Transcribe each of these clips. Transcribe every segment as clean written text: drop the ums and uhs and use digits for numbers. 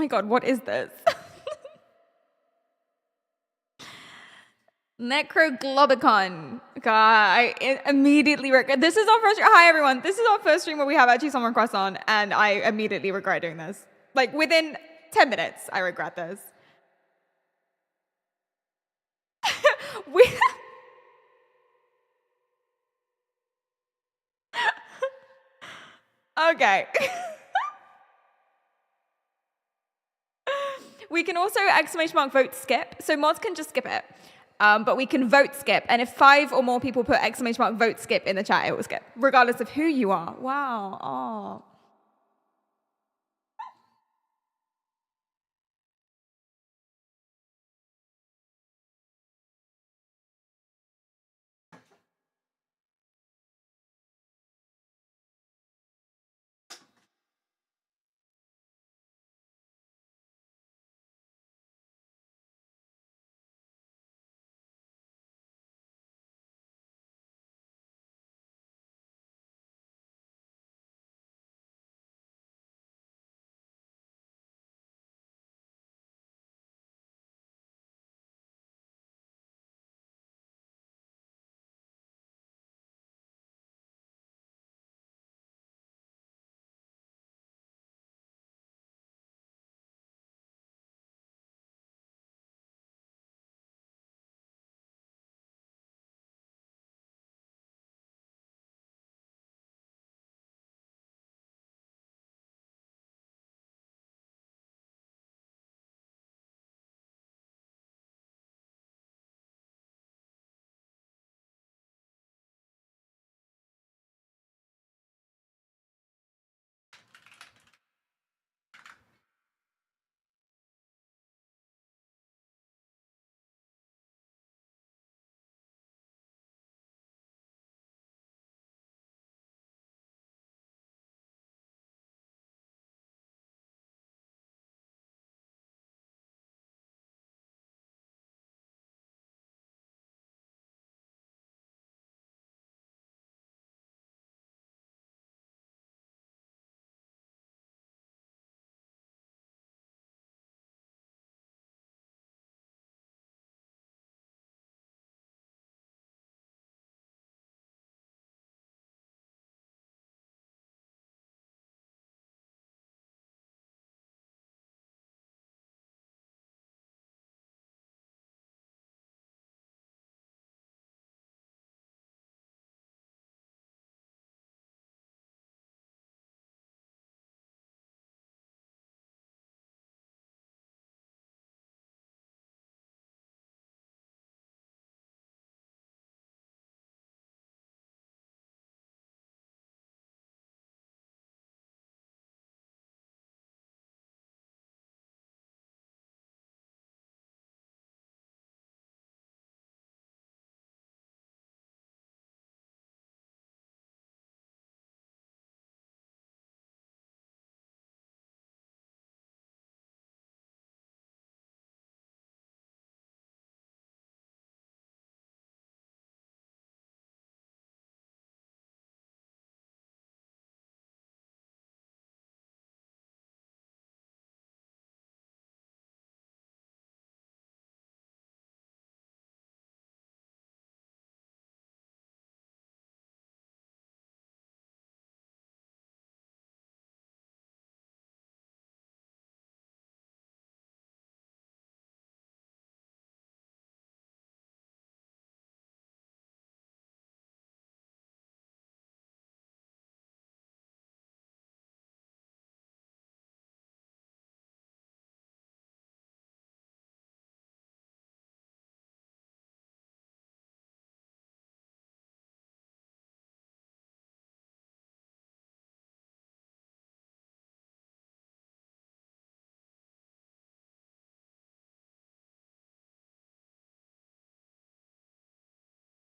my God, what is this? Necroglobicon. God, I immediately regret. This is our first. Hi everyone. This is our first stream where we have actually some requests on, and I immediately regret doing this. Like within 10 minutes, I regret this. We. Okay. We can also ! vote skip. So mods can just skip it. But we can vote skip. And if 5 or more people put ! vote skip in the chat, it will skip, regardless of who you are. Wow. Oh.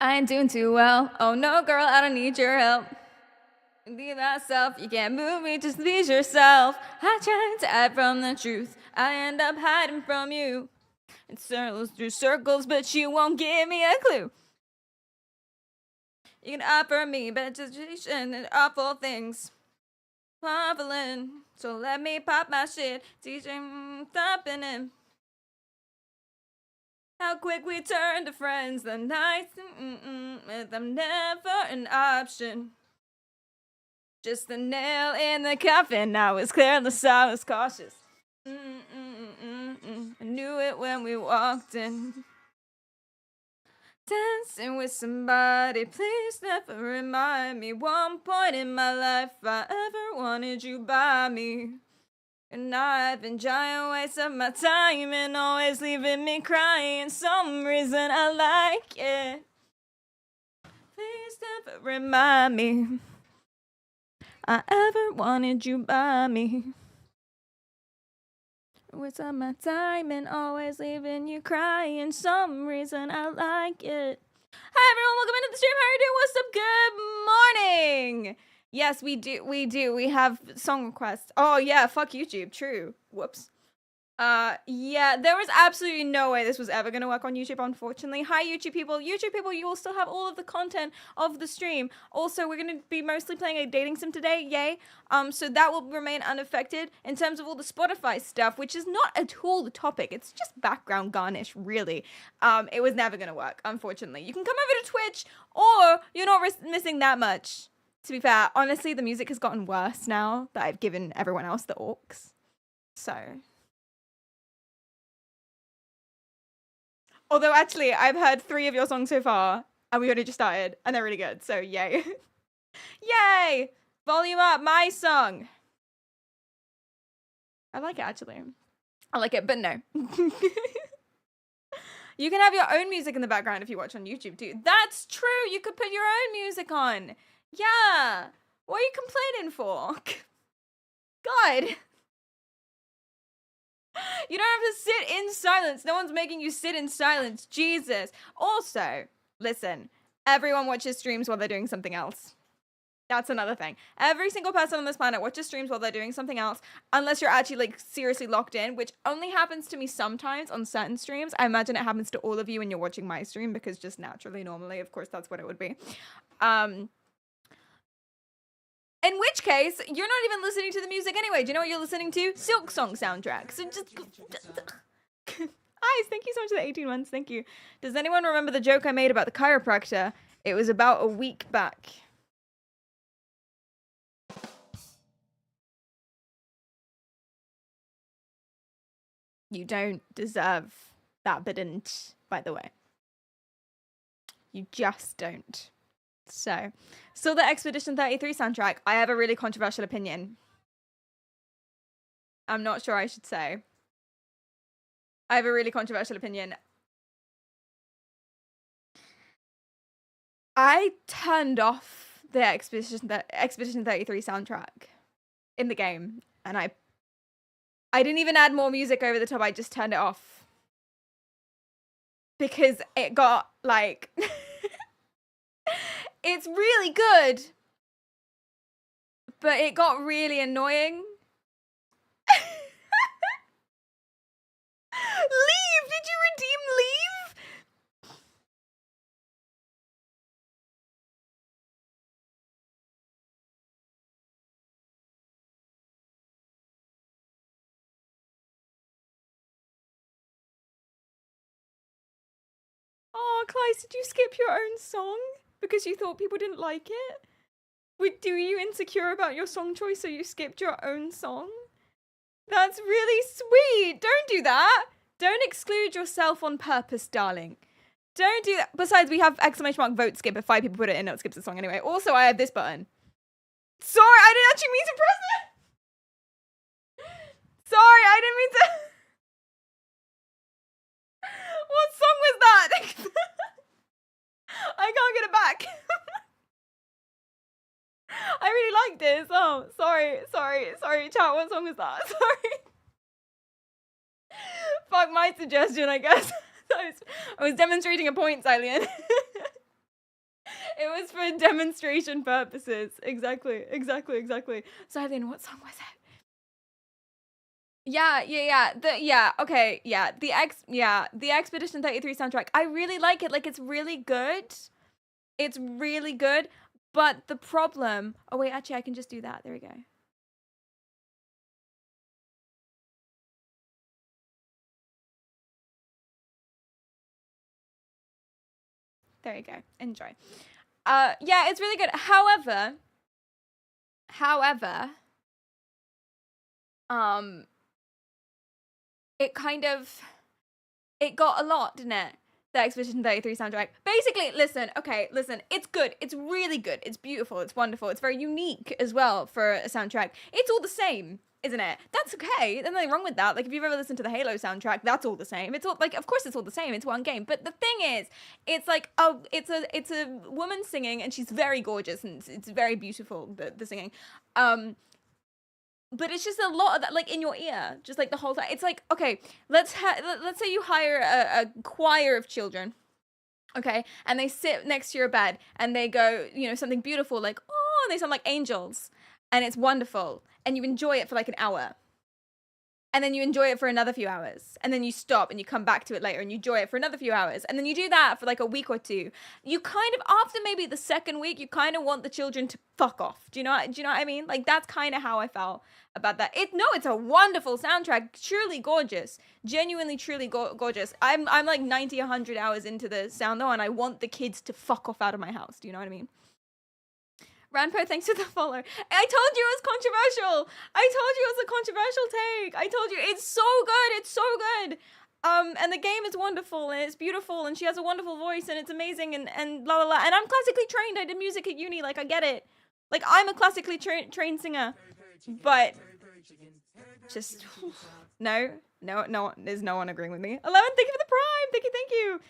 I ain't doing too well. Oh no, girl, I don't need your help. Be thyself, you can't move me, just please yourself. I try to hide from the truth, I end up hiding from you. In circles through circles, but you won't give me a clue. You can offer me vegetation and awful things. Marveling. So let me pop my shit. DJ stopping him. How quick we turn to friends. The nights with them never an option. Just the nail in the coffin. Now it's clear the I was cautious. I knew it when we walked in. Dancing with somebody, please never remind me. One point in my life I ever wanted you by me. And I've been giant waste of my time and always leaving me crying. Some reason I like it. Please never remind me I ever wanted you by me. Waste of my time and always leaving you crying. Some reason I like it. Hi everyone, welcome into the stream. How are you doing? What's up? Good morning. Yes, we do. We have song requests. Oh yeah, fuck YouTube. True. Whoops. Yeah, there was absolutely no way this was ever going to work on YouTube, unfortunately. Hi, YouTube people. YouTube people, you will still have all of the content of the stream. Also, we're going to be mostly playing a dating sim today, yay. So that will remain unaffected. In terms of all the Spotify stuff, which is not at all the topic, it's just background garnish, really. It was never going to work, unfortunately. You can come over to Twitch, or you're not missing that much. To be fair, honestly, the music has gotten worse now that I've given everyone else the orcs. So... Although, actually, I've heard 3 of your songs so far, and we only just started, and they're really good, so yay. Yay! Volume up, my song! I like it, actually. I like it, but no. You can have your own music in the background if you watch on YouTube, too. That's true! You could put your own music on! Yeah! What are you complaining for? God! You don't have to sit in silence. No one's making you sit in silence. Jesus. Also, listen, everyone watches streams while they're doing something else. That's another thing. Every single person on this planet watches streams while they're doing something else, unless you're actually, like, seriously locked in, which only happens to me sometimes on certain streams. I imagine it happens to all of you when you're watching my stream, because just naturally, normally, of course, that's what it would be. In which case, you're not even listening to the music anyway. Do you know what you're listening to? Silk Song soundtrack. So just... Eyes, thank you so much for the 18 months. Thank you. Does anyone remember the joke I made about the chiropractor? It was about a week back. You don't deserve that bidn't, by the way. You just don't. So, still the Expedition 33 soundtrack. I have a really controversial opinion. I'm not sure I should say. I have a really controversial opinion. I turned off the Expedition 33 soundtrack in the game, and I didn't even add more music over the top. I just turned it off because it got like it's really good, but it got really annoying. Leave! Did you redeem leave? Oh, Clyde, did you skip your own song because you thought people didn't like it? Were you insecure about your song choice, so you skipped your own song? That's really sweet. Don't do that. Don't exclude yourself on purpose, darling. Don't do that. Besides, we have ! vote skip. If 5 people put it in, it skips the song anyway. Also, I have this button. Sorry, I didn't actually mean to press it. Sorry, I didn't mean to. What song was that? I can't get it back. I really liked it. Oh, sorry, chat. What song was that? Sorry. Fuck my suggestion, I guess. I was demonstrating a point, Xylian. It was for demonstration purposes. Exactly. Xylian, what song was it? The Expedition 33 soundtrack. I really like it. Like, it's really good. It's really good. But the problem... Oh, wait, actually, I can just do that. There we go. There you go. Enjoy. Yeah, it's really good. However, it got a lot, didn't it? The Expedition 33 soundtrack. Basically, listen, it's good. It's really good. It's beautiful. It's wonderful. It's very unique as well for a soundtrack. It's all the same, isn't it? That's okay. There's nothing wrong with that. Like, if you've ever listened to the Halo soundtrack, that's all the same. It's all, like, of course it's all the same. It's one game. But the thing is, it's like, oh, it's a woman singing, and she's very gorgeous, and it's very beautiful, the singing. But it's just a lot of that, like, in your ear, just like the whole time. It's like, okay, let's say you hire a choir of children, okay, and they sit next to your bed and they go, you know, something beautiful, like, oh, and they sound like angels, and it's wonderful, and you enjoy it for like an hour, and then you enjoy it for another few hours, and then you stop and you come back to it later and you enjoy it for another few hours, and then you do that for like a week or two. You kind of, after maybe the second week, you kind of want the children to fuck off. Do you know what I mean? Like, that's kind of how I felt about that. It's a wonderful soundtrack, truly gorgeous, genuinely truly gorgeous. I'm like 90, 100 hours into the sound though, and I want the kids to fuck off out of my house. Do you know what I mean? Ranpo, thanks for the follow. I told you it was controversial. I told you it was a controversial take. I told you it's so good. It's so good. And the game is wonderful and it's beautiful and she has a wonderful voice and it's amazing and blah, blah, blah. And I'm classically trained. I did music at uni. Like, I get it. Like, I'm a classically trained singer. But just, no, there's no one agreeing with me. 11, thank you for the prime. Thank you.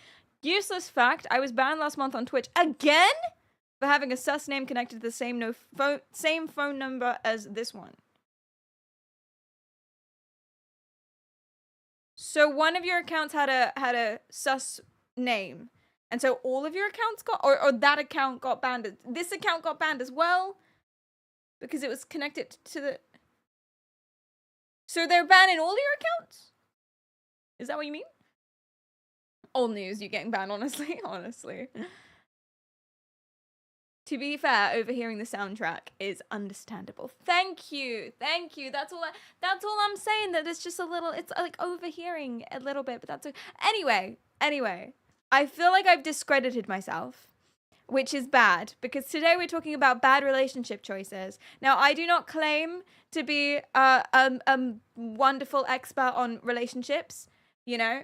Useless fact, I was banned last month on Twitch. Again? For having a sus name connected to the same phone number as this one. So one of your accounts had a sus name, and so all of your accounts got, or that account got banned. This account got banned as well because it was connected to the. So they're banning all your accounts? Is that what you mean? Old news, you getting banned, honestly. To be fair, overhearing the soundtrack is understandable. Thank you. That's all I'm saying, that it's just a little, it's like overhearing a little bit, but that's okay. Anyway, I feel like I've discredited myself, which is bad, because today we're talking about bad relationship choices. Now, I do not claim to be a wonderful expert on relationships, you know?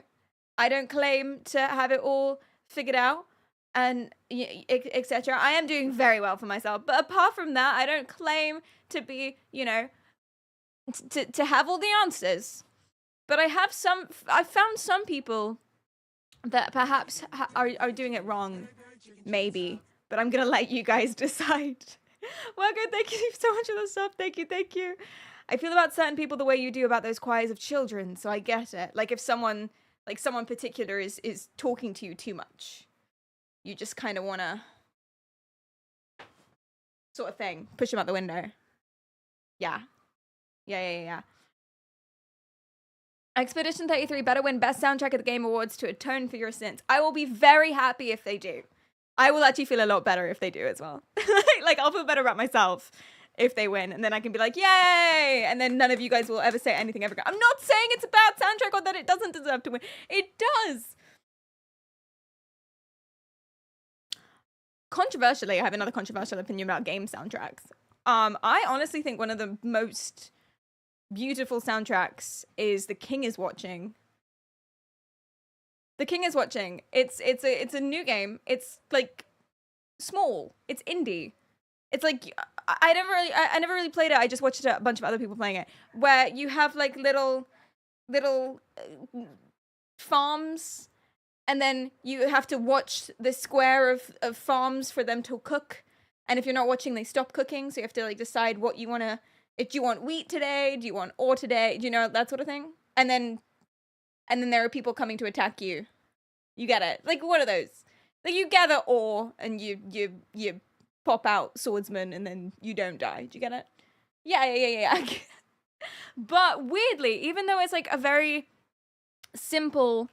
I don't claim to have it all figured out. And etc. I am doing very well for myself, but apart from that, I don't claim to be, you know, to have all the answers. But I found some people that perhaps are doing it wrong, maybe. But I'm gonna let you guys decide. Well, good. Thank you so much for the stuff. Thank you. I feel about certain people the way you do about those choirs of children, so I get it. Like, if someone particular is talking to you too much, you just kind of want to sort of thing. Push him out the window. Yeah. Expedition 33 better win Best Soundtrack at the Game Awards to atone for your sins. I will be very happy if they do. I will actually feel a lot better if they do as well. Like, I'll feel better about myself if they win. And then I can be like, yay! And then none of you guys will ever say anything ever again. I'm not saying it's a bad soundtrack or that it doesn't deserve to win. It does. Controversially, I have another controversial opinion about game soundtracks. I honestly think one of the most beautiful soundtracks is The King is Watching. The King is Watching. It's a new game. It's like small. It's indie. It's like I never really played it. I just watched a bunch of other people playing it, where you have like little farms. And then you have to watch the square of farms for them to cook. And if you're not watching, they stop cooking. So you have to like decide what you want to, if you want wheat today, do you want ore today? Do you know, that sort of thing? And then there are people coming to attack you. You get it? Like, what are those? Like, you gather ore and you pop out swordsman and then you don't die. Do you get it? Yeah. But weirdly, even though it's like a very simple,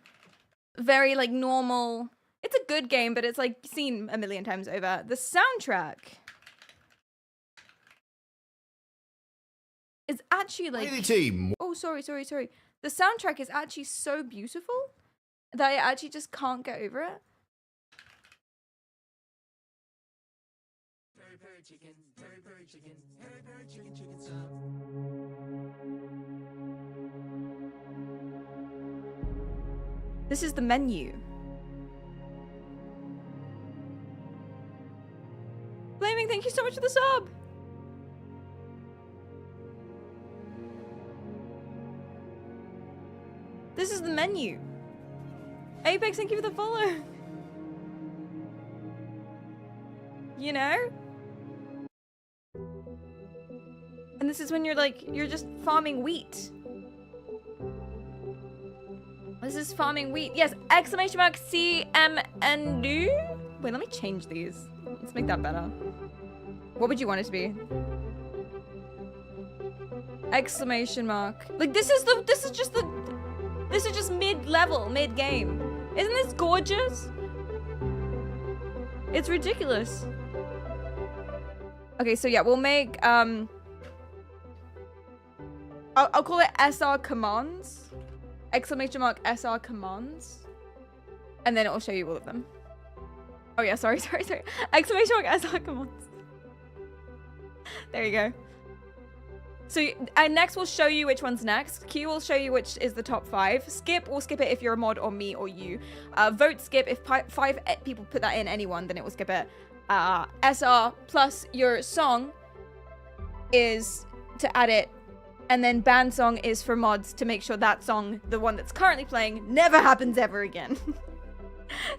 very like normal, it's a good game, but it's like seen a million times over, the soundtrack is actually like, oh sorry, the soundtrack is actually so beautiful that I actually just can't get over it. chicken, peri chicken, peri chicken, chicken sub. This is the menu. Flaming, thank you so much for the sub. This is the menu. Apex, thank you for the follow. You know? And this is when you're like, you're just farming wheat. This is farming wheat. Yes, exclamation mark CMND. Wait, let me change these. Let's make that better. What would you want it to be? Exclamation mark. Like this is just mid-level, mid-game. Isn't this gorgeous? It's ridiculous. Okay, so yeah, we'll make I'll call it SR commands. Exclamation mark SR commands. And then it'll show you all of them. Oh yeah, sorry. Exclamation mark SR commands. There you go. So next we'll show you which one's next. Q will show you which is the top 5. Skip, we'll skip it if you're a mod or me or you. Vote skip, if 5 people put that in, anyone, then it will skip it. SR plus your song is to add it. And then ban song is for mods to make sure that song, the one that's currently playing, never happens ever again. So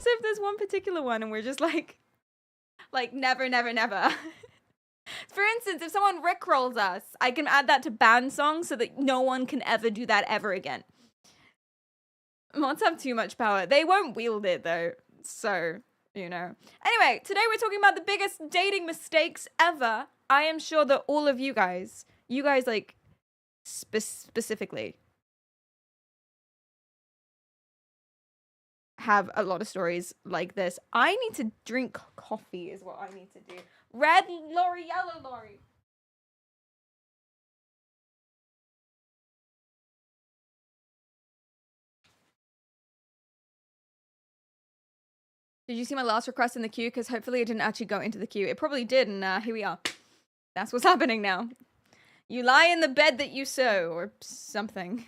if there's one particular one and we're just like never. For instance, if someone rickrolls us, I can add that to ban song so that no one can ever do that ever again. Mods have too much power. They won't wield it though. So, you know. Anyway, today we're talking about the biggest dating mistakes ever. I am sure that all of you guys like specifically have a lot of stories like this. I need to drink coffee is what I need to do. Red lorry, yellow lorry. Did you see my last request in the queue? Because hopefully it didn't actually go into the queue. It probably did, and here we are. That's what's happening now. You lie in the bed that you sow, or something.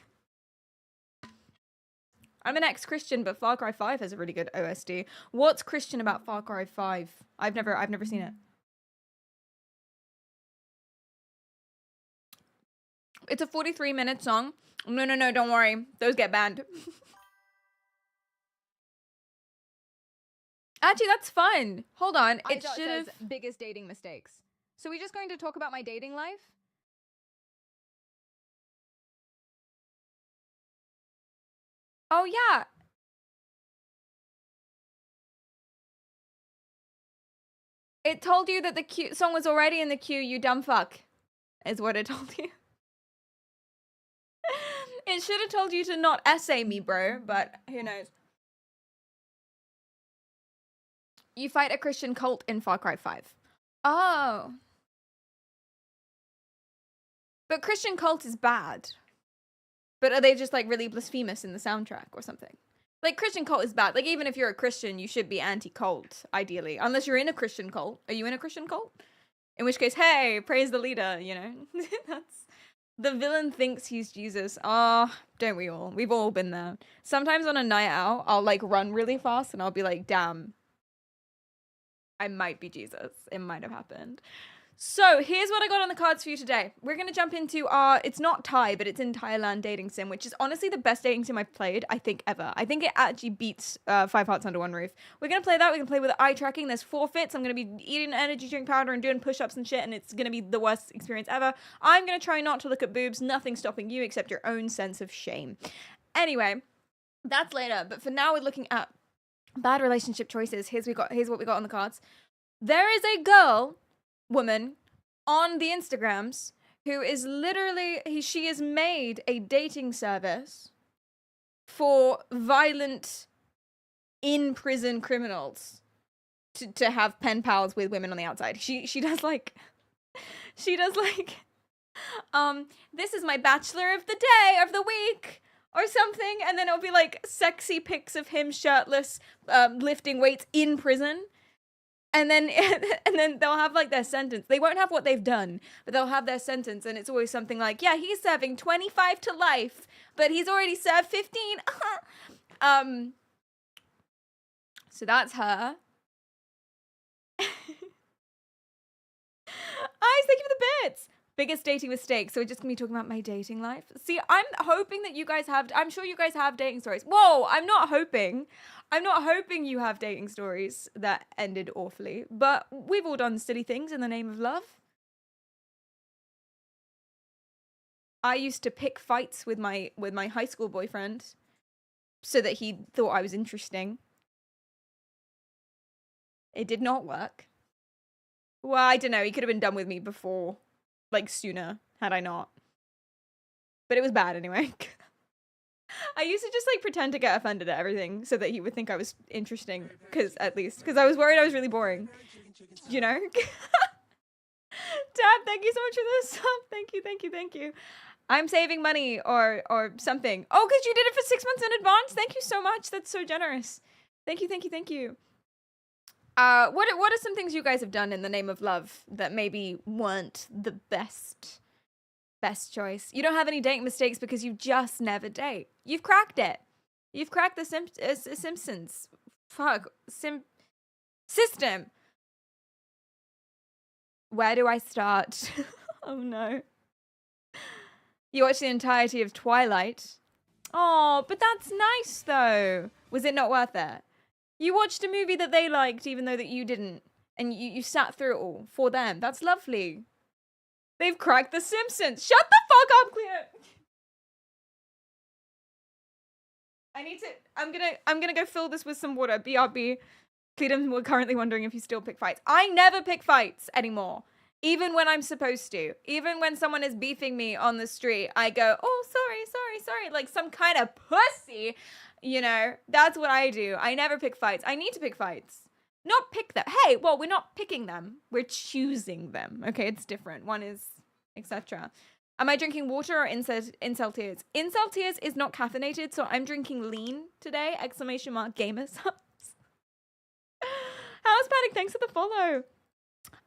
I'm an ex-Christian, but Far Cry 5 has a really good OSD. What's Christian about Far Cry 5? I've never seen it. It's a 43-minute song. No, don't worry. Those get banned. Actually, that's fun. Hold on. It should have biggest dating mistakes. So we're just going to talk about my dating life? Oh, yeah. It told you that the song was already in the queue, you dumb fuck. Is what it told you. It should have told you to not essay me, bro, but who knows. You fight a Christian cult in Far Cry 5. Oh. But Christian cult is bad. But are they just like really blasphemous in the soundtrack or something? Like Christian cult is bad. Like even if you're a Christian, you should be anti-cult, ideally. Unless you're in a Christian cult. Are you in a Christian cult? In which case, hey, praise the leader, you know? That's... The villain thinks he's Jesus. Oh, don't we all? We've all been there. Sometimes on a night out, I'll like run really fast and I'll be like, damn. I might be Jesus. It might have happened. So here's what I got on the cards for you today. We're going to jump into it's not Thai, but it's in Thailand dating sim, which is honestly the best dating sim I've played, I think, ever. I think it actually beats 5 Hearts Under One Roof. We're going to play that. We're going to play with Eyetracking. There's forfeits. I'm going to be eating energy drink powder and doing push-ups and shit, and it's going to be the worst experience ever. I'm going to try not to look at boobs. Nothing stopping you except your own sense of shame. Anyway, that's later. But for now, we're looking at bad relationship choices. Here's what we got on the cards. There is a woman on the Instagrams who is literally she has made a dating service for violent in prison criminals to have pen pals with women on the outside. She does like this is my bachelor of the day of the week or something, and then it'll be like sexy pics of him shirtless lifting weights in prison. And then and then they'll have like their sentence. They won't have what they've done, but they'll have their sentence, and it's always something like, yeah, he's serving 25 to life, but he's already served 15. So that's her. Eyes, thank you for the bits. Biggest dating mistake. So we're just gonna be talking about my dating life. See, I'm hoping that you guys have, I'm sure you guys have dating stories. Whoa, I'm not hoping you have dating stories that ended awfully, but we've all done silly things in the name of love. I used to pick fights with my high school boyfriend so that he thought I was interesting. It did not work. Well, I don't know. He could have been done with me before, like sooner, had I not. But it was bad anyway. I used to just like pretend to get offended at everything so that he would think I was interesting, because I was worried I was really boring, you know? Dad, thank you so much for this. Thank you. I'm saving money or something. Oh, because you did it for 6 months in advance. Thank you so much. That's so generous. Thank you. What are some things you guys have done in the name of love that maybe weren't the best choice? You don't have any dating mistakes because you just never date. You've cracked it. You've cracked the Simpsons. System. Where do I start? Oh no. You watched the entirety of Twilight. Oh, but that's nice though. Was it not worth it? You watched a movie that they liked even though that you didn't. And you sat through it all for them. That's lovely. They've cracked the Simpsons. Shut the fuck up, Cleo. I'm gonna go fill this with some water. BRB. Cleedom, we're currently wondering if you still pick fights. I never pick fights anymore. Even when I'm supposed to. Even when someone is beefing me on the street, I go, oh, sorry. Like some kind of pussy. You know, that's what I do. I never pick fights. I need to pick fights. Not pick them. Hey, well, we're not picking them. We're choosing them. Okay, it's different. One is, etc. Am I drinking water or incel tears? Incel tears is not caffeinated, so I'm drinking lean today. ! Gamers. How's Paddock? Thanks for the follow.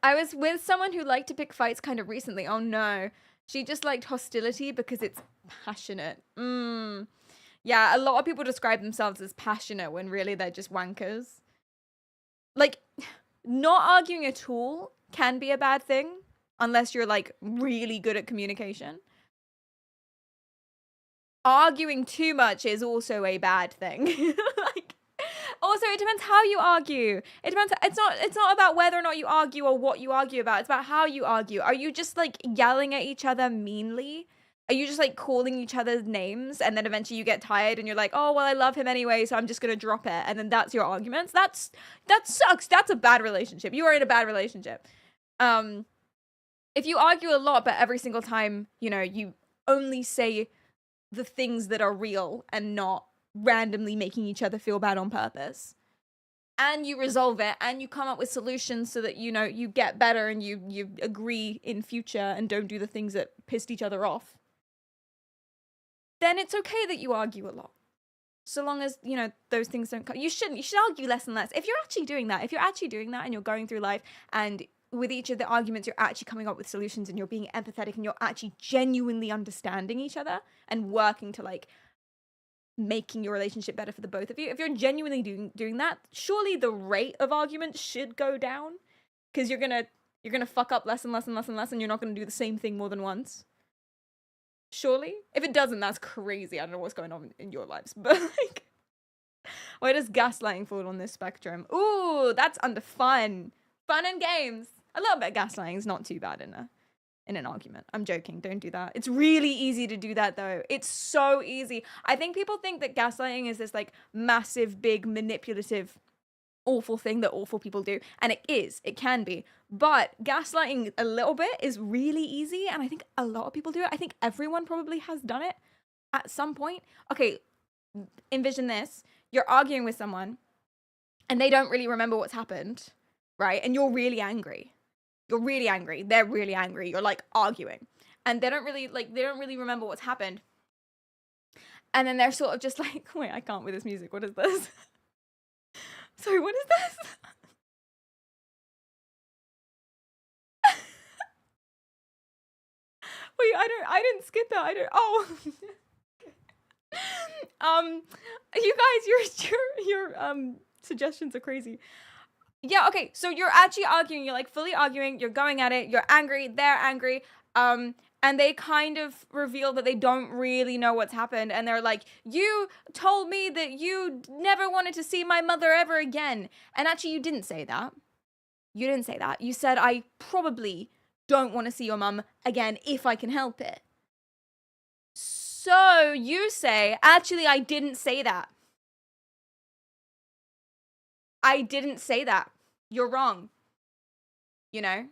I was with someone who liked to pick fights kind of recently. Oh no. She just liked hostility because it's passionate. Yeah, a lot of people describe themselves as passionate when really they're just wankers. Like, not arguing at all can be a bad thing unless you're like really good at communication. Arguing too much is also a bad thing. Like, also, it depends how you argue. It depends. It's not about whether or not you argue or what you argue about. It's about how you argue. Are you just like yelling at each other meanly? Are you just like calling each other's names and then eventually you get tired and you're like, oh, well, I love him anyway, so I'm just going to drop it. And then that's your arguments. That sucks. That's a bad relationship. You are in a bad relationship. If you argue a lot, but every single time, you know, you only say the things that are real and not randomly making each other feel bad on purpose, and you resolve it and you come up with solutions so that, you know, you get better and you agree in future and don't do the things that pissed each other off, then it's okay that you argue a lot. So long as, you know, those things don't come. You should argue less and less. If you're actually doing that and you're going through life and with each of the arguments, you're actually coming up with solutions and you're being empathetic and you're actually genuinely understanding each other and working to like making your relationship better for the both of you. If you're genuinely doing that, surely the rate of arguments should go down, because you're gonna fuck up less and less and you're not gonna do the same thing more than once. Surely? If it doesn't, that's crazy. I don't know what's going on in your lives, but like, where does gaslighting fall on this spectrum? Ooh, that's under fun and games. A little bit of gaslighting is not too bad in an argument. I'm joking. Don't do that. It's really easy to do that though. It's so easy. I think people think that gaslighting is this like massive, big, manipulative, awful thing that awful people do. And it is. It can be. But gaslighting a little bit is really easy. And I think a lot of people do it. I think everyone probably has done it at some point. Okay, envision this. You're arguing with someone and they don't really remember what's happened, right? And you're really angry. You're really angry. They're really angry. You're like arguing. And they don't really remember what's happened. And then they're sort of just like, wait, I can't with this music. What is this? Sorry, what is this? Wait, I didn't skip that. I don't. Oh. You guys, your suggestions are crazy. Yeah, okay. So you're actually arguing. You're like fully arguing. You're going at it. You're angry. They're angry. And they kind of reveal that they don't really know what's happened. And they're like, you told me that you never wanted to see my mother ever again. And actually, you didn't say that. You didn't say that. You said, I probably don't want to see your mum again if I can help it. So you say, actually, I didn't say that. I didn't say that. You're wrong. You know?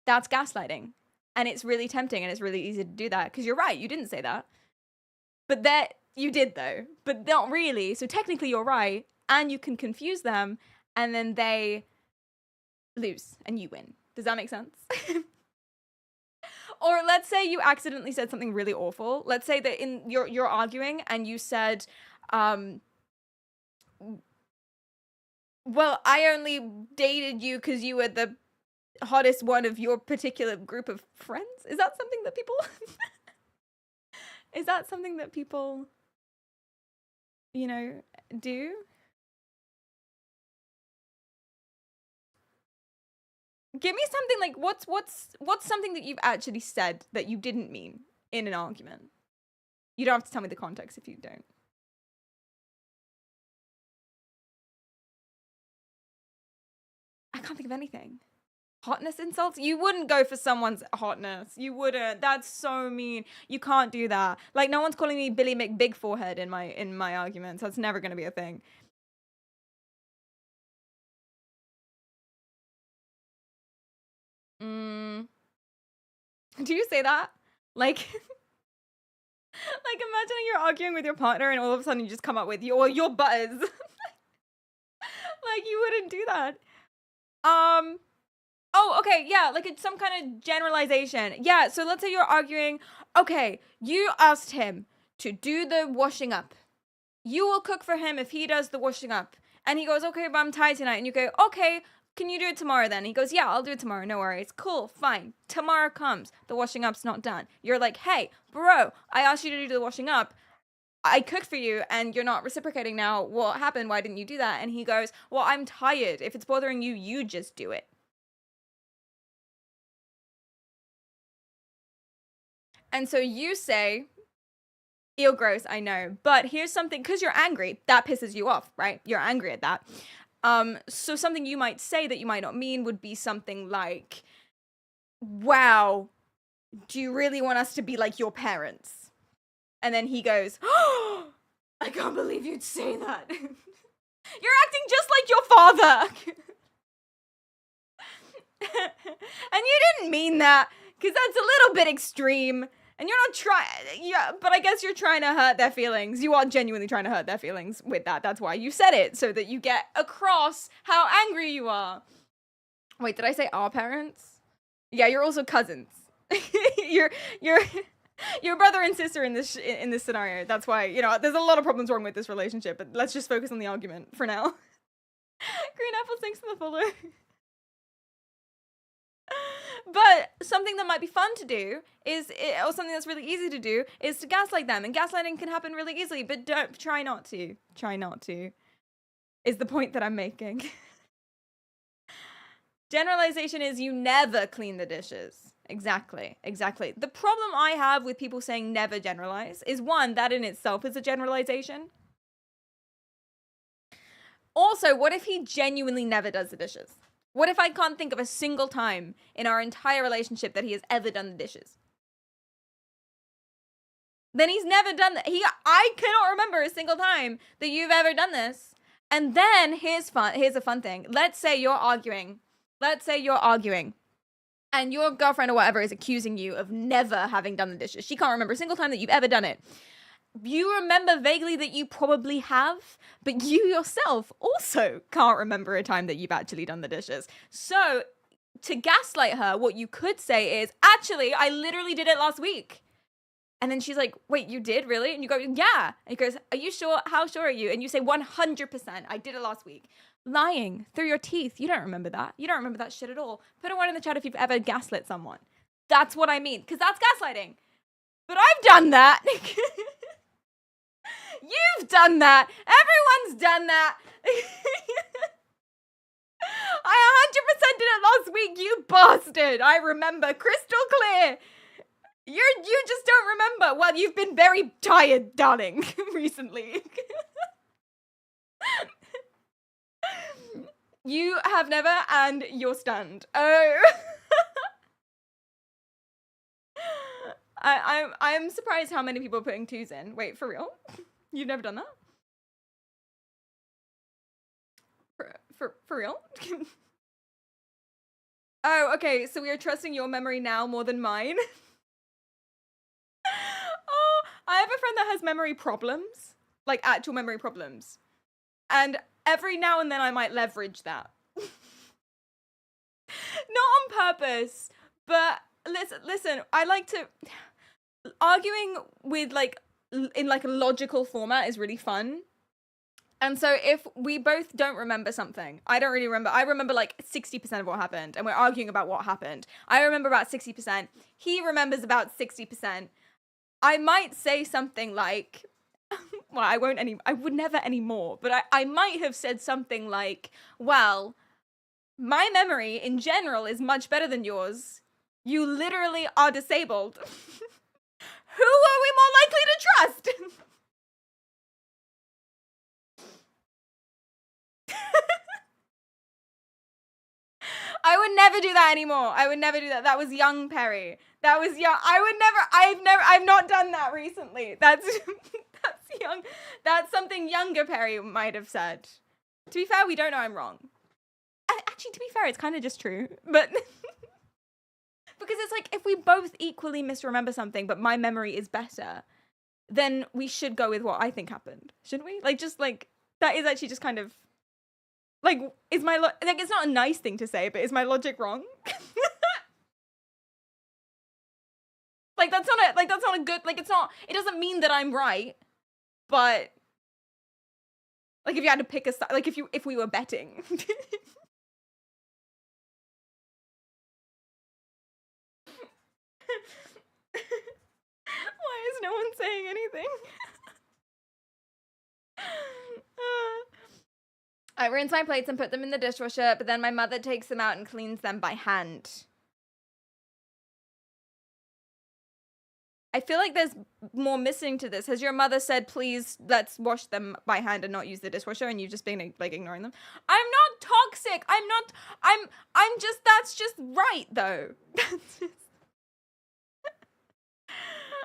That's gaslighting. And it's really tempting and it's really easy to do that because you're right. You didn't say that. But that you did though. But not really. So technically you're right. And you can confuse them and then they lose and you win. Does that make sense? Or let's say you accidentally said something really awful. Let's say that you're arguing and you said, well, I only dated you because you were the hottest one of your particular group of friends. Is that something that people do? Give me something like what's something that you've actually said that you didn't mean in an argument. You don't have to tell me the context if you don't. I can't think of anything. Hotness insults? You wouldn't go for someone's hotness. You wouldn't. That's so mean. You can't do that. Like, no one's calling me Billy McBig Forehead in my arguments. That's never going to be a thing. Do you say that? Like, like imagining you're arguing with your partner and all of a sudden you just come up with your buzz. Like, you wouldn't do that. Oh, okay, yeah, like it's some kind of generalization. Yeah, so let's say you're arguing, okay, you asked him to do the washing up. You will cook for him if he does the washing up. And he goes, okay, but I'm tired tonight. And you go, okay, can you do it tomorrow then? And he goes, yeah, I'll do it tomorrow, no worries. Cool, fine. Tomorrow comes, the washing up's not done. You're like, hey, bro, I asked you to do the washing up. I cooked for you and you're not reciprocating now. What happened? Why didn't you do that? And he goes, well, I'm tired. If it's bothering you, you just do it. And so you say, feel gross, I know. But here's something, because you're angry, that pisses you off, right? You're angry at that. So something you might say that you might not mean would be something like, wow, do you really want us to be like your parents? And then he goes, oh, I can't believe you'd say that. You're acting just like your father. And you didn't mean that, because that's a little bit extreme. And you're not trying, yeah, but I guess you're trying to hurt their feelings. You are genuinely trying to hurt their feelings with that. That's why you said it, so that you get across how angry you are. Wait, did I say our parents? Yeah, you're also cousins. you're brother and sister in this scenario. That's why, you know, there's a lot of problems wrong with this relationship, but let's just focus on the argument for now. Green Apple, thanks for the follow. But something that might be fun to do or something that's really easy to do is to gaslight them. And gaslighting can happen really easily, but try not to. Try not to. Is the point that I'm making. Generalization is you never clean the dishes. Exactly. The problem I have with people saying never generalize is, one, that in itself is a generalization. Also, what if he genuinely never does the dishes? What if I can't think of a single time in our entire relationship that he has ever done the dishes? Then he's never done that. I cannot remember a single time that you've ever done this. And then here's a fun thing. Let's say you're arguing. And your girlfriend or whatever is accusing you of never having done the dishes. She can't remember a single time that you've ever done it. You remember vaguely that you probably have, but you yourself also can't remember a time that you've actually done the dishes. So to gaslight her, what you could say is, actually, I literally did it last week. And then she's like, wait, you did really? And you go, yeah. And he goes, are you sure? How sure are you? And you say 100%, I did it last week. Lying through your teeth. You don't remember that. You don't remember that shit at all. Put a one in the chat if you've ever gaslit someone. That's what I mean, because that's gaslighting. But I've done that. You've done that. Everyone's done that. I 100% did it last week, you bastard. I remember crystal clear. You just don't remember. Well, you've been very tired, darling, recently. You have never, and you're stunned. Oh. I'm surprised how many people are putting 2s in. Wait, for real? You've never done that? For real? Oh, okay, so we are trusting your memory now more than mine. Oh, I have a friend that has memory problems, like actual memory problems. And every now and then I might leverage that. Not on purpose, but listen, I like to... Arguing with, like, in, like, a logical format is really fun. And so if we both don't remember something, I don't really remember. I remember, like, 60% of what happened, and we're arguing about what happened. I remember about 60%. He remembers about 60%. I might say something like... Well, I would never anymore, but I might have said something like, well, my memory in general is much better than yours. You literally are disabled. Who are we more likely to trust? I would never do that anymore. I would never do that. That was young Perry. That was young. I've not done that recently. That's young. That's something younger Perry might have said. To be fair, we don't know I'm wrong. Actually, to be fair, it's kind of just true. But because it's like, if we both equally misremember something, but my memory is better, then we should go with what I think happened. Shouldn't we? Like, just like, that is actually just kind of, like, is my, like, it's not a nice thing to say, but is my logic wrong? Like, that's not a good, like, it doesn't mean that I'm right, but, like, if you had to pick a side, like, if we were betting. Why is no one saying anything? I rinse my plates and put them in the dishwasher, but then my mother takes them out and cleans them by hand. I feel like there's more missing to this. Has your mother said, please, let's wash them by hand and not use the dishwasher, and you've just been, like, ignoring them? I'm not toxic. I'm just, that's just right, though. That's just...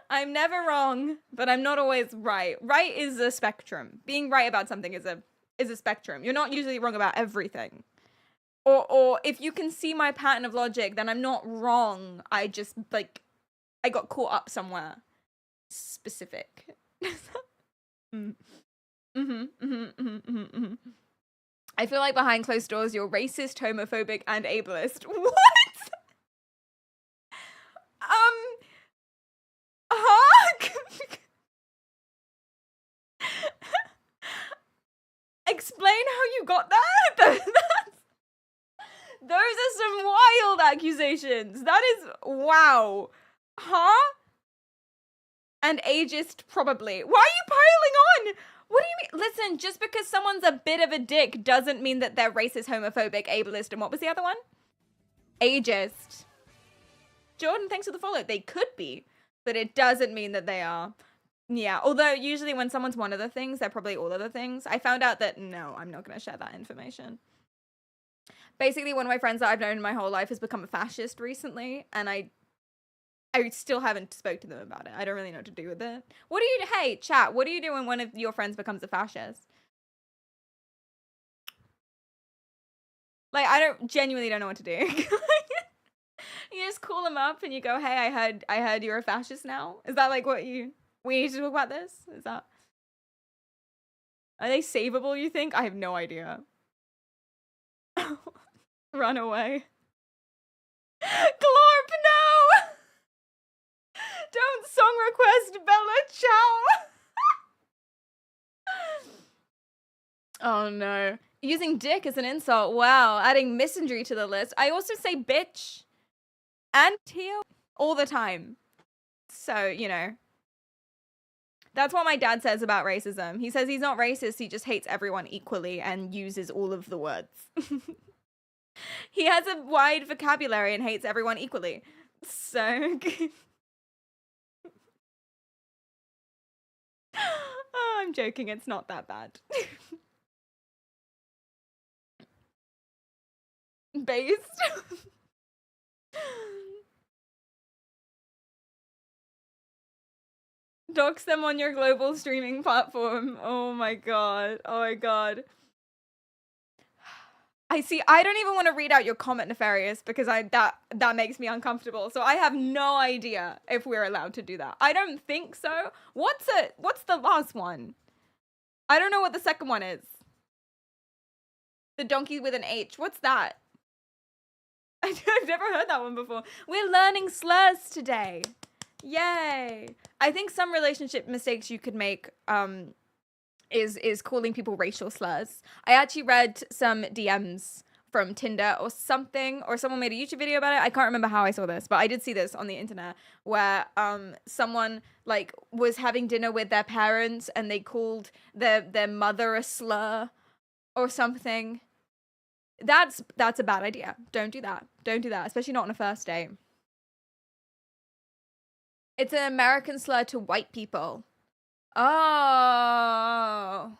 I'm never wrong, but I'm not always right. Right is a spectrum. Being right about something is a spectrum. You're not usually wrong about everything. Or if you can see my pattern of logic, then I'm not wrong. I just, like, I got caught up somewhere specific. I feel like behind closed doors, you're racist, homophobic, and ableist. What? Huh? Explain how you got that? Those are some wild accusations. That is, wow. Huh? And ageist, probably. Why are you piling on? What do you mean? Listen, just because someone's a bit of a dick doesn't mean that they're racist, homophobic, ableist, and what was the other one? Ageist. Jordan, thanks for the follow. They could be, but it doesn't mean that they are. Yeah, although usually when someone's one of the things, they're probably all of the things. I found out that, no, I'm not going to share that information. Basically, one of my friends that I've known my whole life has become a fascist recently, and I still haven't spoke to them about it. I don't really know what to do with it. What do you, hey, chat, what do you do when one of your friends becomes a fascist? Like, I genuinely don't know what to do. You just call them up and you go, hey, I heard you're a fascist now. Is that like what we need to talk about this? Is that, are they savable, you think? I have no idea. Run away. Glorp, no! Don't song request Bella, ciao! Oh no. Using dick as an insult, wow. Adding misandry to the list. I also say bitch and Teo. all the time. So, you know, that's what my dad says about racism. He says he's not racist, he just hates everyone equally and uses all of the words. He has a wide vocabulary and hates everyone equally. So, oh, I'm joking, it's not that bad. Based. Dox them on your global streaming platform. Oh my god. Oh my god. I don't even want to read out your comment, Nefarious, because that makes me uncomfortable. So I have no idea if we're allowed to do that. I don't think so. What's the last one? I don't know what the second one is. The donkey with an H. What's that? I've never heard that one before. We're learning slurs today. Yay. I think some relationship mistakes you could make is calling people racial slurs. I actually read some DMs from Tinder or something, or someone made a YouTube video about it. I can't remember how I saw this, but I did see this on the internet where someone like was having dinner with their parents and they called their mother a slur or something. That's a bad idea. Don't do that. Don't do that, especially not on a first date. It's an American slur to white people. Oh.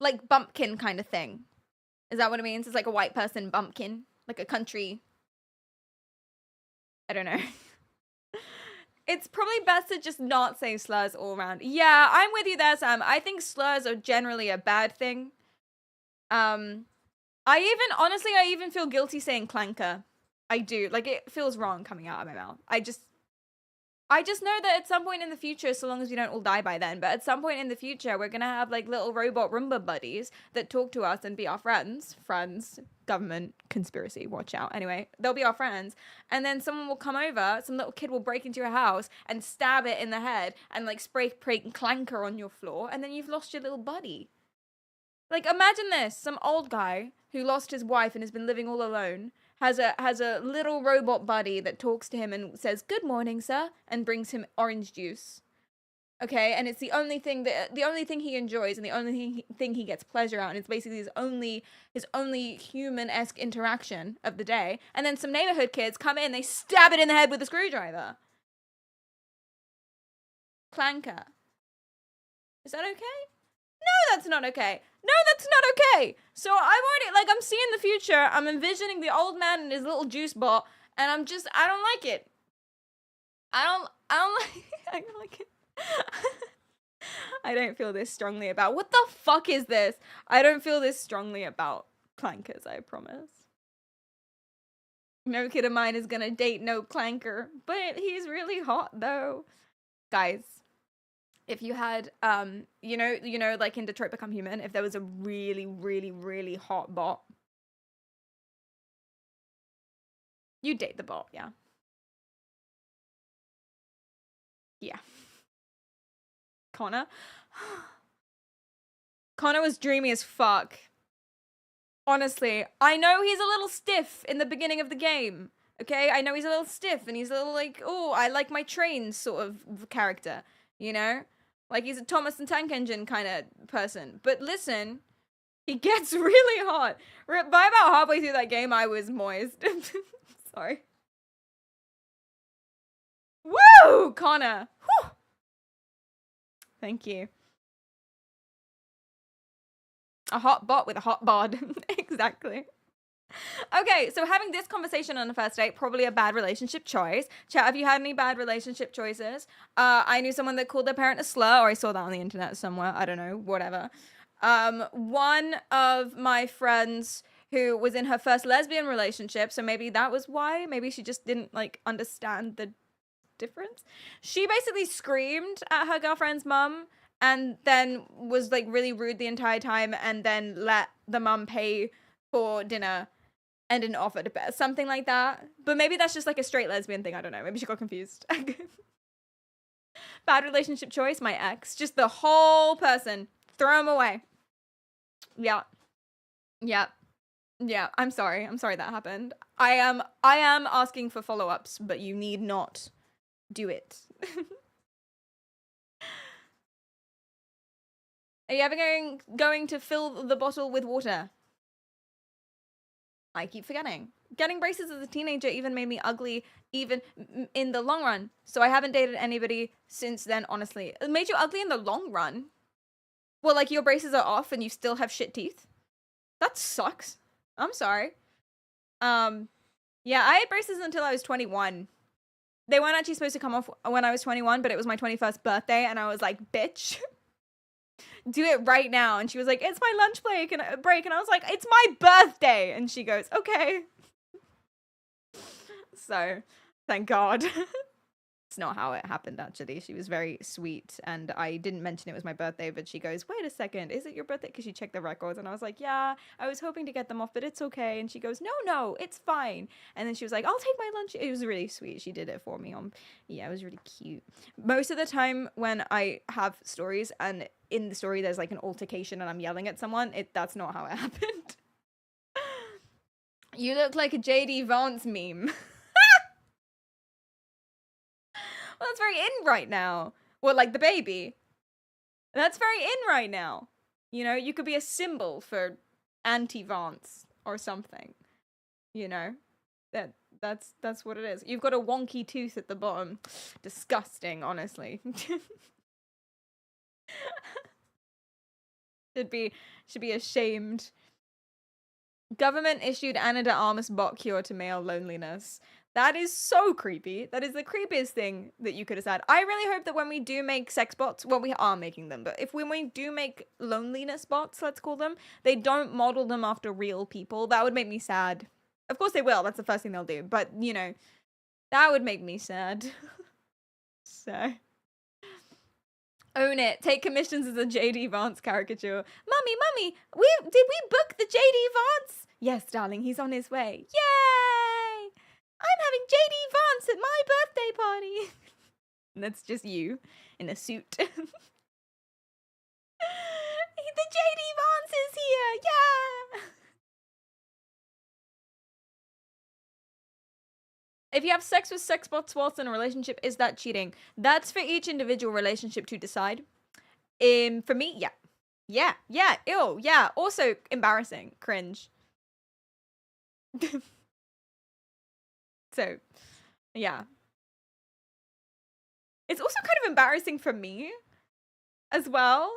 Like bumpkin kind of thing. Is that what it means? It's like a white person bumpkin. Like a country. I don't know. It's probably best to just not say slurs all around. Yeah, I'm with you there, Sam. I think slurs are generally a bad thing. I even feel guilty saying clanker. I do. Like, it feels wrong coming out of my mouth. I just know that at some point in the future, so long as we don't all die by then, but at some point in the future, we're gonna have, like, little robot Roomba buddies that talk to us and be our friends. Friends. Government. Conspiracy. Watch out. Anyway, they'll be our friends. And then someone will come over, some little kid will break into your house and stab it in the head and, like, spray clanker on your floor, and then you've lost your little buddy. Like, imagine this. Some old guy who lost his wife and has been living all alone has a little robot buddy that talks to him and says, "Good morning, sir," and brings him orange juice. Okay, and it's the only thing he enjoys and the only thing he gets pleasure out, and it's basically his only human-esque interaction of the day. And then some neighborhood kids come in, they stab it in the head with a screwdriver. Clanker. Is that okay? No, that's not okay. No, that's not okay. So I'm seeing the future. I'm envisioning the old man and his little juice bot, and I don't like it. I don't like it. I don't feel this strongly about, what the fuck is this? I don't feel this strongly about clankers, I promise. No kid of mine is gonna date no clanker, but he's really hot though. Guys, if you had, you know, like in Detroit Become Human, if there was a really, really, really hot bot, you'd date the bot, yeah. Yeah. Connor? Connor was dreamy as fuck. Honestly, I know he's a little stiff in the beginning of the game, okay? I know he's a little stiff and he's a little like, oh, I like my train sort of character, you know? Like, he's a Thomas the Tank Engine kind of person. But listen, he gets really hot. By about halfway through that game, I was moist. Sorry. Woo! Connor. Whew. Thank you. A hot bot with a hot bod. Exactly. Okay, so having this conversation on a first date, probably a bad relationship choice. Chat, have you had any bad relationship choices? I knew someone that called their parent a slur, or I saw that on the internet somewhere. I don't know, whatever. One of my friends who was in her first lesbian relationship, so maybe that was why. Maybe she just didn't, like, understand the difference. She basically screamed at her girlfriend's mum and then was, like, really rude the entire time and then let the mum pay for dinner and didn't offer to pay. Something like that. But maybe that's just, like, a straight lesbian thing. I don't know. Maybe she got confused. Bad relationship choice, my ex. Just the whole person. Throw him away. Yeah. Yeah. Yeah, I'm sorry. I'm sorry that happened. I am asking for follow-ups, but you need not do it. Are you ever going to fill the bottle with water? I keep forgetting. Getting braces as a teenager even made me ugly, even in the long run. So I haven't dated anybody since then, honestly. It made you ugly in the long run? Well, like your braces are off and you still have shit teeth? That sucks. I'm sorry. Yeah, I had braces until I was 21. They weren't actually supposed to come off when I was 21, but it was my 21st birthday, and I was like, bitch, do it right now. And she was like, it's my lunch break, and I was like, it's my birthday. And she goes, okay. So, thank God. It's not how it happened, actually. She was very sweet, and I didn't mention it was my birthday, but she goes, wait a second, is it your birthday? Because she checked the records, and I was like, yeah, I was hoping to get them off, but it's okay. And she goes, no, it's fine. And then she was like, I'll take my lunch. It was really sweet. She did it for me. Yeah, it was really cute. Most of the time when I have stories, and in the story there's like an altercation and I'm yelling at someone, that's not how it happened. You look like a JD Vance meme. Well, that's very in right now. Well, like the baby. That's very in right now. You know, you could be a symbol for anti-Vance or something. You know? That's what it is. You've got a wonky tooth at the bottom. Disgusting, honestly. should be ashamed. Government issued Ana de Armas bot cure to male loneliness. That is so creepy. That is the creepiest thing that you could have said. I really hope that when we do make sex bots, well, we are making them, but when we do make loneliness bots, let's call them, they don't model them after real people. That would make me sad. Of course they will. That's the first thing they'll do. But, you know, that would make me sad. So... Own it. Take commissions as a JD Vance caricature. Mummy, did we book the JD Vance? Yes, darling, he's on his way. Yay! I'm having JD Vance at my birthday party. And that's just you in a suit. The JD Vance is here. Yeah! If you have sex with sex bots whilst in a relationship, is that cheating? That's for each individual relationship to decide. For me, yeah. Yeah, ew, yeah. Also embarrassing, cringe. So, yeah. It's also kind of embarrassing for me as well.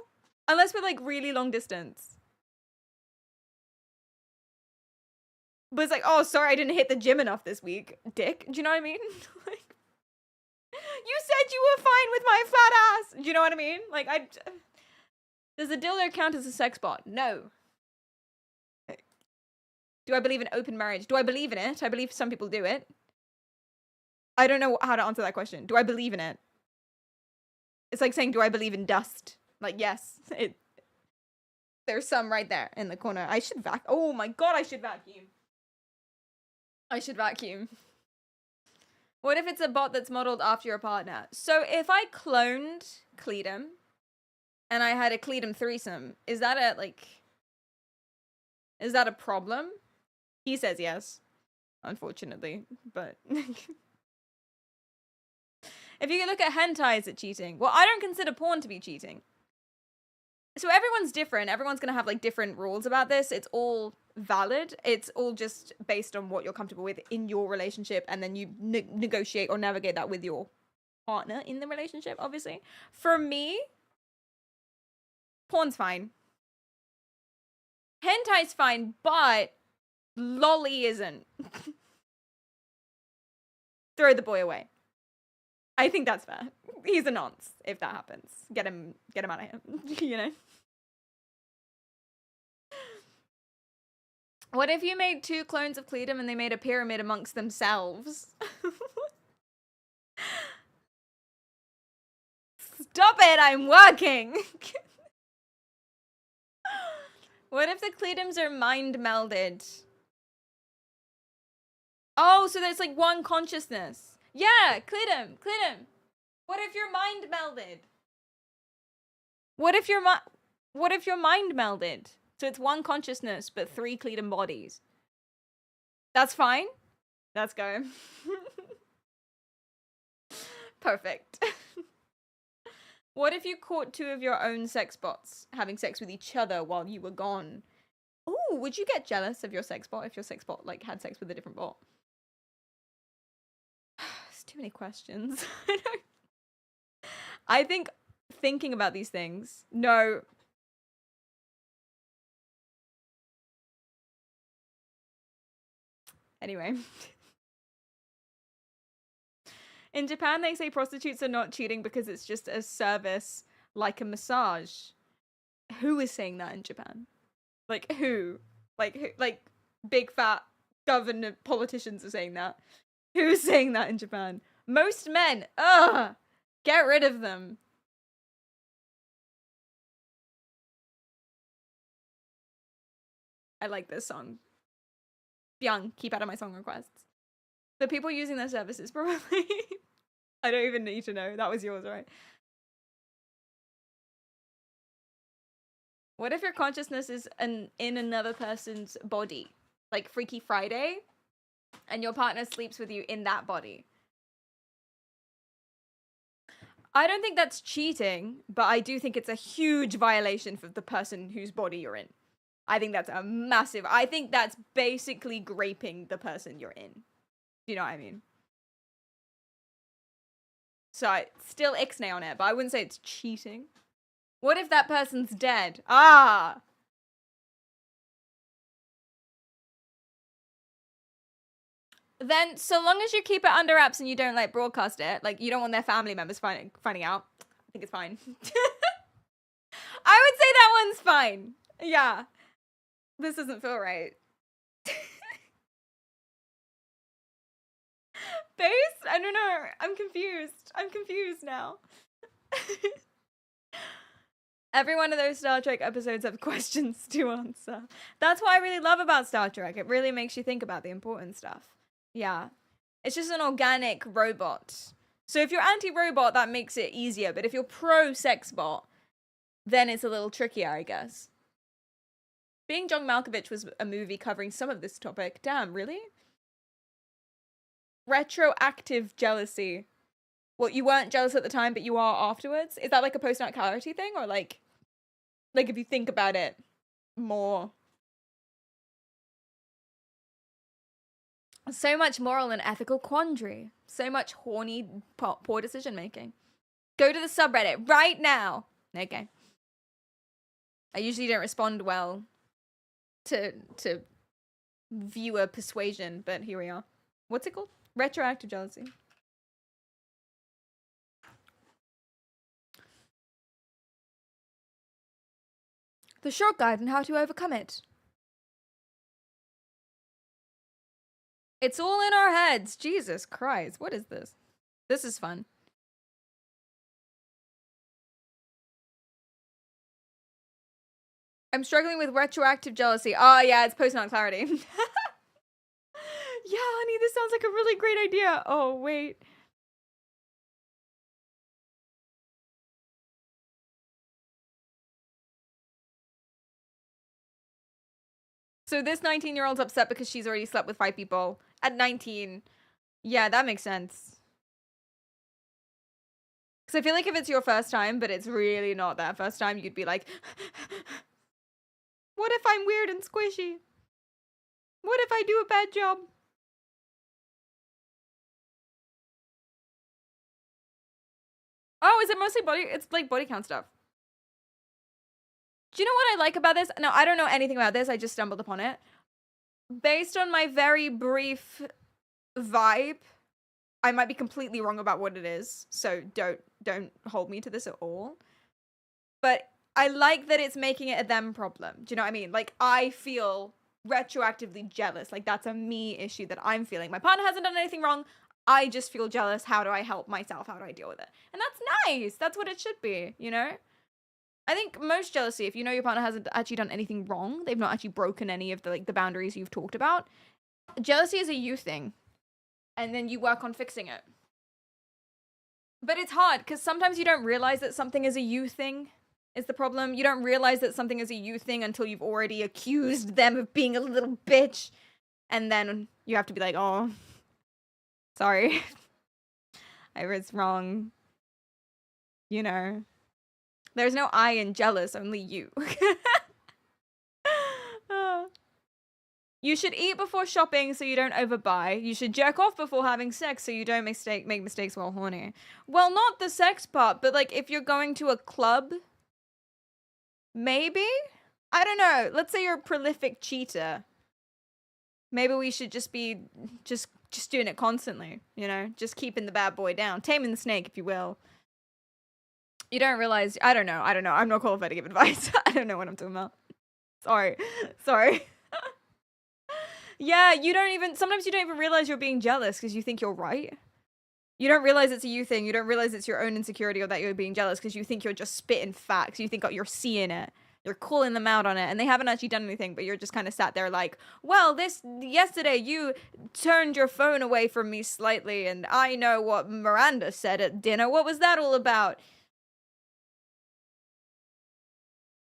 Unless we're like really long distance. But it's like, oh, sorry, I didn't hit the gym enough this week, dick. Do you know what I mean? Like, you said you were fine with my fat ass. Do you know what I mean? Like, does a dildo count as a sex bot? No. Do I believe in open marriage? Do I believe in it? I believe some people do it. I don't know how to answer that question. Do I believe in it? It's like saying, do I believe in dust? Like, yes. There's some right there in the corner. I should oh my god, I should vacuum. I should vacuum. What if it's a bot that's modeled after your partner? So if I cloned Cleedum and I had a Cleedum threesome, is that a problem? He says yes, unfortunately, but if you look at hentai, is it cheating? Well, I don't consider porn to be cheating. So everyone's different. Everyone's going to have like different rules about this. It's all valid. It's all just based on what you're comfortable with in your relationship, and then you negotiate or navigate that with your partner in the relationship, obviously. For me, porn's fine. Hentai's fine, but lolly isn't. Throw the boy away. I think that's fair. He's a nonce if that happens. Get him out of here. You know? What if you made 2 clones of Cleedum and they made a pyramid amongst themselves? Stop it, I'm working! What if the Cleedums are mind melded? Oh, so there's like one consciousness. Yeah, Cleedum. What if you're mind melded? What if you're mind melded? So it's one consciousness, but 3 Cleedum bodies. That's fine. Let's go. Perfect. What if you caught two of your own sex bots having sex with each other while you were gone? Ooh, would you get jealous of your sex bot if your sex bot like had sex with a different bot? It's too many questions. I think thinking about these things. No. Anyway. In Japan, they say prostitutes are not cheating because it's just a service like a massage. Who is saying that in Japan? Like who? Like big fat government politicians are saying that. Who's saying that in Japan? Most men. Ugh. Get rid of them. I like this song. Byung, keep out of my song requests. The people using their services probably. I don't even need to know. That was yours, right? What if your consciousness is in another person's body? Like Freaky Friday? And your partner sleeps with you in that body? I don't think that's cheating, but I do think it's a huge violation for the person whose body you're in. I think that's a massive... I think that's basically graping the person you're in. Do you know what I mean? So, still ixnay on it, but I wouldn't say it's cheating. What if that person's dead? Ah! Then, so long as you keep it under wraps and you don't, like, broadcast it, like, you don't want their family members finding out, I think it's fine. I would say that one's fine. Yeah. This doesn't feel right. Base? I don't know. I'm confused. I'm confused now. Every one of those Star Trek episodes have questions to answer. That's what I really love about Star Trek. It really makes you think about the important stuff. Yeah. It's just an organic robot. So if you're anti-robot, that makes it easier. But if you're pro-sex bot, then it's a little trickier, I guess. Being John Malkovich was a movie covering some of this topic. Damn, really? Retroactive jealousy. What, you weren't jealous at the time, but you are afterwards? Is that like a post-nut clarity thing? Or like if you think about it more? So much moral and ethical quandary. So much horny, poor decision-making. Go to the subreddit right now. Okay. I usually don't respond well to viewer persuasion, but here we are. What's it called? Retroactive jealousy. The short guide on how to overcome it. It's all in our heads. Jesus Christ. What is this? This is fun. I'm struggling with retroactive jealousy. Oh, yeah, it's post-nut clarity. Yeah, honey, this sounds like a really great idea. Oh, wait. So this 19-year-old's upset because she's already slept with 5 people at 19. Yeah, that makes sense. Because I feel like if it's your first time, but it's really not that first time, you'd be like, what if I'm weird and squishy? What if I do a bad job? Oh, is it mostly body? It's like body count stuff. Do you know what I like about this? No, I don't know anything about this. I just stumbled upon it. Based on my very brief vibe, I might be completely wrong about what it is. So don't hold me to this at all. But I like that it's making it a them problem. Do you know what I mean? Like, I feel retroactively jealous. Like, that's a me issue that I'm feeling. My partner hasn't done anything wrong. I just feel jealous. How do I help myself? How do I deal with it? And that's nice. That's what it should be, you know? I think most jealousy, if you know your partner hasn't actually done anything wrong, they've not actually broken any of the boundaries you've talked about, jealousy is a you thing. And then you work on fixing it. But it's hard, because sometimes you don't realize that something is a you thing is the problem. You don't realize that something is a you thing until you've already accused them of being a little bitch. And then you have to be like, oh, sorry. I was wrong. You know. There's no I in jealous, only you. Oh. You should eat before shopping so you don't overbuy. You should jerk off before having sex so you don't make mistakes while horny. Well, not the sex part, but like if you're going to a club, maybe? I don't know. Let's say you're a prolific cheater. Maybe we should just be just doing it constantly, you know? Just keeping the bad boy down. Taming the snake, if you will. You don't realize... I don't know. I'm not qualified to give advice. I don't know what I'm talking about. Sorry. Yeah, you don't even... Sometimes you don't even realize you're being jealous because you think you're right. You don't realize it's a you thing. You don't realize it's your own insecurity or that you're being jealous because you think you're just spitting facts. You think you're seeing it. You're calling them out on it. And they haven't actually done anything, but you're just kind of sat there like, well, yesterday you turned your phone away from me slightly and I know what Miranda said at dinner. What was that all about?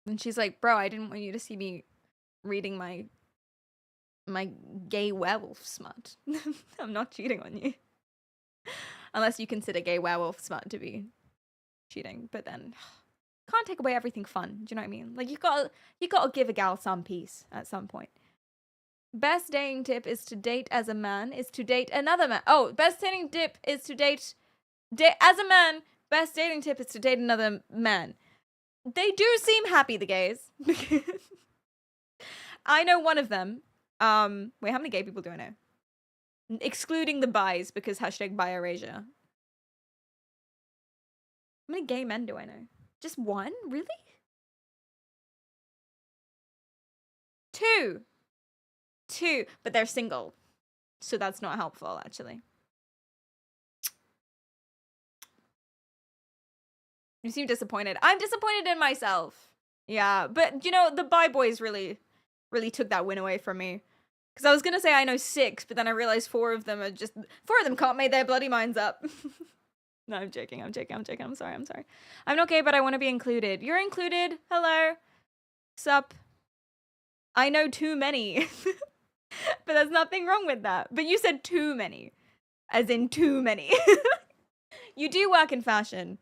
And she's like, bro, I didn't want you to see me reading my gay werewolf smut. I'm not cheating on you. Unless you consider gay werewolf smut to be cheating, but then can't take away everything fun. Do you know what I mean? Like you gotta give a gal some peace at some point. Best dating tip is to date as a man is to date another man. Oh, best dating tip is to date as a man. Best dating tip is to date another man. They do seem happy, the gays. I know one of them. Wait, how many gay people do I know? Excluding the bis, because hashtag bi erasure. How many gay men do I know? Just one? Really? Two, but they're single. So that's not helpful, actually. You seem disappointed. I'm disappointed in myself. Yeah, but you know, the bi boys really took that win away from me. Because I was going to say I know 6, but then I realized 4 of them can't make their bloody minds up. No, I'm joking. I'm sorry. I'm not gay, but I want to be included. You're included. Hello. Sup. I know too many. But there's nothing wrong with that. But you said too many. As in too many. You do work in fashion.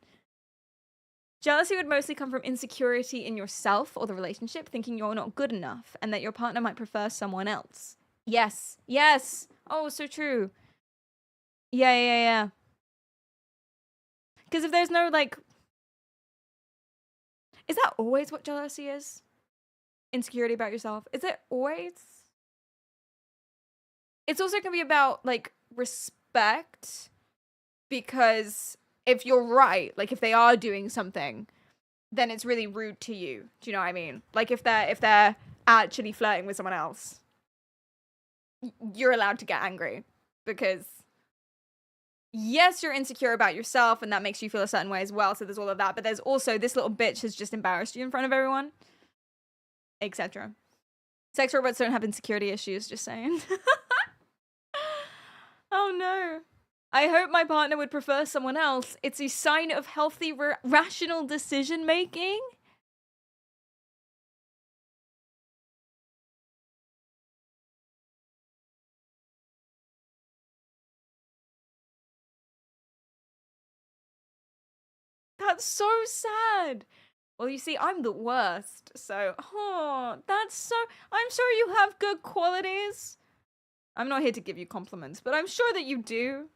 Jealousy would mostly come from insecurity in yourself or the relationship, thinking you're not good enough and that your partner might prefer someone else. Yes. Oh, so true. Yeah. Because if there's no, like... Is that always what jealousy is? Insecurity about yourself? Is it always? It's also going to be about, like, respect. Because if you're right, like, if they are doing something, then it's really rude to you. Do you know what I mean? Like, if they're actually flirting with someone else, you're allowed to get angry. Because... yes, you're insecure about yourself, and that makes you feel a certain way as well, so there's all of that, but there's also, this little bitch has just embarrassed you in front of everyone, etc. Sex robots don't have insecurity issues, just saying. Oh no. I hope my partner would prefer someone else. It's a sign of healthy, rational decision-making. That's so sad. Well, you see, I'm the worst, so, that's so... I'm sure you have good qualities. I'm not here to give you compliments, but I'm sure that you do.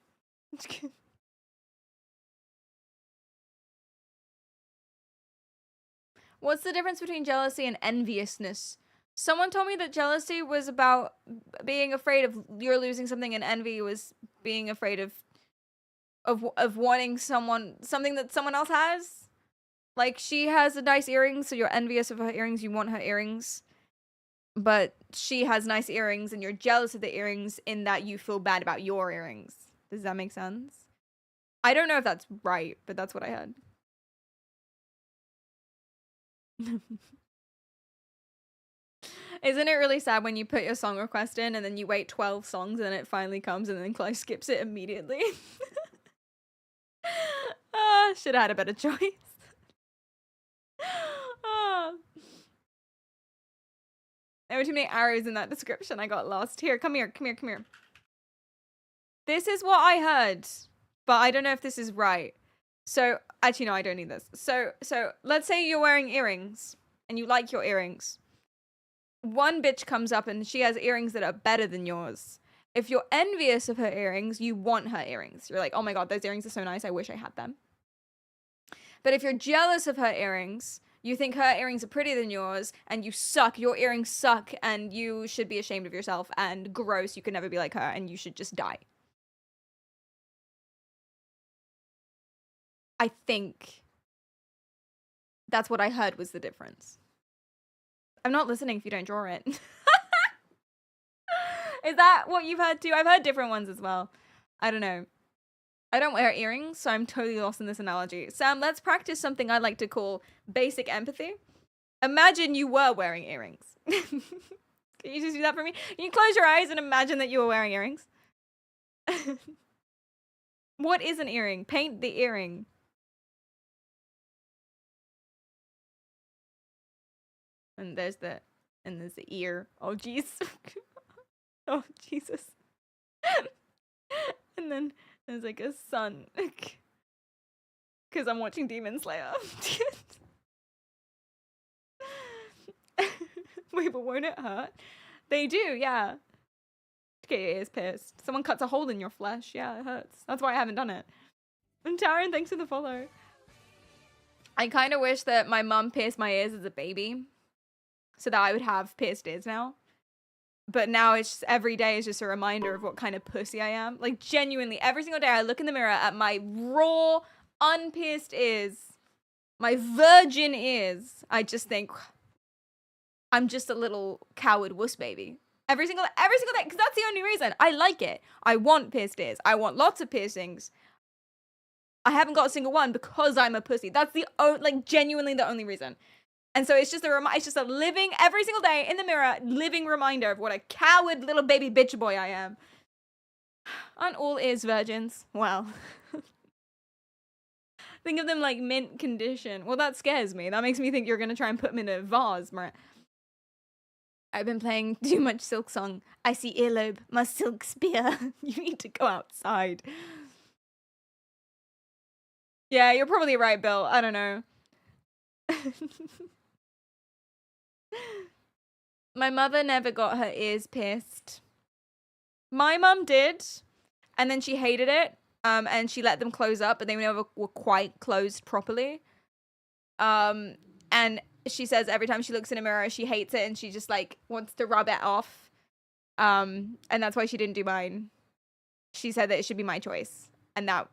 What's the difference between jealousy and enviousness? Someone told me that jealousy was about being afraid of you're losing something, and envy was being afraid of wanting something that someone else has. Like, she has a nice earrings, so you're envious of her earrings, you want her earrings. But she has nice earrings, and you're jealous of the earrings in that you feel bad about your earrings. Does that make sense? I don't know if that's right, but that's what I had. Isn't it really sad when you put your song request in and then you wait 12 songs and it finally comes and then Clay skips it immediately? Should have had a better choice. There were too many arrows in that description. I got lost. Here, come here, come here, come here. This is what I heard, but I don't know if this is right. So, actually, no, I don't need this. So let's say you're wearing earrings and you like your earrings. One bitch comes up and she has earrings that are better than yours. If you're envious of her earrings, you want her earrings. You're like, oh my God, those earrings are so nice. I wish I had them. But if you're jealous of her earrings, you think her earrings are prettier than yours and you suck. Your earrings suck and you should be ashamed of yourself and gross. You can never be like her and you should just die. I think that's what I heard was the difference. I'm not listening if you don't draw it. Is that what you've heard too? I've heard different ones as well. I don't know. I don't wear earrings, so I'm totally lost in this analogy. Sam, let's practice something I like to call basic empathy. Imagine you were wearing earrings. Can you just do that for me? Can you close your eyes and imagine that you were wearing earrings? What is an earring? Paint the earring. And there's the ear. Oh, jeez. Oh, Jesus. And then there's like a sun. Because I'm watching Demon Slayer. Wait, but won't it hurt? They do, yeah. To get your ears pierced. Someone cuts a hole in your flesh. Yeah, it hurts. That's why I haven't done it. And Taryn, thanks for the follow. I kind of wish that my mum pierced my ears as a baby. So that I would have pierced ears now. But now it's just, every day is just a reminder of what kind of pussy I am. Like, genuinely, every single day I look in the mirror at my raw, unpierced ears, my virgin ears, I just think, I'm just a little coward wuss baby. Every single day, because that's the only reason. I like it. I want pierced ears. I want lots of piercings. I haven't got a single one because I'm a pussy. That's the genuinely the only reason. And so it's just a living, every single day in the mirror, living reminder of what a coward little baby bitch boy I am. Aren't all ears virgins? Well. Think of them like mint condition. Well, that scares me. That makes me think you're going to try and put them in a vase, right? I've been playing too much Silk Song. I see earlobe, my silk spear. You need to go outside. Yeah, you're probably right, Bill. I don't know. My mother never got her ears pierced. My mum did, and then she hated it, and she let them close up, but they never were quite closed properly. And she says every time she looks in a mirror, she hates it, and she just, like, wants to rub it off. And that's why she didn't do mine. She said that it should be my choice, and that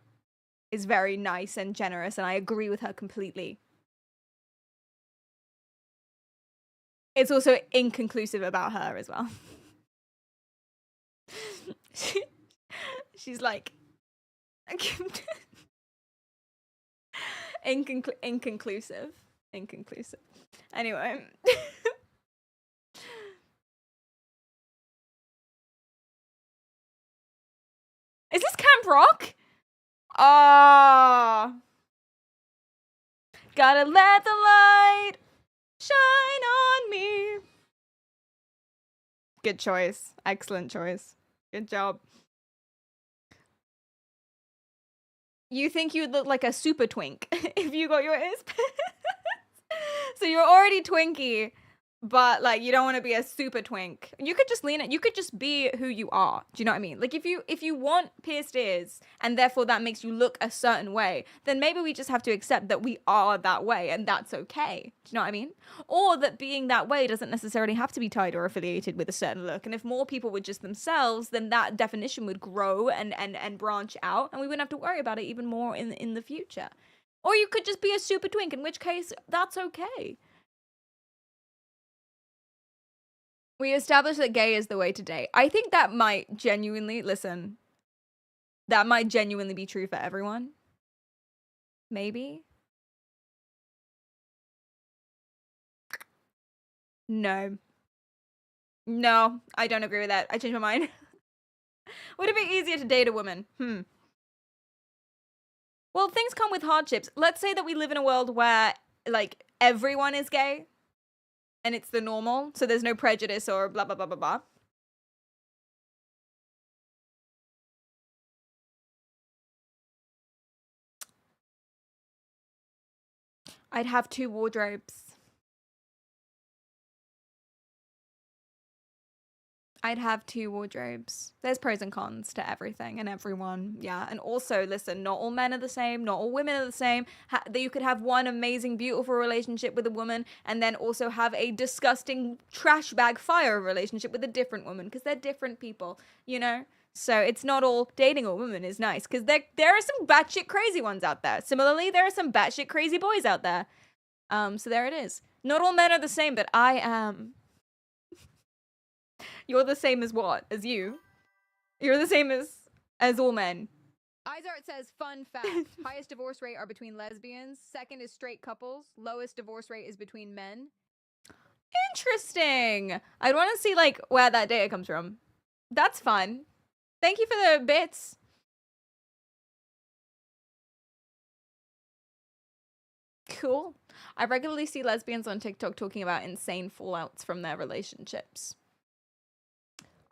is very nice and generous, and I agree with her completely. It's also inconclusive about her as well. She's like... Inconclusive. Anyway. Is this Camp Rock? Ah. Gotta let the light shine on me. Good choice. Excellent choice. Good job. You think you'd look like a super twink if you got your ears pierced. So you're already twinky, but like you don't want to be a super twink. You could just lean it. You could just be who you are. Do you know what I mean? Like if you want pierced ears and therefore that makes you look a certain way, then maybe we just have to accept that we are that way and that's okay. Do you know what I mean? Or that being that way doesn't necessarily have to be tied or affiliated with a certain look. And if more people were just themselves, then that definition would grow and branch out and we wouldn't have to worry about it even more in the future. Or you could just be a super twink, in which case that's okay. We established that gay is the way to date. I think that might genuinely, listen, that might genuinely be true for everyone. Maybe. No. No, I don't agree with that. I changed my mind. Would it be easier to date a woman? Well, things come with hardships. Let's say that we live in a world where, like, everyone is gay. and it's the normal, so there's no prejudice or blah, blah, blah, blah, blah. I'd have 2 wardrobes. I'd have 2 wardrobes. There's pros and cons to everything and everyone. Yeah. And also, listen, not all men are the same. Not all women are the same. You could have one amazing, beautiful relationship with a woman and then also have a disgusting trash bag fire relationship with a different woman because they're different people, you know? So it's not all dating a woman is nice because there are some batshit crazy ones out there. Similarly, there are some batshit crazy boys out there. So there it is. Not all men are the same, but I am. You're the same as what? As you? You're the same as all men. Izart says, fun fact, highest divorce rate are between lesbians. Second is straight couples. Lowest divorce rate is between men. Interesting. I'd want to see, like, where that data comes from. That's fun. Thank you for the bits. Cool. I regularly see lesbians on TikTok talking about insane fallouts from their relationships.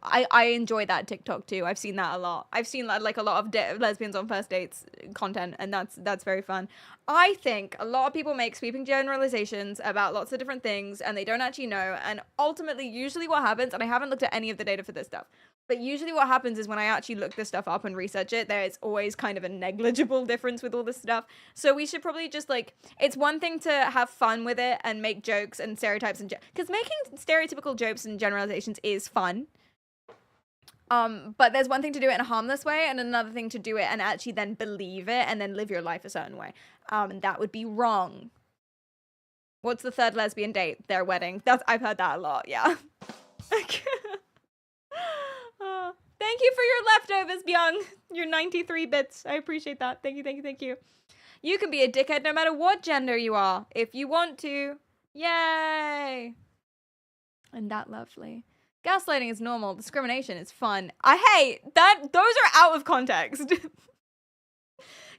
I enjoy that TikTok too. I've seen that a lot. I've seen like a lot of lesbians on first dates content, and that's very fun. I think a lot of people make sweeping generalizations about lots of different things, and they don't actually know. And ultimately, usually what happens, and I haven't looked at any of the data for this stuff, but usually what happens is when I actually look this stuff up and research it, there's always kind of a negligible difference with all this stuff. So we should probably just like, it's one thing to have fun with it and make jokes and stereotypes and because making stereotypical jokes and generalizations is fun. But there's one thing to do it in a harmless way and another thing to do it and actually then believe it and then live your life a certain way. And that would be wrong. What's the third lesbian date? Their wedding. I've heard that a lot, yeah. Oh, thank you for your leftovers, Byung. Your 93 bits. I appreciate that. Thank you, thank you, thank you. You can be a dickhead no matter what gender you are, if you want to. Yay! And that lovely. Gaslighting is normal. Discrimination is fun. I hate that. Those are out of context.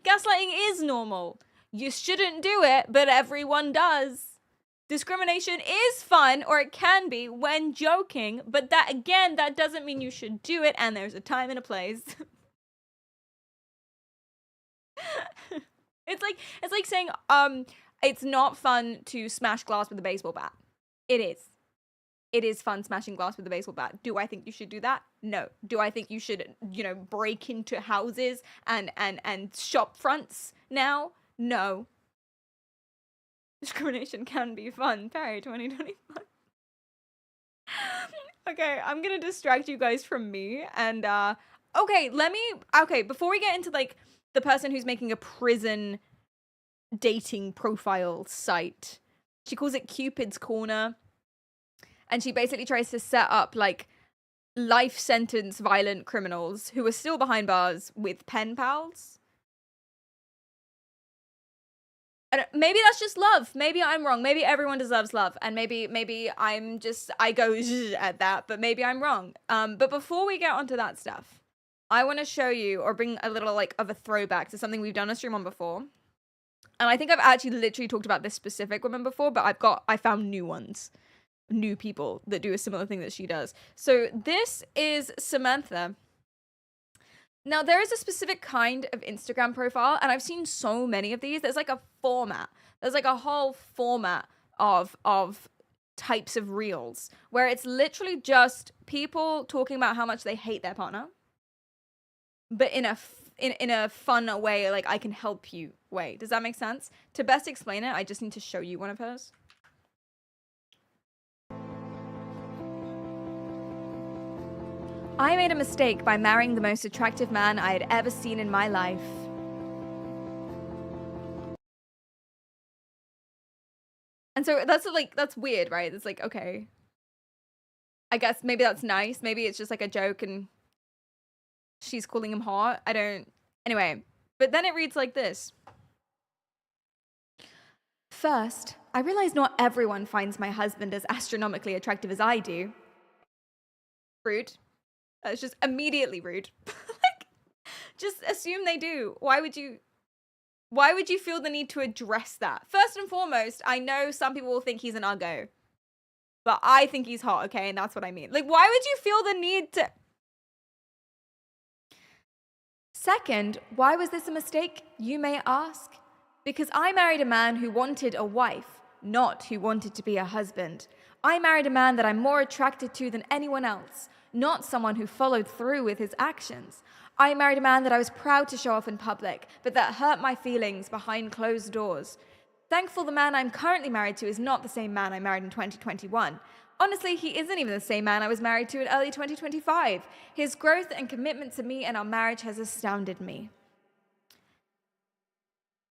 Gaslighting is normal. You shouldn't do it, but everyone does. Discrimination is fun, or it can be, when joking, but that, again, that doesn't mean you should do it, and there's a time and a place. It's like saying, it's not fun to smash glass with a baseball bat. It is. It is fun smashing glass with a baseball bat. Do I think you should do that? No. Do I think you should, break into houses and shop fronts now? No. Discrimination can be fun. Perry 2021. Okay, I'm gonna distract you guys from me. And, before we get into, like, the person who's making a prison dating profile site, she calls it Cupid's Corner. And she basically tries to set up, like, life sentence violent criminals who are still behind bars with pen pals. And maybe that's just love. Maybe I'm wrong. Maybe everyone deserves love. And maybe I go at that, but maybe I'm wrong. But before we get onto that stuff, I want to show you or bring a little, like, of a throwback to something we've done a stream on before. And I think I've actually literally talked about this specific woman before, but I found new ones. New people that do a similar thing that she does. So this is Samantha. Now there is a specific kind of Instagram profile, and I've seen so many of these. There's like a format. There's like a whole format of types of reels where it's literally just people talking about how much they hate their partner, but in a fun way, like I can help you way. Does that make sense? To best explain it, I just need to show you one of hers. I made a mistake by marrying the most attractive man I had ever seen in my life. And so that's weird, right? It's like, okay. I guess maybe that's nice. Maybe it's just like a joke and she's calling him hot. Anyway, but then it reads like this. First, I realize not everyone finds my husband as astronomically attractive as I do. Rude. That's just immediately rude. Like, just assume they do. Why would you feel the need to address that? First and foremost, I know some people will think he's an uggo. But I think he's hot, okay? And that's what I mean. Like, why would you feel the need to... Second, why was this a mistake, you may ask? Because I married a man who wanted a wife, not who wanted to be a husband. I married a man that I'm more attracted to than anyone else, not someone who followed through with his actions. I married a man that I was proud to show off in public, but that hurt my feelings behind closed doors. Thankful the man I'm currently married to is not the same man I married in 2021. Honestly, he isn't even the same man I was married to in early 2025. His growth and commitment to me and our marriage has astounded me.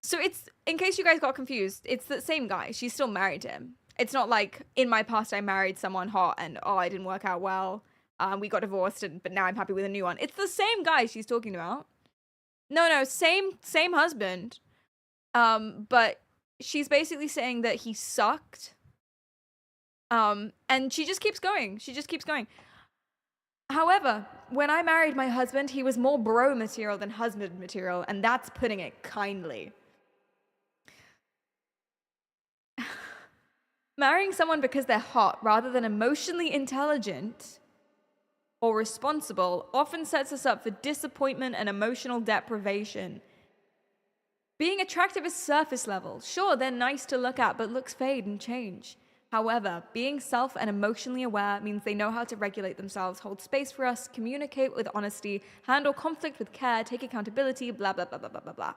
So it's, in case you guys got confused, it's the same guy. She's still married to him. It's not like, in my past I married someone hot and, oh, I didn't work out well. We got divorced, but now I'm happy with a new one. It's the same guy she's talking about. No, same husband. But she's basically saying that he sucked. And she just keeps going. However, when I married my husband, he was more bro material than husband material, and that's putting it kindly. Marrying someone because they're hot rather than emotionally intelligent or responsible often sets us up for disappointment and emotional deprivation. Being attractive is surface level. Sure, they're nice to look at, but looks fade and change. However, being self and emotionally aware means they know how to regulate themselves, hold space for us, communicate with honesty, handle conflict with care, take accountability, blah, blah, blah, blah, blah, blah, blah.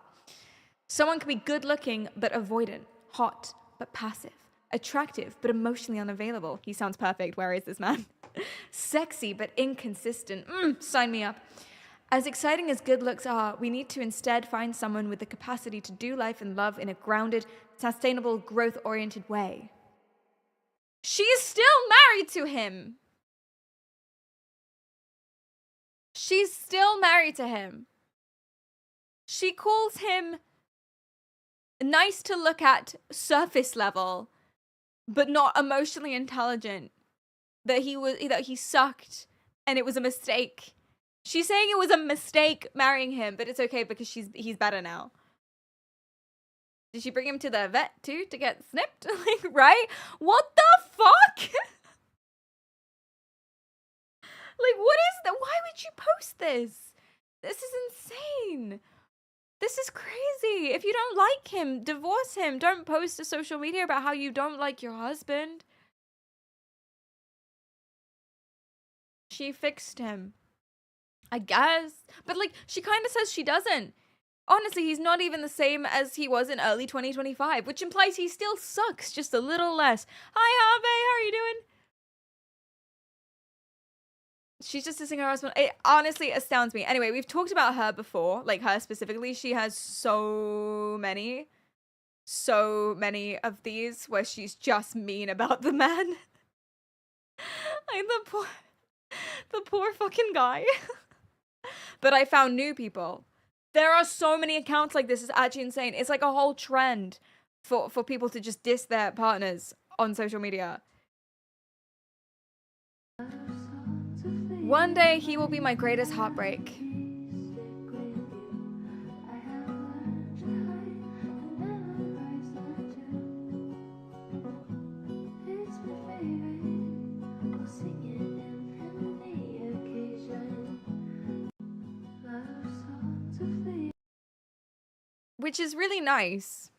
Someone can be good looking but avoidant, hot but passive, attractive but emotionally unavailable. He sounds perfect. Where is this man? Sexy but inconsistent. Sign me up. As exciting as good looks are, we need to instead find someone with the capacity to do life and love in a grounded, sustainable, growth-oriented way. She's still married to him. She's still married to him. She calls him nice to look at, surface level, but not emotionally intelligent. That he sucked and it was a mistake. She's saying it was a mistake marrying him, but it's okay because he's better now. Did she bring him to the vet too to get snipped? Like, right? What the fuck? Like, what is that? Why would you post this? This is insane. This is crazy. If you don't like him, divorce him. Don't post to social media about how you don't like your husband. She fixed him, I guess. But, like, she kind of says she doesn't. Honestly, he's not even the same as he was in early 2025, which implies he still sucks, just a little less. Hi, Harvey, how are you doing? She's just dissing her husband. It honestly astounds me. Anyway, we've talked about her before, like her specifically. She has so many of these where she's just mean about the man. Like the poor fucking guy. But I found new people. There are so many accounts like this. It's actually insane. It's like a whole trend for people to just diss their partners on social media. One day he will be my greatest heartbreak. Which is really nice.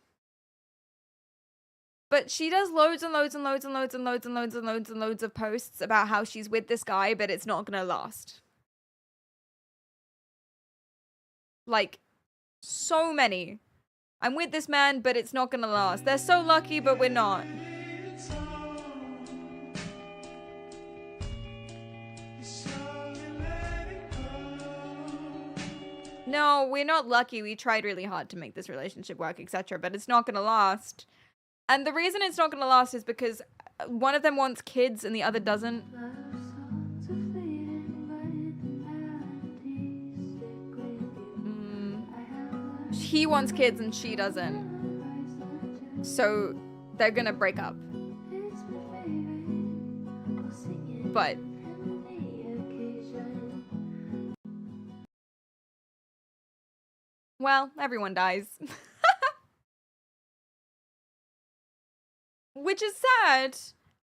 But she does loads and loads and loads and loads and loads and loads and loads and loads of posts about how she's with this guy, but it's not gonna last. Like, so many. I'm with this man, but it's not gonna last. They're so lucky, but we're not. No, we're not lucky. We tried really hard to make this relationship work, etc., but it's not gonna last. And the reason it's not gonna last is because one of them wants kids and the other doesn't. He wants kids and she doesn't. So they're gonna break up. But well, everyone dies. Which is sad.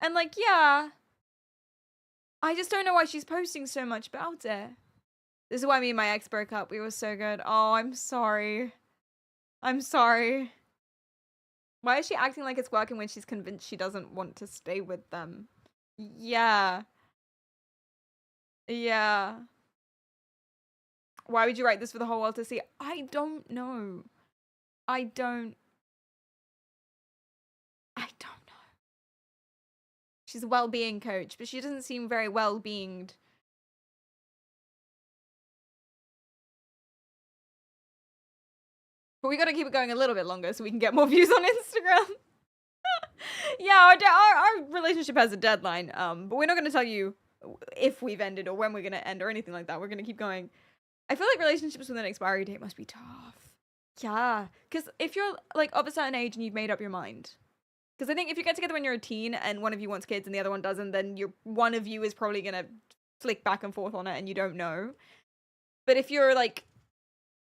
And like, yeah, I just don't know why she's posting so much about it. This is why me and my ex broke up. We were so good. Oh, I'm sorry. I'm sorry. Why is she acting like it's working when she's convinced she doesn't want to stay with them? Yeah. Yeah. Why would you write this for the whole world to see? I don't know. I don't know. She's a well-being coach, but she doesn't seem very well-beinged. But we gotta keep it going a little bit longer so we can get more views on Instagram. Yeah, our relationship has a deadline, but we're not gonna tell you if we've ended or when we're gonna end or anything like that. We're gonna keep going. I feel like relationships with an expiry date must be tough. Yeah, because if you're like of a certain age and you've made up your mind, because I think if you get together when you're a teen and one of you wants kids and the other one doesn't, then one of you is probably gonna flick back and forth on it and you don't know. But if you're like,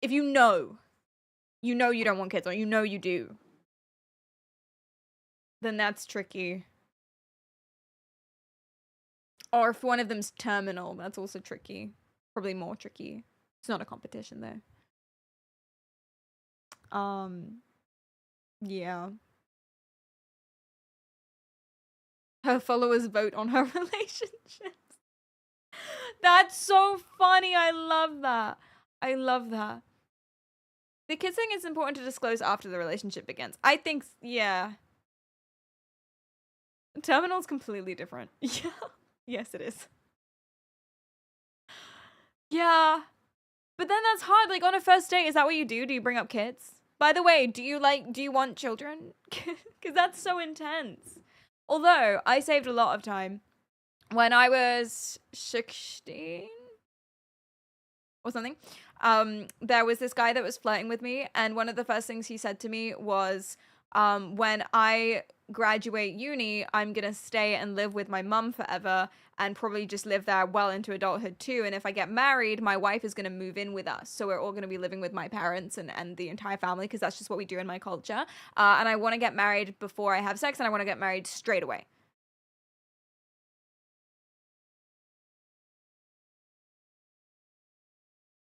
if you know you don't want kids or you know you do, then that's tricky. Or if one of them's terminal, that's also tricky. Probably more tricky. It's not a competition though. Yeah. Her followers vote on her relationships. That's so funny. I love that. I love that. The kids thing is important to disclose after the relationship begins. I think, yeah. Terminal's completely different. Yeah. Yes, it is. Yeah. But then that's hard. Like, on a first date, is that what you do? Do you bring up kids? By the way, do you want children? Because that's so intense. Although, I saved a lot of time. When I was 16 or something, there was this guy that was flirting with me, and one of the first things he said to me was, when I graduate uni, I'm gonna stay and live with my mum forever and probably just live there well into adulthood too. And if I get married, my wife is gonna move in with us. So we're all gonna be living with my parents and the entire family, because that's just what we do in my culture. And I wanna get married before I have sex, and I wanna get married straight away.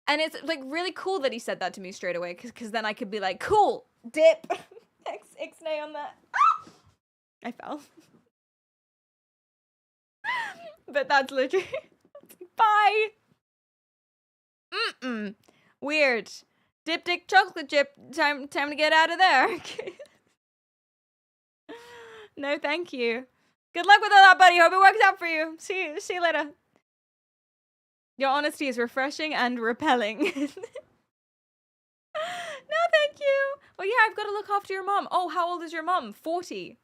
And it's like really cool that he said that to me straight away, because then I could be like, cool, dip. Ixnay on that. Ah! I fell. But that's literally bye. Weird. Dip dick chocolate chip. Time to get out of there. No, thank you. Good luck with all that, buddy. Hope it works out for you. See you later. Your honesty is refreshing and repelling. No, thank you. Oh yeah, I've got to look after your mom. Oh, how old is your mom? 40.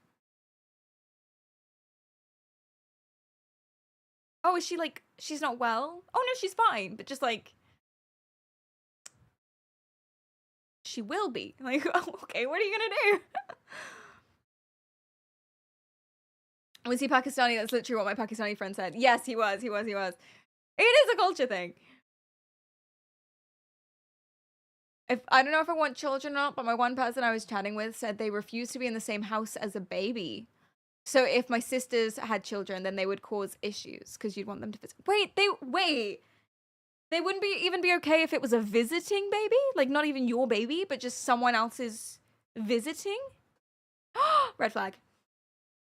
Oh, is she like, she's not well? Oh no, she's fine, but just like, she will be. Like, oh, okay, what are you gonna do? Was he Pakistani? That's literally what my Pakistani friend said. Yes, he was. It is a culture thing. I don't know if I want children or not, but my one person I was chatting with said they refuse to be in the same house as a baby. So if my sisters had children, then they would cause issues because you'd want them to visit. Wait. They wouldn't even be okay if it was a visiting baby? Like, not even your baby, but just someone else's visiting? Red flag.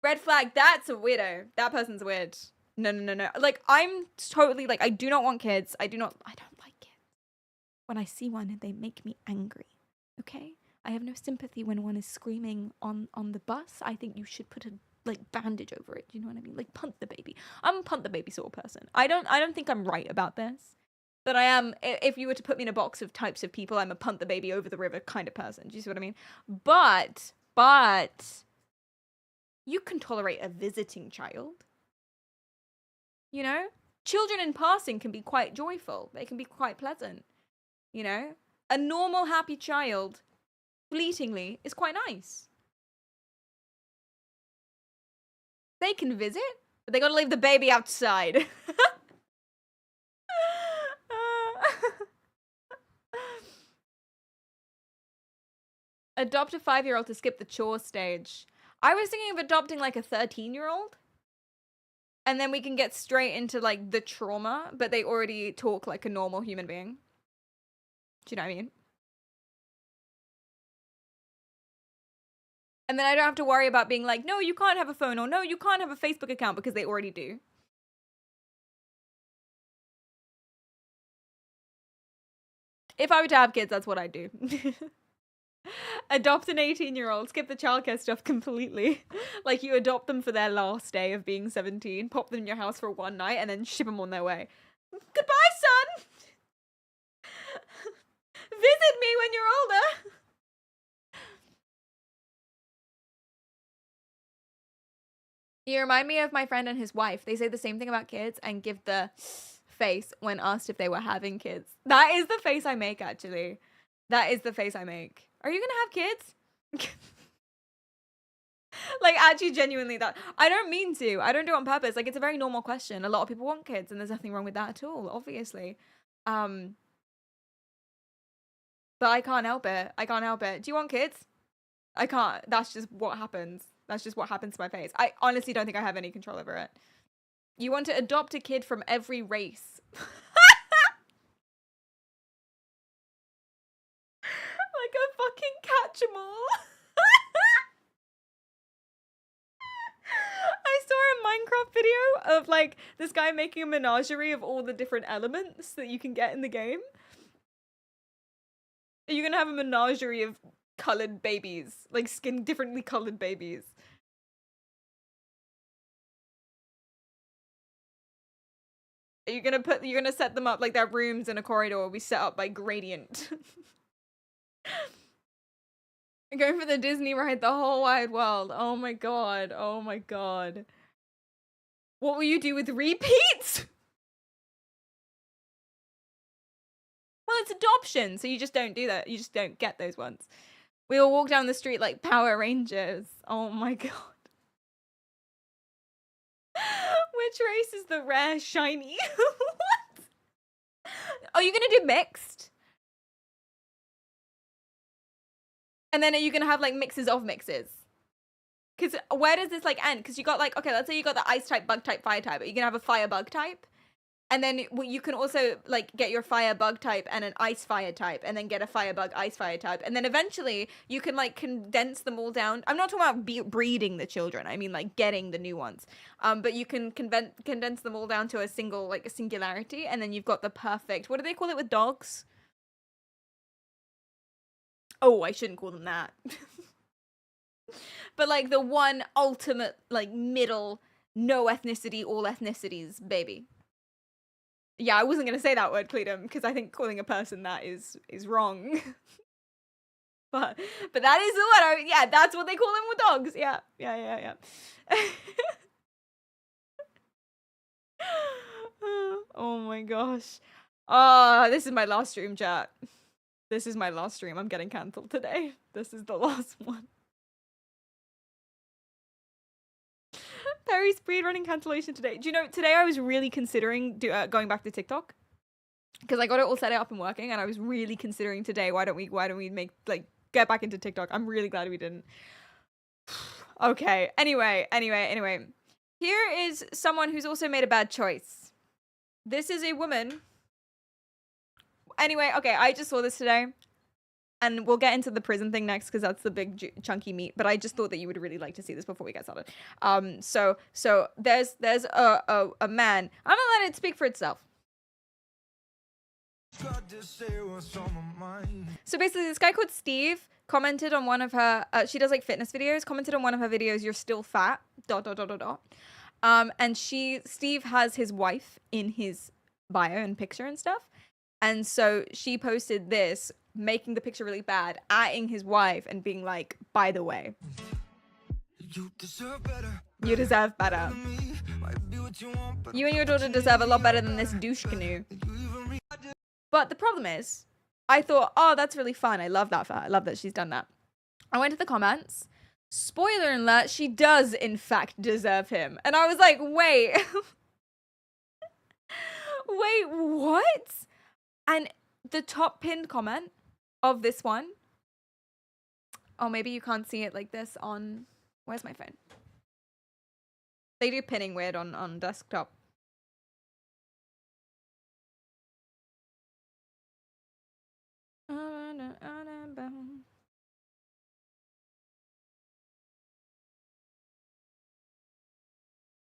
Red flag. That's a weirdo. That person's weird. No. Like, I'm totally, like, I do not want kids. I don't like kids. When I see one, they make me angry. Okay? I have no sympathy when one is screaming on the bus. I think you should put a, like, bandage over it. You know what I mean? Like, punt the baby. I'm a punt the baby sort of person. I don't think I'm right about this. But I am, if you were to put me in a box of types of people, I'm a punt the baby over the river kind of person. Do you see what I mean? But you can tolerate a visiting child. You know? Children in passing can be quite joyful. They can be quite pleasant. You know? A normal, happy child, fleetingly, is quite nice. They can visit, but they gotta leave the baby outside. Adopt a 5-year-old to skip the chore stage. I was thinking of adopting like a 13-year-old. And then we can get straight into like the trauma, but they already talk like a normal human being. Do you know what I mean? And then I don't have to worry about being like, no, you can't have a phone, or no, you can't have a Facebook account, because they already do. If I were to have kids, that's what I'd do. Adopt an 18-year-old, skip the childcare stuff completely. Like, you adopt them for their last day of being 17, pop them in your house for one night, and then ship them on their way. Goodbye, son! Visit me when you're older! You remind me of my friend and his wife. They say the same thing about kids and give the face when asked if they were having kids. That is the face I make, actually. That is the face I make. Are you gonna have kids? Like, actually, genuinely, that I don't mean to. I don't do it on purpose. Like, it's a very normal question. A lot of people want kids, and there's nothing wrong with that at all, obviously. But I can't help it. I can't help it. Do you want kids? I can't. That's just what happens. That's just what happens to my face. I honestly don't think I have any control over it. You want to adopt a kid from every race. Like a fucking catch-em-all. I saw a Minecraft video of like this guy making a menagerie of all the different elements that you can get in the game. You're gonna have a menagerie of colored babies, like differently colored babies. You're gonna set them up like their rooms in a corridor will be set up by gradient. Going for the Disney ride, the whole wide world. Oh my god. Oh my god. What will you do with repeats? Well, it's adoption, so you just don't do that. You just don't get those ones. We all walk down the street like Power Rangers. Oh my god. Which race is the rare shiny? What? Are you gonna do mixed? And then are you gonna have like mixes of mixes? Because where does this like end? Because you got like, okay, let's say you got the ice type, bug type, fire type. Are you gonna have a fire bug type? And then you can also like get your fire bug type and an ice fire type, and then get a fire bug ice fire type, and then eventually you can like condense them all down. I'm not talking about breeding the children. I mean like getting the new ones. But you can condense them all down to a singularity, and then you've got the perfect. What do they call it with dogs? Oh, I shouldn't call them that. But like the one ultimate like middle, no ethnicity, all ethnicities baby. Yeah, I wasn't gonna say that word, Cleedum, because I think calling a person that is wrong. but that is the word. Yeah, that's what they call them with dogs. Yeah. Oh my gosh. This is my last stream, chat. This is my last stream. I'm getting cancelled today. This is the last one. Perry's speedrunning cancellation today. Do you know, today I was really considering going back to TikTok. Because I got it all set up and working, and I was really considering today, why don't we make, like, get back into TikTok? I'm really glad we didn't. Okay, anyway. Here is someone who's also made a bad choice. This is a woman. Anyway, okay, I just saw this today. And we'll get into the prison thing next, because that's the big chunky meat. But I just thought that you would really like to see this before we get started. So there's a man. I'm gonna let it speak for itself. So basically, this guy called Steve commented on one of her. She does like fitness videos. Commented on one of her videos. You're still fat. ... And Steve has his wife in his bio and picture and stuff. And so she posted this, making the picture really bad, atting his wife and being like, by the way, you deserve better. You and your daughter deserve a lot better than this douche canoe. But the problem is, I thought, oh, that's really fun. I love that for her. I love that she's done that. I went to the comments. Spoiler alert, she does in fact deserve him. And I was like, wait. Wait, what? And the top pinned comment of this one. Oh, maybe you can't see it like this on... Where's my phone? They do pinning weird on desktop.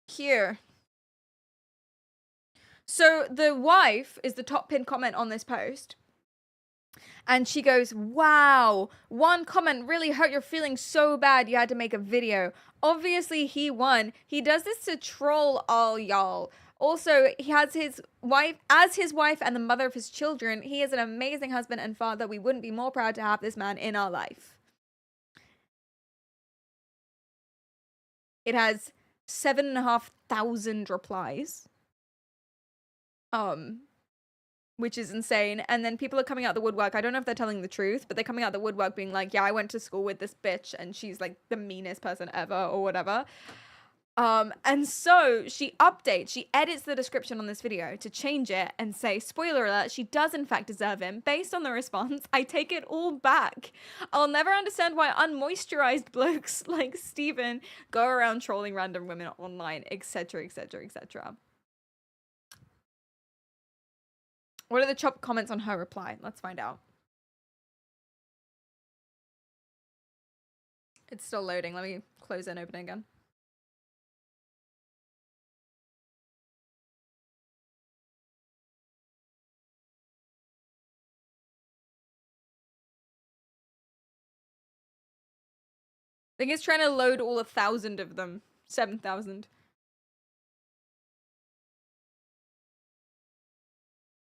Here. So the wife is the top pinned comment on this post. And she goes, wow, one comment really hurt your feelings so bad you had to make a video. Obviously he won. He does this to troll all y'all. Also, he has his wife and the mother of his children. He is an amazing husband and father. We wouldn't be more proud to have this man in our life. It has 7,500 replies. Which is insane. And then people are coming out the woodwork. I don't know if they're telling the truth, but they're coming out the woodwork being like, yeah, I went to school with this bitch and she's like the meanest person ever or whatever. And so she edits the description on this video to change it and say, spoiler alert, she does in fact deserve him. Based on the response, I take it all back. I'll never understand why unmoisturized blokes like Steven go around trolling random women online, etc, etc, etc. What are the top comments on her reply? Let's find out. It's still loading. Let me close and open it again. I think it's trying to load all 1,000 of them. 7,000.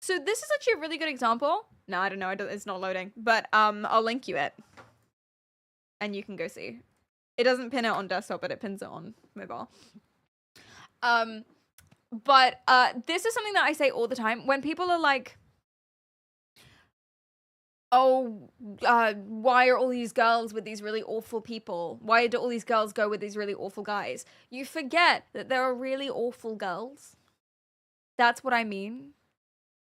So this is actually a really good example. No, I don't know. It's not loading. But I'll link you it. And you can go see. It doesn't pin it on desktop, but it pins it on mobile. But this is something that I say all the time. When people are like, oh, why are all these girls with these really awful people? Why do all these girls go with these really awful guys? You forget that there are really awful girls. That's what I mean.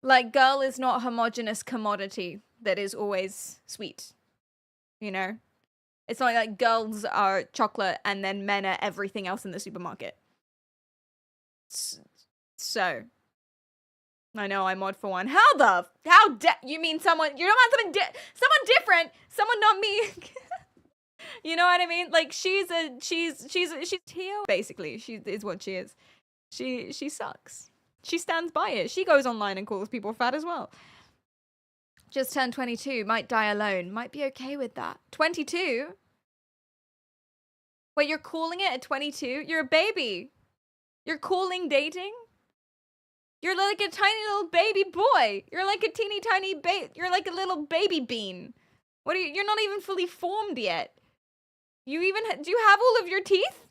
Like, girl is not a homogenous commodity that is always sweet. You know? It's not like girls are chocolate and then men are everything else in the supermarket. So, I know I mod for one. You mean someone, you don't want someone different, someone not me. You know what I mean? Like, she's Teo, basically. She is what she is. She sucks. She stands by it. She goes online and calls people fat as well. Just turned 22. Might die alone. Might be okay with that. 22? Wait, you're calling it at 22? You're a baby. You're calling dating? You're like a tiny little baby boy. You're like a teeny tiny you're like a little baby bean. What are you? You're not even fully formed yet. Do you have all of your teeth?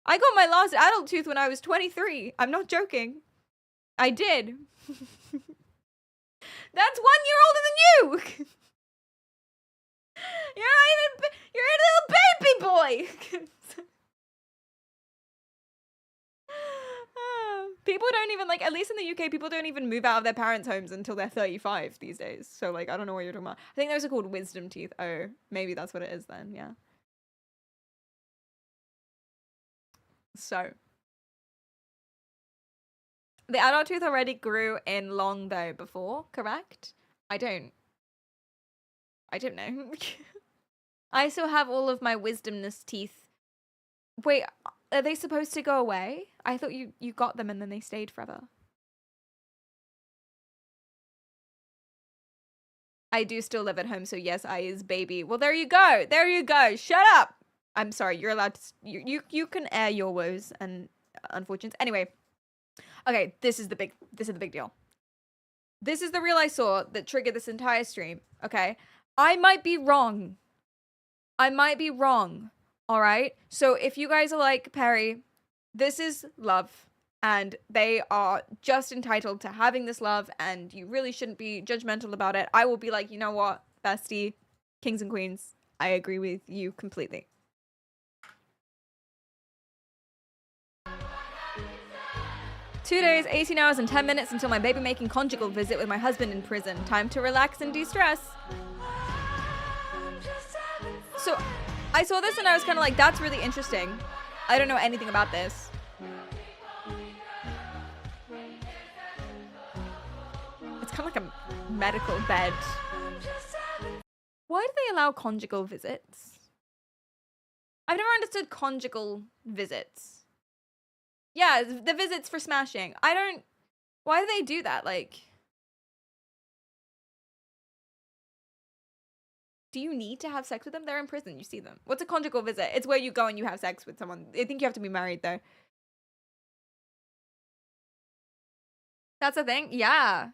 I got my last adult tooth when I was 23. I'm not joking. I did. That's 1 year older than you. You're a little baby boy. People don't even, like, at least in the UK, people don't even move out of their parents' homes until they're 35 these days. So, like, I don't know what you're talking about. I think those are called wisdom teeth. Oh, maybe that's what it is then, yeah. So, the adult tooth already grew in long, though, before, correct? I don't know. I still have all of my wisdomness teeth. Wait, are they supposed to go away? I thought you got them and then they stayed forever. I do still live at home, so yes, I is baby. Well, there you go. There you go. Shut up. I'm sorry. You're allowed to. You can air your woes and unfortunates. Anyway, okay. This is the big deal. This is the reel I saw that triggered this entire stream. Okay, I might be wrong. All right. So if you guys are like Perry, this is love, and they are just entitled to having this love, and you really shouldn't be judgmental about it. I will be like, you know what, bestie, kings and queens, I agree with you completely. Two days, 18 hours and 10 minutes until my baby-making conjugal visit with my husband in prison. Time to relax and de-stress. So I saw this and I was kind of like, that's really interesting. I don't know anything about this. It's kind of like a medical bed. Why do they allow conjugal visits? I've never understood conjugal visits. Yeah, the visits for smashing. I don't... Why do they do that? Like... Do you need to have sex with them? They're in prison. You see them. What's a conjugal visit? It's where you go and you have sex with someone. I think you have to be married, though. That's a thing? Yeah.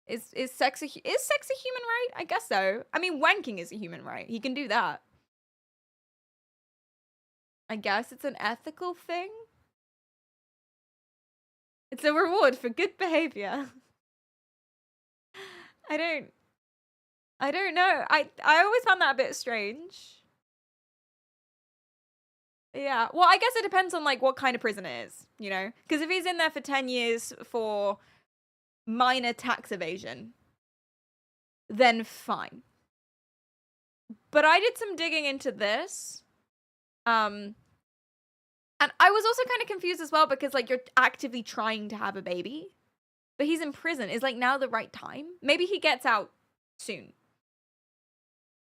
Is sex a human right? I guess so. I mean, wanking is a human right. He can do that. I guess it's an ethical thing. It's a reward for good behavior. I don't know. I always found that a bit strange. Yeah. Well, I guess it depends on like what kind of prison it is, you know? Because if he's in there for 10 years for minor tax evasion, then fine. But I did some digging into this. And I was also kind of confused as well because like you're actively trying to have a baby, but he's in prison. Is like now the right time? Maybe he gets out soon.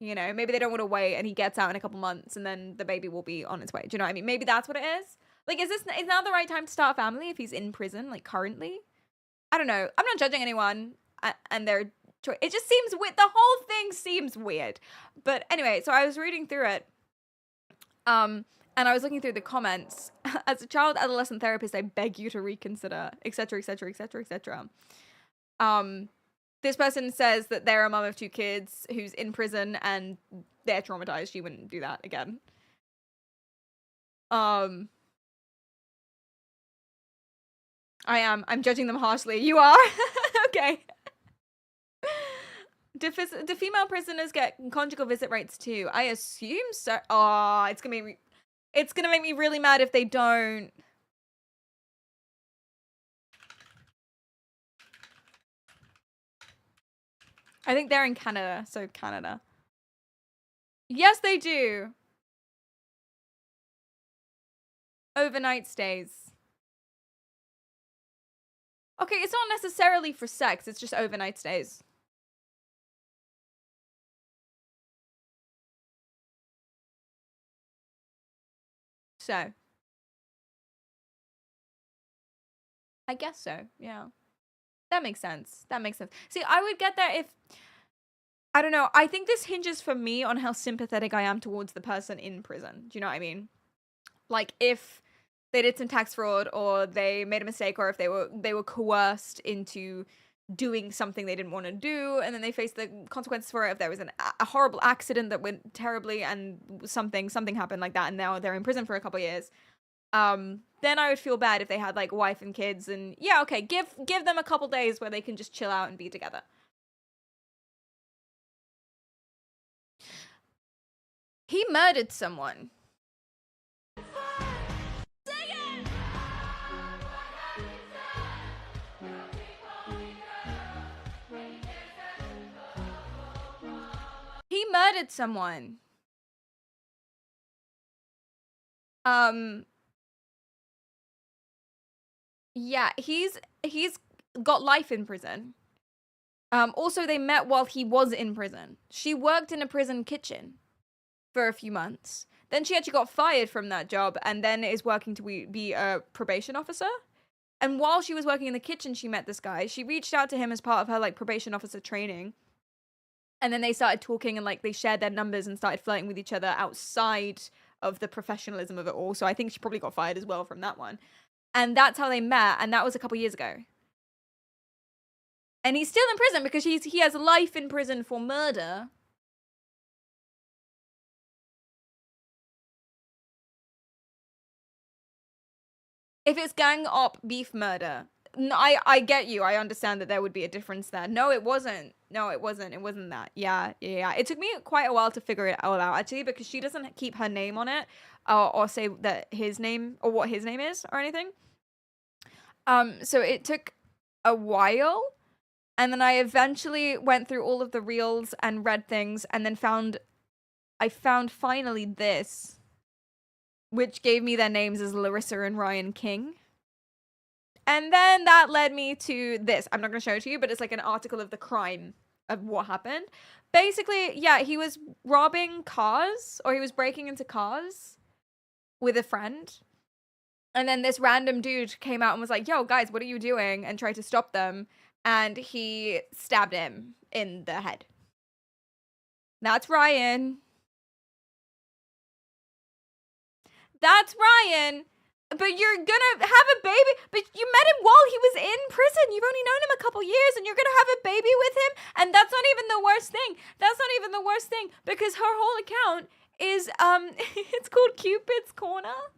You know, maybe they don't want to wait and he gets out in a couple months and then the baby will be on its way. Do you know what I mean? Maybe that's what it is. Like, is now the right time to start a family if he's in prison, like currently? I don't know. I'm not judging anyone and their choice. It just seems weird. The whole thing seems weird. But anyway, so I was reading through it. And I was looking through the comments. As a child adolescent therapist, I beg you to reconsider, etc., etc., etc., etc. This person says that they're a mom of 2 kids who's in prison and they're traumatized. She wouldn't do that again. I'm judging them harshly. You are? Okay. Do female prisoners get conjugal visit rights too? I assume so. Oh, it's gonna make me really mad if they don't. I think they're in Canada, so Canada. Yes, they do. Overnight stays. Okay, it's not necessarily for sex, it's just overnight stays. So. I guess so, yeah. That makes sense. That makes sense. See, I would get that if... I don't know. I think this hinges for me on how sympathetic I am towards the person in prison. Do you know what I mean? Like, if they did some tax fraud or they made a mistake or if they were coerced into doing something they didn't want to do and then they faced the consequences for it, if there was a horrible accident that went terribly and something happened like that and now they're in prison for a couple of years, then I would feel bad if they had like wife and kids and yeah, okay, give them a couple days where they can just chill out and be together. He murdered someone. He murdered someone. Yeah, he's got life in prison. Also, they met while he was in prison. She worked in a prison kitchen for a few months. Then she actually got fired from that job and then is working to be a probation officer. And while she was working in the kitchen, she met this guy. She reached out to him as part of her like probation officer training. And then they started talking and like they shared their numbers and started flirting with each other outside of the professionalism of it all. So I think she probably got fired as well from that one. And that's how they met. And that was a couple years ago. And he's still in prison because he has life in prison for murder. If it's gang op beef murder, no, I get you. I understand that there would be a difference there. No, it wasn't. No, it wasn't. It wasn't that. Yeah. It took me quite a while to figure it all out, actually, because she doesn't keep her name on it or say that his name or what his name is or anything. So it took a while. And then I eventually went through all of the reels and read things and then I found finally this, which gave me their names as Larissa and Ryan King. And then that led me to this. I'm not going to show it to you, but it's like an article of the crime of what happened. Basically, yeah, he was robbing cars, or he was breaking into cars with a friend. And then this random dude came out and was like, yo, guys, what are you doing? And tried to stop them. And he stabbed him in the head. That's Ryan. That's Ryan. But you're gonna have a baby. But you met him while he was in prison. You've only known him a couple years and you're gonna have a baby with him. And that's not even the worst thing. That's not even the worst thing. Because her whole account is, it's called Cupid's Corner.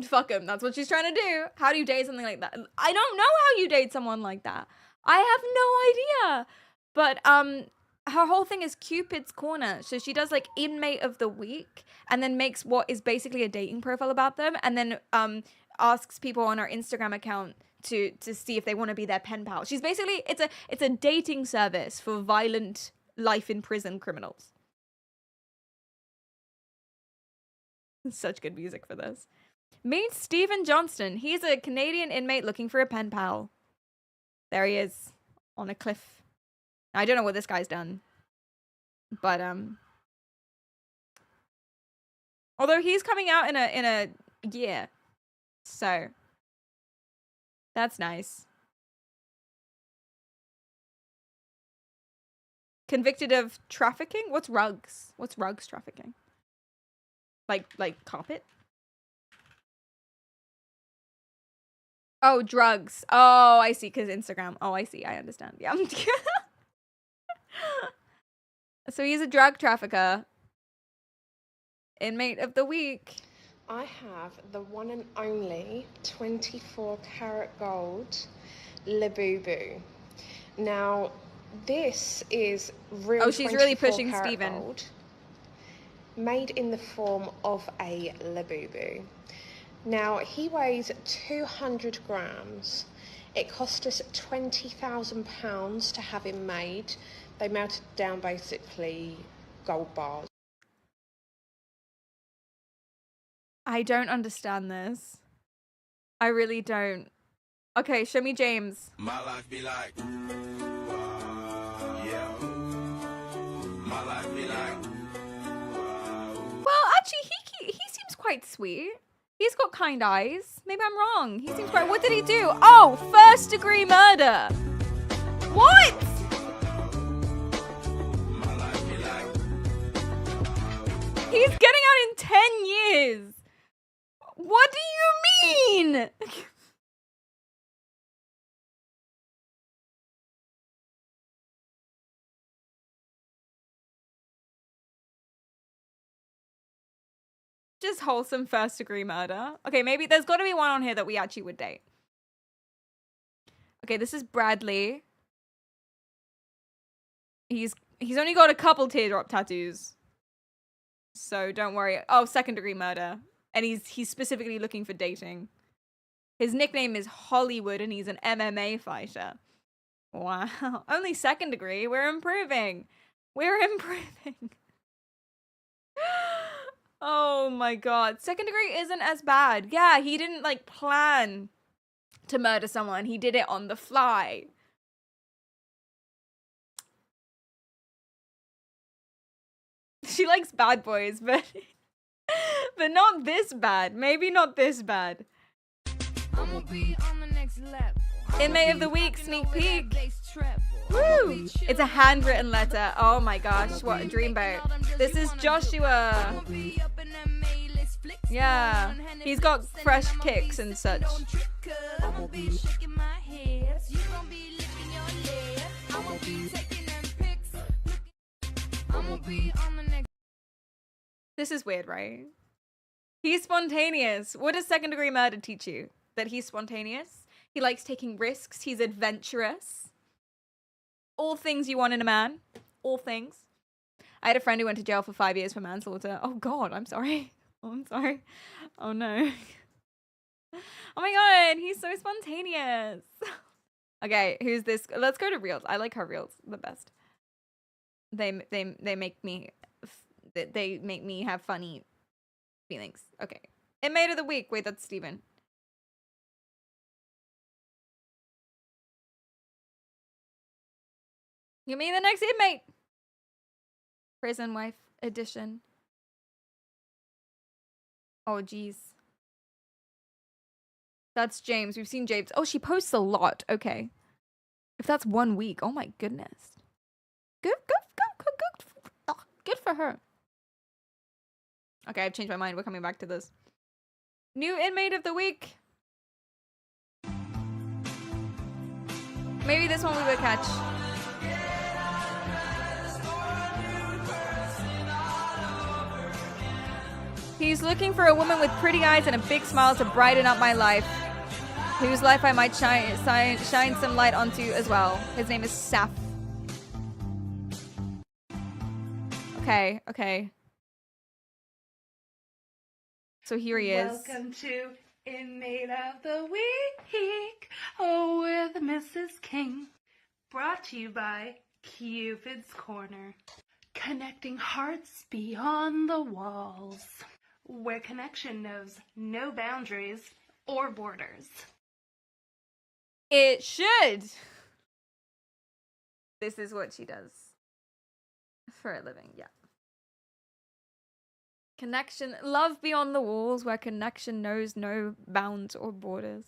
Fuck him. That's what she's trying to do. How do you date something like that? I don't know how you date someone like that. I have no idea. But, her whole thing is Cupid's Corner. So she does like inmate of the week and then makes what is basically a dating profile about them and then asks people on her Instagram account to see if they want to be their pen pal. She's basically it's a dating service for violent life in prison criminals. Such good music for this. Meet Stephen Johnston. He's a Canadian inmate looking for a pen pal. There he is on a cliff. I don't know what this guy's done. But although he's coming out in a year. So that's nice. Convicted of trafficking? What's rugs? What's rugs trafficking? Like carpet? Oh, drugs. Oh, I see, because Instagram. Oh, I see. I understand. Yeah. So he's a drug trafficker. Inmate of the week. I have the one and only 24-karat gold Labubu. Now, this is real. Oh, she's really pushing 24-karat Stephen. gold, made in the form of a Labubu. Now, he weighs 200 grams. It cost us £20,000 to have him made. They melted down basically gold bars. I don't understand this. I really don't. Okay, show me James. My life be like, yeah. My life be like, Well, actually, he seems quite sweet. He's got kind eyes. Maybe I'm wrong. He seems quite... What did he do? Oh, first-degree murder. What? my life be like, He's getting out in 10 years. What do you mean? Just wholesome first-degree murder. Okay, maybe there's got to be one on here that we actually would date. Okay, this is Bradley. He's only got a couple teardrop tattoos. So don't worry. Oh, second-degree murder. And he's specifically looking for dating. His nickname is Hollywood and he's an MMA fighter. Wow. Only second degree. We're improving. We're improving. Oh my god. Second degree isn't as bad. Yeah, he didn't like plan to murder someone. He did it on the fly. She likes bad boys, but not this bad. Maybe not this bad. Inmate of the week sneak peek. Woo! It's a handwritten letter. Oh my gosh, what a dreamboat. This is Joshua. Yeah, he's got fresh kicks and such. This is weird, right? He's spontaneous. What does second degree murder teach you? That he's spontaneous? He likes taking risks. He's adventurous. All things you want in a man. All things. I had a friend who went to jail for 5 years for manslaughter. Oh god, I'm sorry. Oh, I'm sorry. Oh no. Oh my god, he's so spontaneous. Okay, who's this? Let's go to reels. I like her reels the best. They make me they make me have funny feelings. Okay. Inmate of the week. Wait, that's Steven. Give me the next inmate. Prison wife edition. Oh, jeez. That's James. We've seen James. Oh, she posts a lot. Okay. If that's 1 week, oh my goodness. Good for her. Okay, I've changed my mind. We're coming back to this. New inmate of the week. Maybe this one we would catch. He's looking for a woman with pretty eyes and a big smile to brighten up my life, whose life I might shine some light onto as well. His name is Saf. Okay, okay. So here he is. Welcome to Inmate of the Week, oh, with Mrs. King. Brought to you by Cupid's Corner. Connecting hearts beyond the walls, where connection knows no boundaries or borders. It should. This is what she does for a living, yeah. Connection, love beyond the walls, where connection knows no bounds or borders.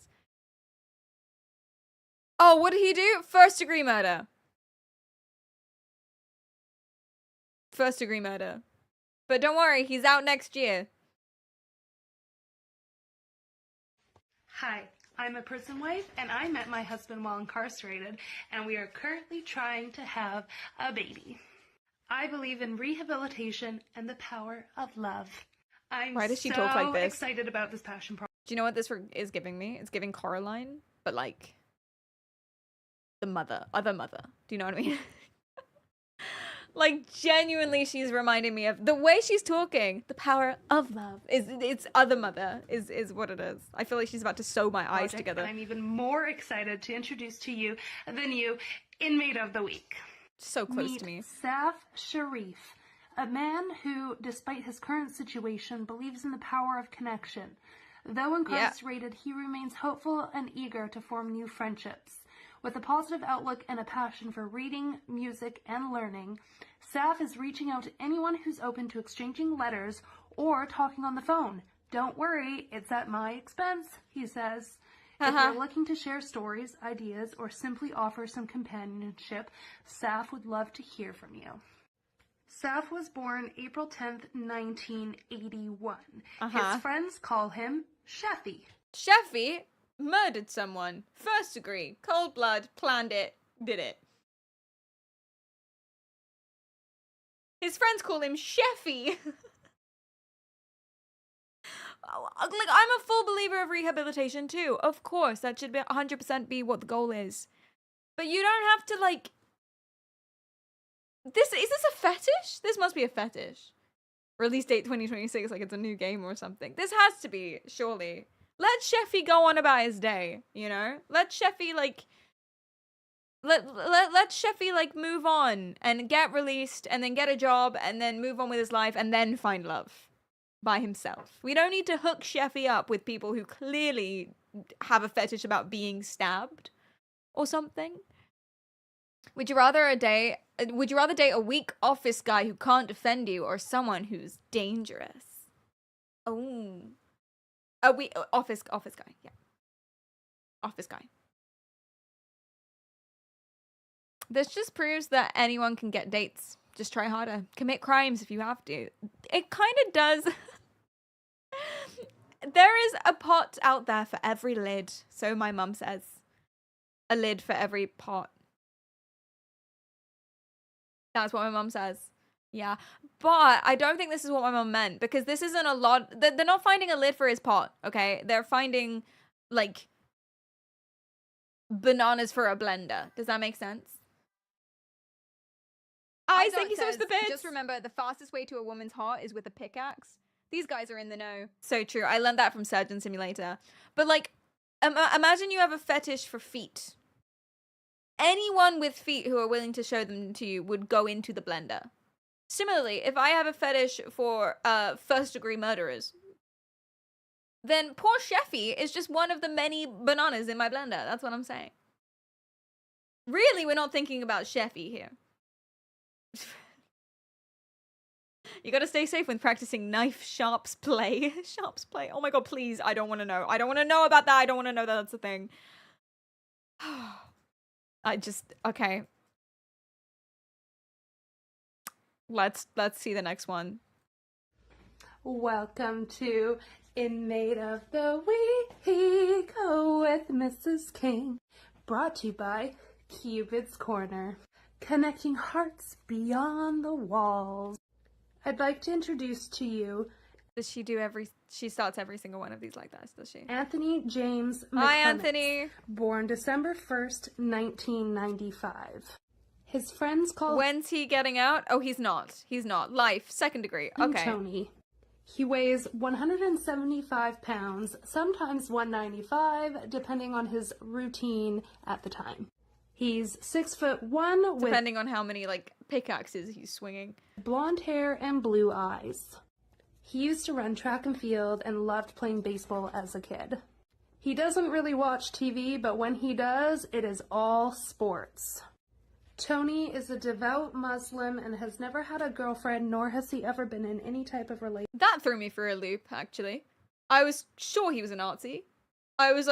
Oh, what did he do? First degree murder. First degree murder. But don't worry, he's out next year. Hi, I'm a prison wife, and I met my husband while incarcerated, and we are currently trying to have a baby. I believe in rehabilitation and the power of love. I'm Why does she so talk like this? excited about this passion project. Do you know what this is giving me? It's giving Coraline, but like the mother, other mother. Do you know what I mean? Like genuinely, she's reminding me of the way she's talking. The power of love it's other mother is what it is. I feel like she's about to sew my eyes together. And I'm even more excited to introduce to you the new Inmate of the Week. So close Meet to me. Saf Sharif, a man who, despite his current situation, believes in the power of connection. Though incarcerated, he remains hopeful and eager to form new friendships. With a positive outlook and a passion for reading, music, and learning, Saf is reaching out to anyone who's open to exchanging letters or talking on the phone. Don't worry, it's at my expense, he says. If you're looking to share stories, ideas, or simply offer some companionship, Saf would love to hear from you. Saf was born April 10th, 1981. His friends call him Sheffy. Sheffy murdered someone. First degree. Cold blood. Planned it. Did it. His friends call him Sheffy. Like, I'm a full believer of rehabilitation too. Of course, that should be 100% be what the goal is. But you don't have to, like... Is this a fetish? This must be a fetish. Release date 2026, like it's a new game or something. This has to be, surely. Let Sheffy go on about his day, you know? Let Sheffy, like... Let Sheffy, like, move on and get released and then get a job and then move on with his life and then find love by himself. We don't need to hook Sheffy up with people who clearly have a fetish about being stabbed or something. Would you rather date a weak office guy who can't defend you or someone who's dangerous? Oh. Office guy, yeah. Office guy. This just proves that anyone can get dates. Just try harder. Commit crimes if you have to. It kind of does. There is a pot out there for every lid. So my mum says. A lid for every pot. That's what my mum says. Yeah. But I don't think this is what my mum meant. Because this isn't a lot. They're not finding a lid for his pot. Okay. They're finding, like, bananas for a blender. Does that make sense? Eyes, thank you so much for the bits. Just remember, the fastest way to a woman's heart is with a pickaxe. These guys are in the know. So true. I learned that from Surgeon Simulator. But, like, imagine you have a fetish for feet. Anyone with feet who are willing to show them to you would go into the blender. Similarly, if I have a fetish for first-degree murderers, then poor Sheffy is just one of the many bananas in my blender. That's what I'm saying. Really, we're not thinking about Sheffy here. You gotta stay safe when practicing knife sharps play. Sharps play. Oh my god, please. I don't want to know. I don't want to know about that. I don't want to know that that's a thing. Okay. Let's see the next one. Welcome to Inmate of the Week with Mrs. King. Brought to you by Cupid's Corner. Connecting hearts beyond the walls. I'd like to introduce to you... Does she starts every single one of these like this, does she? Anthony James McClements. Hi, Anthony. Born December 1st, 1995. His friends call... When's he getting out? Oh, he's not. He's not. Life, second degree. Okay. Tony. He weighs 175 pounds, sometimes 195, depending on his routine at the time. He's 6'1" with... Depending on how many, like, pickaxes he's swinging. Blonde hair and blue eyes. He used to run track and field and loved playing baseball as a kid. He doesn't really watch TV, but when he does, it is all sports. Tony is a devout Muslim and has never had a girlfriend, nor has he ever been in any type of relationship. That threw me for a loop, actually. I was sure he was a Nazi. I was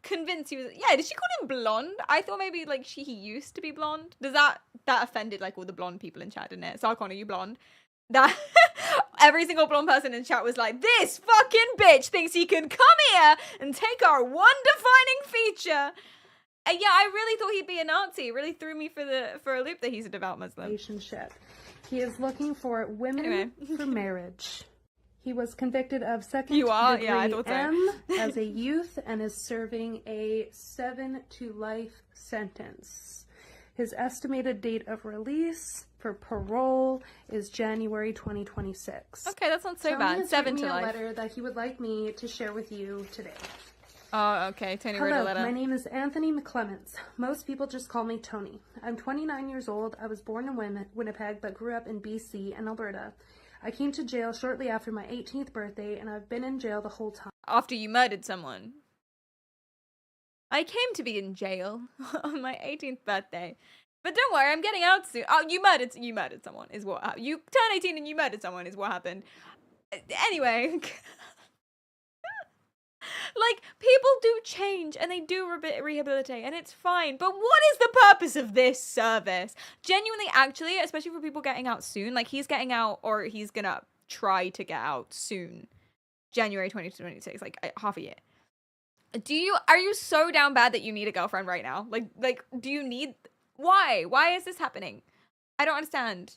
convinced he was... Yeah, did she call him blonde? I thought maybe, like, he used to be blonde. Does that offended, like, all the blonde people in chat, didn't it? Sarkon, are you blonde? That... Every single blonde person in chat was like, this fucking bitch thinks he can come here and take our one defining feature. And yeah, I really thought he'd be a Nazi. It really threw me for a loop that he's a devout Muslim. Relationship. He is looking for women for marriage. He was convicted of second-degree M as a youth and is serving a 7 to life sentence. His estimated date of release for parole is January 2026. Okay, that's not so bad. 7 to life. A letter that he would like me to share with you today. Oh, okay. Tony wrote a letter. My name is Anthony McClements. Most people just call me Tony. I'm 29 years old. I was born in Winnipeg, but grew up in BC and Alberta. I came to jail shortly after my 18th birthday, and I've been in jail the whole time. After you murdered someone? I came to be in jail on my 18th birthday. But don't worry, I'm getting out soon. Oh, you murdered someone is what happened. You turned 18 and you murdered someone is what happened. Anyway... Like, people do change and they do rehabilitate and it's fine. But what is the purpose of this service? Genuinely, actually, especially for people getting out soon, like he's getting out or he's gonna try to get out soon. January 2026, like half a year. Are you so down bad that you need a girlfriend right now? Like, do you need, why? Why is this happening? I don't understand.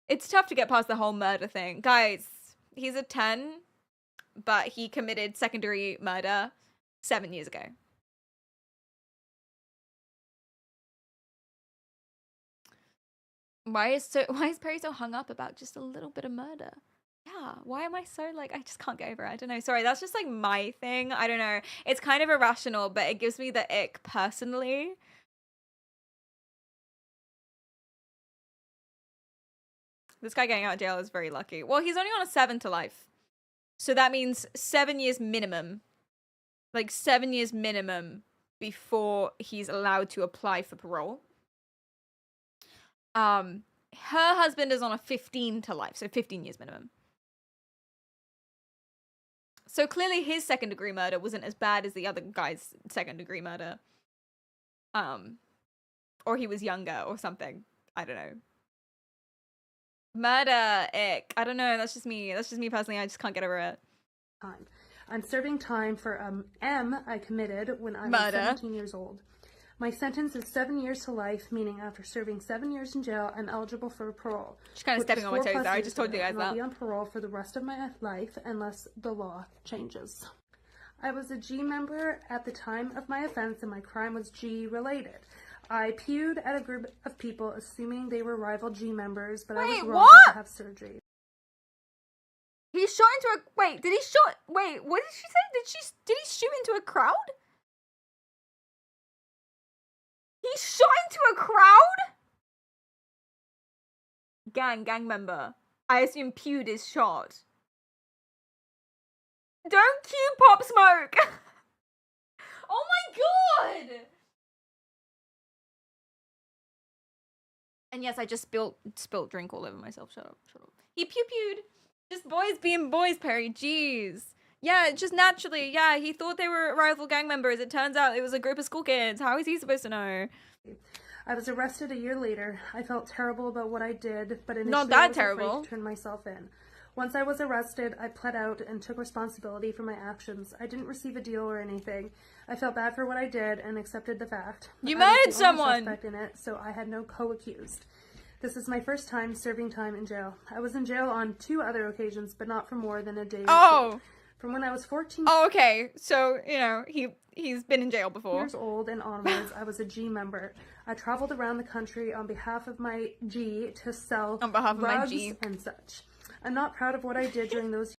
It's tough to get past the whole murder thing. Guys, he's a 10. But he committed second-degree murder 7 years ago. Why is Perry so hung up about just a little bit of murder? Yeah, why am I so, like, I just can't get over it. I don't know. Sorry, that's just, like, my thing. I don't know. It's kind of irrational, but it gives me the ick personally. This guy getting out of jail is very lucky. Well, he's only on a 7 to life. So that means 7 years minimum. Like 7 years minimum before he's allowed to apply for parole. Her husband is on a 15 to life, so 15 years minimum. So clearly his second degree murder wasn't as bad as the other guy's second degree murder. Or he was younger or something. I don't know. Murder, ick. I don't know. That's just me. That's just me personally. I just can't get over it. I'm serving time for M I committed when I was 17 years old. My sentence is 7 years to life, meaning after serving 7 years in jail, I'm eligible for parole. She's kind of stepping on my toes there. I just told you guys that. I'll be on parole for the rest of my life unless the law changes. I was a G member at the time of my offense, and my crime was G related. I pewed at a group of people, assuming they were rival G members, but I was wrong to have surgery. He shot into a... Wait, what did she say? Did he shoot into a crowd? He shot into a crowd? gang member. I assume Pewd is shot. Don't cue Pop Smoke! Oh my god! And yes, I just spilt drink all over myself. Shut up. He pewed. Just boys being boys, Perry. Jeez. Yeah, just naturally. Yeah, he thought they were rival gang members. It turns out it was a group of school kids. How is he supposed to know? I was arrested a year later. I felt terrible about what I did, but initially Not I that was terrible. afraid to turn myself in. Once I was arrested, I pled out and took responsibility for my actions. I didn't receive a deal or anything. I felt bad for what I did and accepted the fact. You I murdered was the only someone! suspect in it, so I had no co-accused. This is my first time serving time in jail. I was in jail on 2 other occasions, but not for more than a day or Oh! two. From when I was 14 Oh, okay. So, you know, he's been in jail before. years old and onwards, I was a G member. I traveled around the country on behalf of my G to sell On behalf of my rugs G. and such. I'm not proud of what I did during those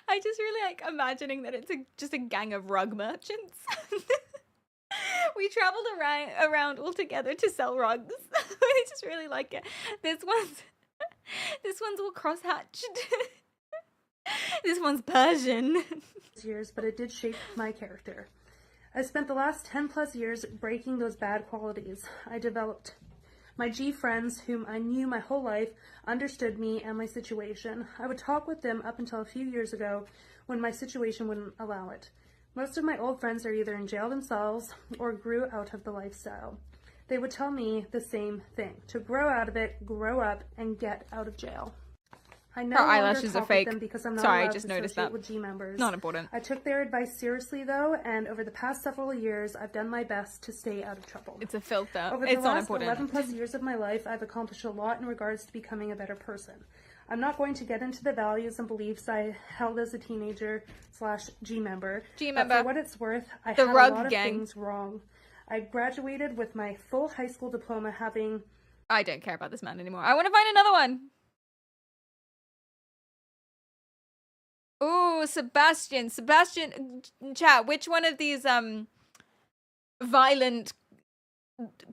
I just really like imagining that it's just a gang of rug merchants. We traveled around all together to sell rugs. I just really like it. This one's all crosshatched. This one's Persian. years, but it did shape my character. I spent the last 10 plus years breaking those bad qualities. I developed my G friends, whom I knew my whole life, understood me and my situation. I would talk with them up until a few years ago when my situation wouldn't allow it. Most of my old friends are either in jail themselves or grew out of the lifestyle. They would tell me the same thing, to grow out of it, grow up, and get out of jail. I no Her longer eyelashes are talk fake. with them because I'm not Sorry, I allowed just to noticed associate that. with G members. Not important. I took their advice seriously though, and over the past several years, I've done my best to stay out of trouble. It's a filter. Over the It's not last important. 11 plus years of my life, I've accomplished a lot in regards to becoming a better person. I'm not going to get into the values and beliefs I held as a teenager / G member. G But member. for what it's worth, I The had rug a lot gang. of things wrong. I graduated with my full high school diploma, having I don't care about this man anymore. I want to find another one. Ooh, Sebastian, chat, which one of these, violent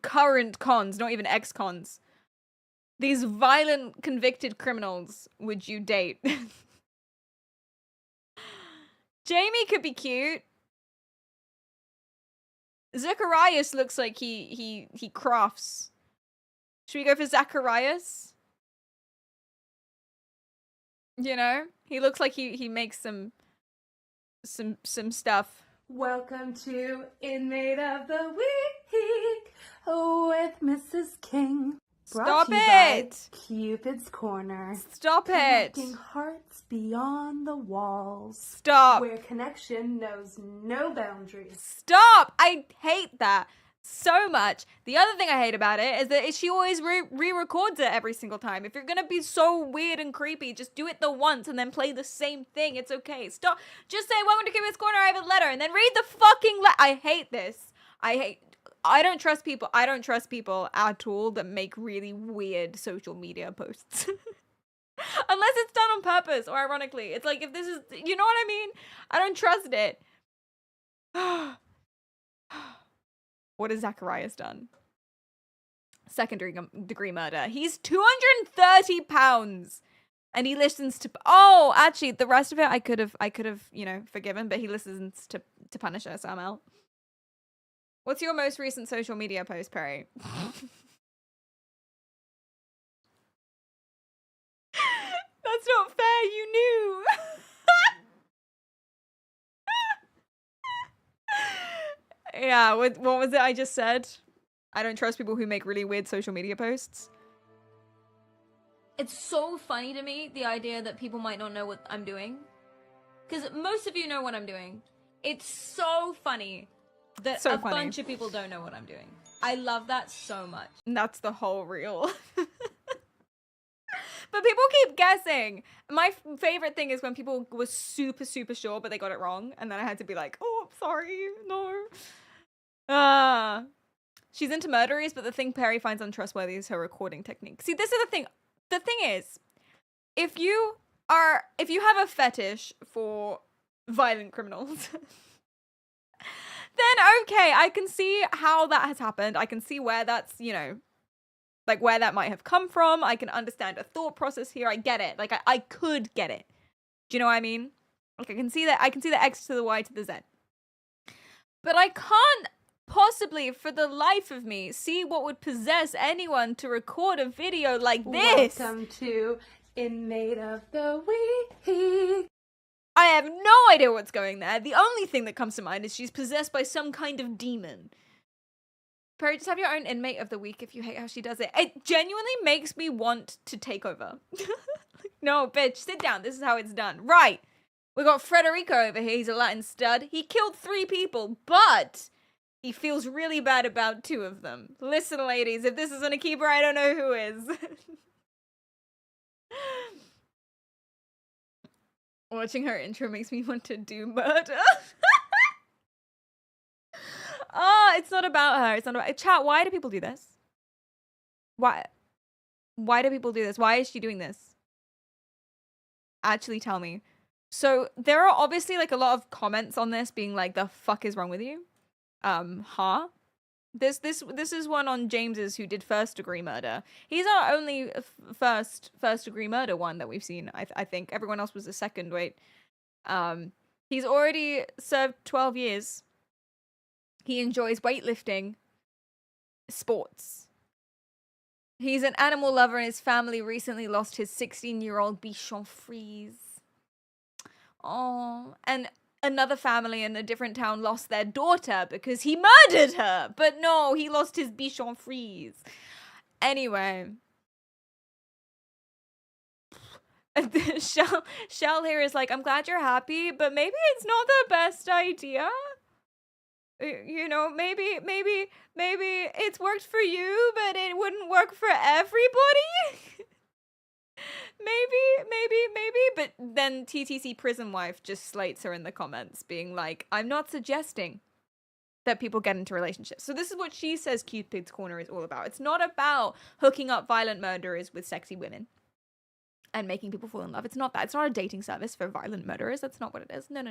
current cons, not even ex-cons, these violent convicted criminals would you date? Jamie could be cute. Zacharias looks like he crafts. Should we go for Zacharias? You know, he looks like he makes some stuff. Welcome to Inmate of the Week with Mrs. King. Brought Stop to you by it! Cupid's Corner. Stop it! Connecting hearts beyond the walls. Stop! Where connection knows no boundaries. Stop! I hate that so much. The other thing I hate about it is that she always re-records it every single time. If you're gonna be so weird and creepy, just do it the once and then play the same thing. It's okay. Stop. Just say, welcome to Cupid's Corner, I have a letter, and then read the fucking letter. I hate this. I don't trust people. I don't trust people at all that make really weird social media posts. Unless it's done on purpose or ironically. It's like, if this is, you know what I mean? I don't trust it. What has Zacharias done? Second-degree murder. He's 230 pounds. And he listens to... Oh, actually, the rest of it I could have, you know, forgiven, but he listens to Punisher, so I'm out. What's your most recent social media post, Perry? That's not fair, you knew. Yeah, what was it I just said? I don't trust people who make really weird social media posts. It's so funny to me, the idea that people might not know what I'm doing. Because most of you know what I'm doing. It's so funny that a bunch of people don't know what I'm doing. I love that so much. And that's the whole reel. But people keep guessing. My favorite thing is when people were super, super sure, but they got it wrong. And then I had to be like, oh, I'm sorry. No. She's into murderies, but the thing Perry finds untrustworthy is her recording technique. See, this is the thing. The thing is, if you have a fetish for violent criminals, then okay, I can see how that has happened. I can see where that's, you know, like where that might have come from. I can understand a thought process here. I get it. Like I could get it. Do you know what I mean? Like I can see the X to the Y to the Z. But I can't possibly, for the life of me, see what would possess anyone to record a video like this. Welcome to Inmate of the Week. I have no idea what's going there. The only thing that comes to mind is she's possessed by some kind of demon. Perry, just have your own inmate of the week if you hate how she does it. It genuinely makes me want to take over. No, bitch, sit down. This is how it's done. Right. We got Federico over here. He's a Latin stud. He killed 3 people, but he feels really bad about 2 of them. Listen, ladies, if this isn't a keeper, I don't know who is. Watching her intro makes me want to do murder. It's not about her. It's not about... Chat, why do people do this? Why do people do this? Why is she doing this? Actually tell me. So there are obviously like a lot of comments on this being like, the fuck is wrong with you? This is one on James's, who did first degree murder. He's our only first degree murder one that we've seen. I think everyone else was a second. Wait. He's already served 12 years. He enjoys weightlifting, sports. He's an animal lover, and his family recently lost his 16-year-old Bichon Frise. Oh, and another family in a different town lost their daughter because he murdered her. But no, he lost his Bichon Frise. Anyway. Shell here is like, I'm glad you're happy, but maybe it's not the best idea. You know, maybe it's worked for you, but it wouldn't work for everybody. maybe, but then TTC prison wife just slates her in the comments, being like, I'm not suggesting that people get into relationships. So this is what she says Cupid's Corner is all about. It's not about hooking up violent murderers with sexy women and making people fall in love. It's not that. It's not a dating service for violent murderers. That's not what it is. No.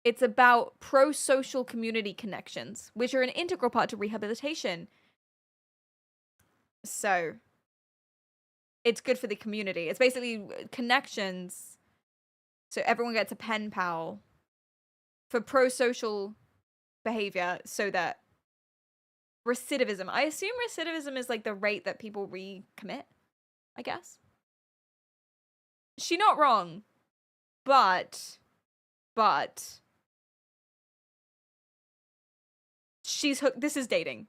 It's about pro-social community connections, which are an integral part to rehabilitation. So it's good for the community. It's basically connections. So everyone gets a pen pal for pro-social behavior, so that recidivism. I assume recidivism is like the rate that people recommit, I guess. She's not wrong, but she's hooked. This is dating.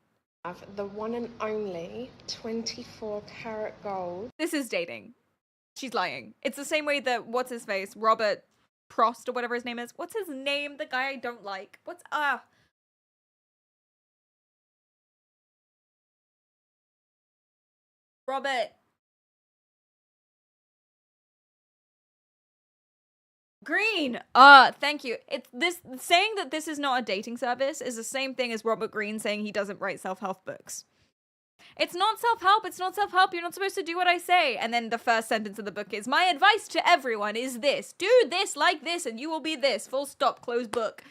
The one and only 24-karat gold. This is dating. She's lying. It's the same way that, what's his face? Robert Prost or whatever his name is. What's his name? The guy I don't like. Robert. Greene. Thank you. It's this saying that this is not a dating service is the same thing as Robert Greene saying he doesn't write self-help books. It's not self-help. It's not self-help. You're not supposed to do what I say. And then the first sentence of the book is, my advice to everyone is this. Do this like this and you will be this. Full stop. Close book.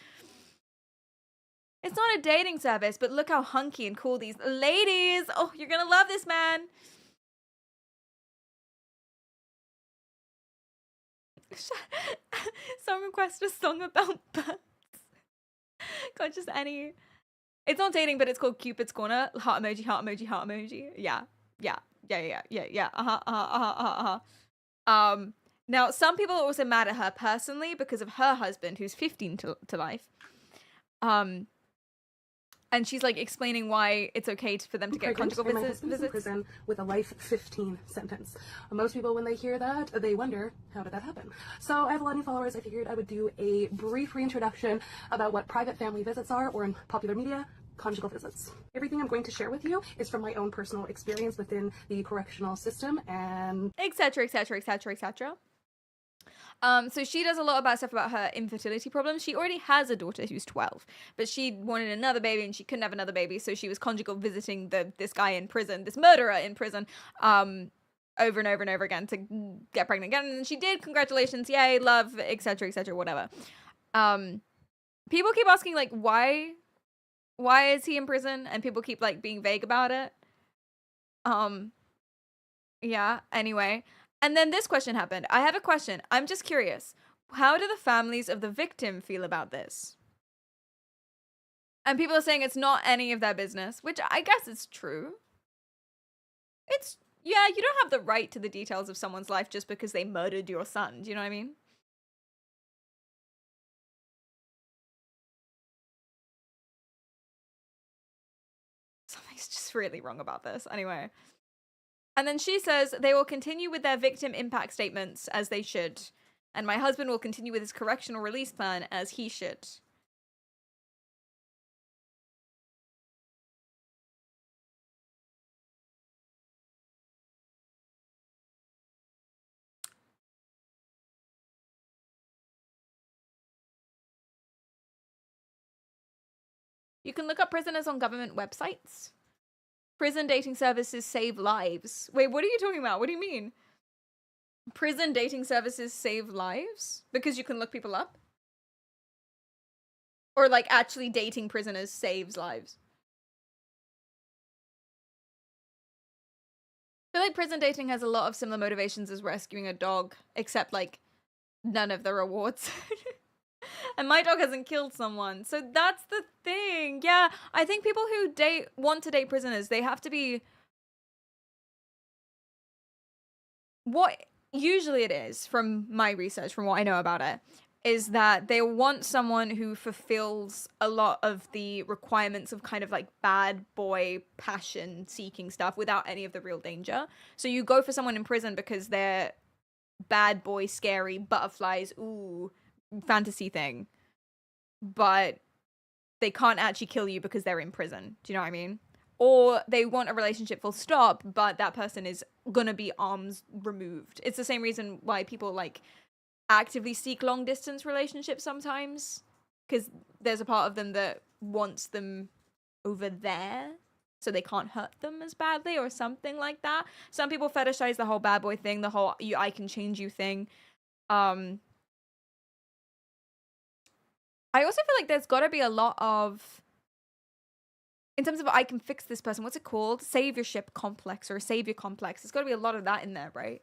It's not a dating service, but look how hunky and cool these ladies. Oh, you're gonna love this man. Some request a song about birds. God, just any. It's not dating, but it's called Cupid's Corner. Heart emoji, heart emoji, heart emoji. Yeah. Now, some people are also mad at her personally because of her husband, who's 15 to life. And she's like explaining why it's okay for them to get conjugal visits. In prison with a life 15 sentence. Most people, when they hear that, they wonder, how did that happen? So I have a lot of new followers. I figured I would do a brief reintroduction about what private family visits are, or in popular media, conjugal visits. Everything I'm going to share with you is from my own personal experience within the correctional system, and etc. So she does a lot about stuff about her infertility problems. She already has a daughter who's 12, but she wanted another baby and she couldn't have another baby, so she was conjugal visiting this guy in prison, this murderer in prison, over and over and over again to get pregnant again. And she did. Congratulations, yay, love, etc., whatever. People keep asking like, why why is he in prison? And people keep like being vague about it. Yeah, anyway. And then this question happened. I have a question. I'm just curious. How do the families of the victim feel about this? And people are saying it's not any of their business, which I guess is true. It's, yeah, you don't have the right to the details of someone's life just because they murdered your son. Do you know what I mean? Something's just really wrong about this. Anyway. And then she says they will continue with their victim impact statements as they should. And my husband will continue with his correctional release plan as he should. You can look up prisoners on government websites. Prison dating services save lives. Wait, what are you talking about? What do you mean? Prison dating services save lives? Because you can look people up? Or like actually dating prisoners saves lives? I feel like prison dating has a lot of similar motivations as rescuing a dog, except like none of the rewards. And my dog hasn't killed someone. So that's the thing. Yeah, I think people who want to date prisoners, they have to be... What usually it is, from my research, from what I know about it, is that they want someone who fulfills a lot of the requirements of kind of like bad boy passion seeking stuff without any of the real danger. So you go for someone in prison because they're bad boy, scary, butterflies, ooh, fantasy thing. But they can't actually kill you because they're in prison. Do you know what I mean? Or they want a relationship full stop, but that person is gonna be arms removed. It's the same reason why people like actively seek long distance relationships sometimes, because there's a part of them that wants them over there so they can't hurt them as badly or something like that. Some people fetishize the whole bad boy thing, the whole I can change you thing. I also feel like there's got to be a lot of, in terms of I can fix this person, what's it called? Saviorship complex or savior complex. There's got to be a lot of that in there, right?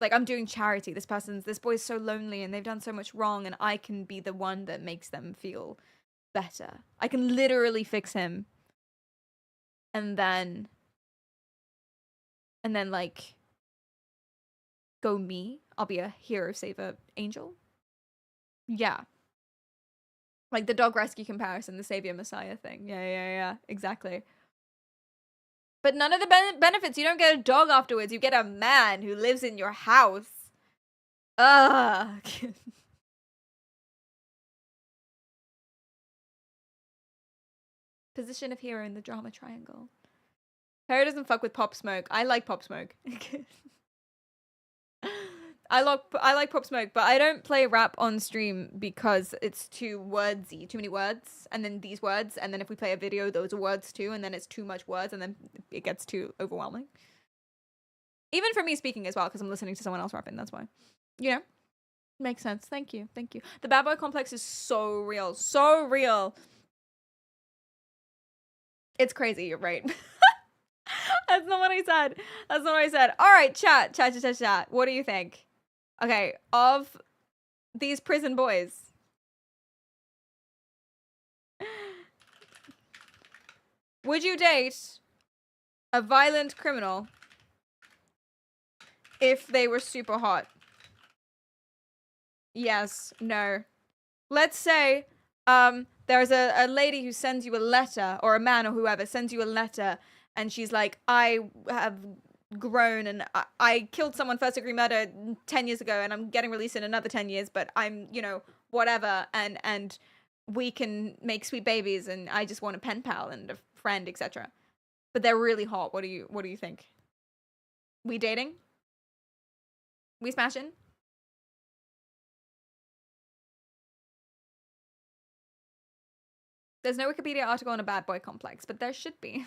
Like, I'm doing charity. This boy's so lonely and they've done so much wrong, and I can be the one that makes them feel better. I can literally fix him. And then like, go me. I'll be a hero, saver, angel. Yeah. Like the dog rescue comparison, the savior messiah thing. Yeah, exactly. But none of the benefits. You don't get a dog afterwards. You get a man who lives in your house. Ugh. Position of hero in the drama triangle. Perry doesn't fuck with Pop Smoke. I like Pop Smoke. I like Pop Smoke, but I don't play rap on stream because it's too wordsy, too many words, and then these words, and then if we play a video, those are words too, and then it's too much words, and then it gets too overwhelming. Even for me speaking as well, because I'm listening to someone else rapping, that's why. You know? Makes sense. Thank you. The bad boy complex is so real. So real. It's crazy, you're right. That's not what I said. All right, chat. What do you think? Okay, of these prison boys, would you date a violent criminal if they were super hot? Yes, no. Let's say there's a lady who sends you a letter, or a man or whoever sends you a letter, and she's like, I have grown and I killed someone first degree murder 10 years ago and I'm getting released in another 10 years, but I'm, you know, whatever, and we can make sweet babies and I just want a pen pal and a friend, etc. But they're really hot. What do you think? We dating? We smashing? There's no Wikipedia article on a bad boy complex, but there should be.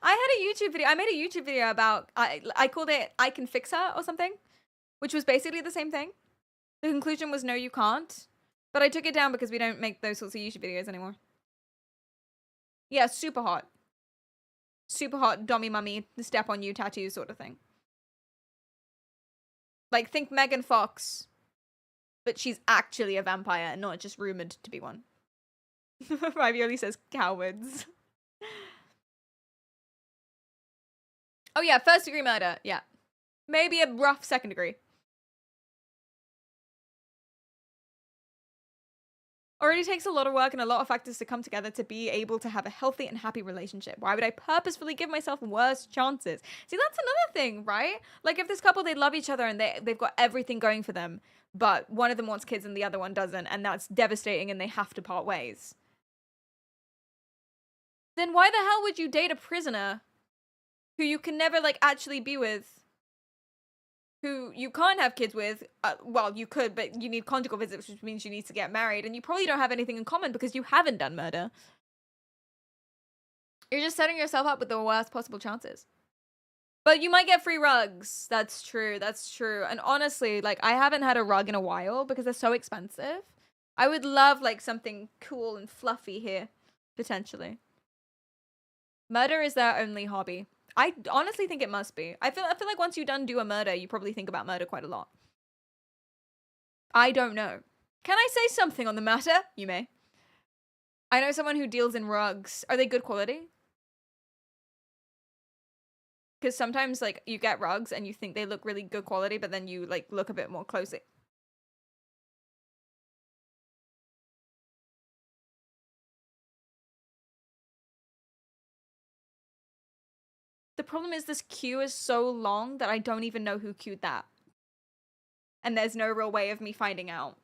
I made a YouTube video about, I called it I Can Fix Her or something, which was basically the same thing. The conclusion was no, you can't. But I took it down because we don't make those sorts of YouTube videos anymore. Yeah, super hot. Super hot, dommy mummy, step on you tattoo sort of thing. Like, think Megan Fox, but she's actually a vampire and not just rumored to be one. Ravioli says cowards. Oh yeah, first degree murder. Yeah. Maybe a rough second degree. Already takes a lot of work and a lot of factors to come together to be able to have a healthy and happy relationship. Why would I purposefully give myself worse chances? See, that's another thing, right? Like, if this couple, they love each other and they've got everything going for them, but one of them wants kids and the other one doesn't, and that's devastating and they have to part ways. Then why the hell would you date a prisoner who you can never, like, actually be with? Who you can't have kids with, well, you could, but you need conjugal visits, which means you need to get married, and you probably don't have anything in common because you haven't done murder. You're just setting yourself up with the worst possible chances. But you might get free rugs. That's true, that's true. And honestly, like, I haven't had a rug in a while because they're so expensive. I would love, like, something cool and fluffy here, potentially. Murder is their only hobby. I honestly think it must be. I feel like once you do a murder, you probably think about murder quite a lot. I don't know. Can I say something on the matter? You may. I know someone who deals in rugs. Are they good quality? Because sometimes, like, you get rugs and you think they look really good quality, but then you, like, look a bit more closely. The problem is this queue is so long that I don't even know who queued that. And there's no real way of me finding out.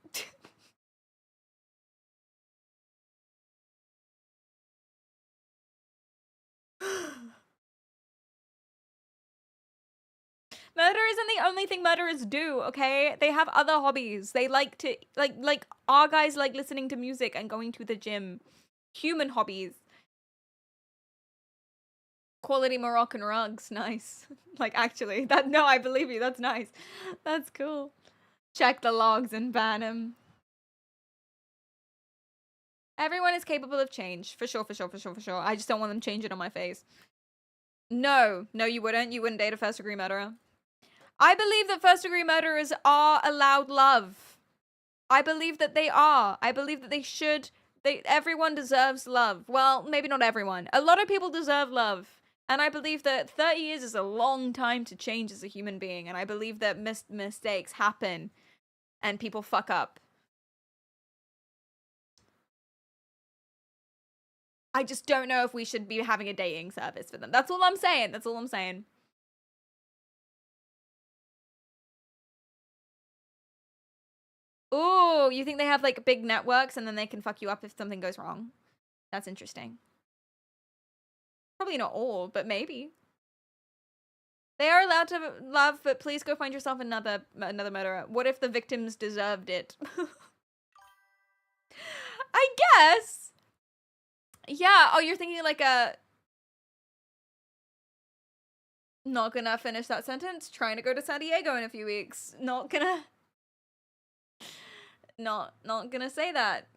Murder isn't the only thing murderers do, okay? They have other hobbies. They like to, like our guys like listening to music and going to the gym. Human hobbies. Quality Moroccan rugs, nice. Like, actually, no, I believe you, that's nice. That's cool. Check the logs and ban him. Everyone is capable of change, for sure, for sure, for sure, for sure. I just don't want them changing on my face. No, you wouldn't. You wouldn't date a first degree murderer. I believe that first degree murderers are allowed love. I believe that they are. I believe that they should. Everyone deserves love. Well, maybe not everyone. A lot of people deserve love. And I believe that 30 years is a long time to change as a human being. And I believe that mistakes happen and people fuck up. I just don't know if we should be having a dating service for them. That's all I'm saying. That's all I'm saying. Ooh, you think they have, like, big networks and then they can fuck you up if something goes wrong? That's interesting. Probably not all, but maybe. They are allowed to love, but please go find yourself another murderer. What if the victims deserved it? I guess. Yeah. Oh, you're thinking like a... Not gonna finish that sentence. Trying to go to San Diego in a few weeks. Not gonna... Not gonna say that.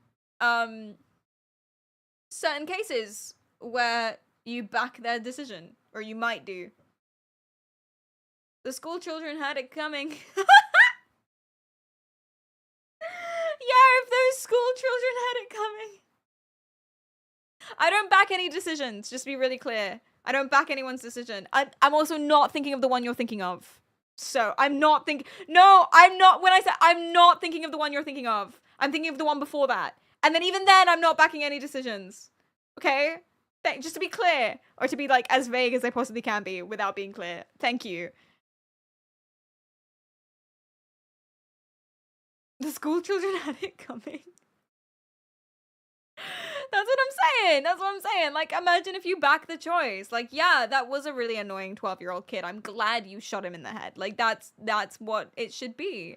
Certain cases where you back their decision. Or you might do. The school children had it coming. Yeah, if those school children had it coming. I don't back any decisions, just to be really clear. I don't back anyone's decision. I'm also not thinking of the one you're thinking of. So, I'm not thinking... No, I'm not... When I said I'm not thinking of the one you're thinking of. I'm thinking of the one before that. And then even then, I'm not backing any decisions. Okay? Just to be clear. Or to be, like, as vague as I possibly can be without being clear. Thank you. The school children had it coming. That's what I'm saying. That's what I'm saying. Like, imagine if you back the choice. Like, yeah, that was a really annoying 12-year-old kid. I'm glad you shot him in the head. Like, that's what it should be.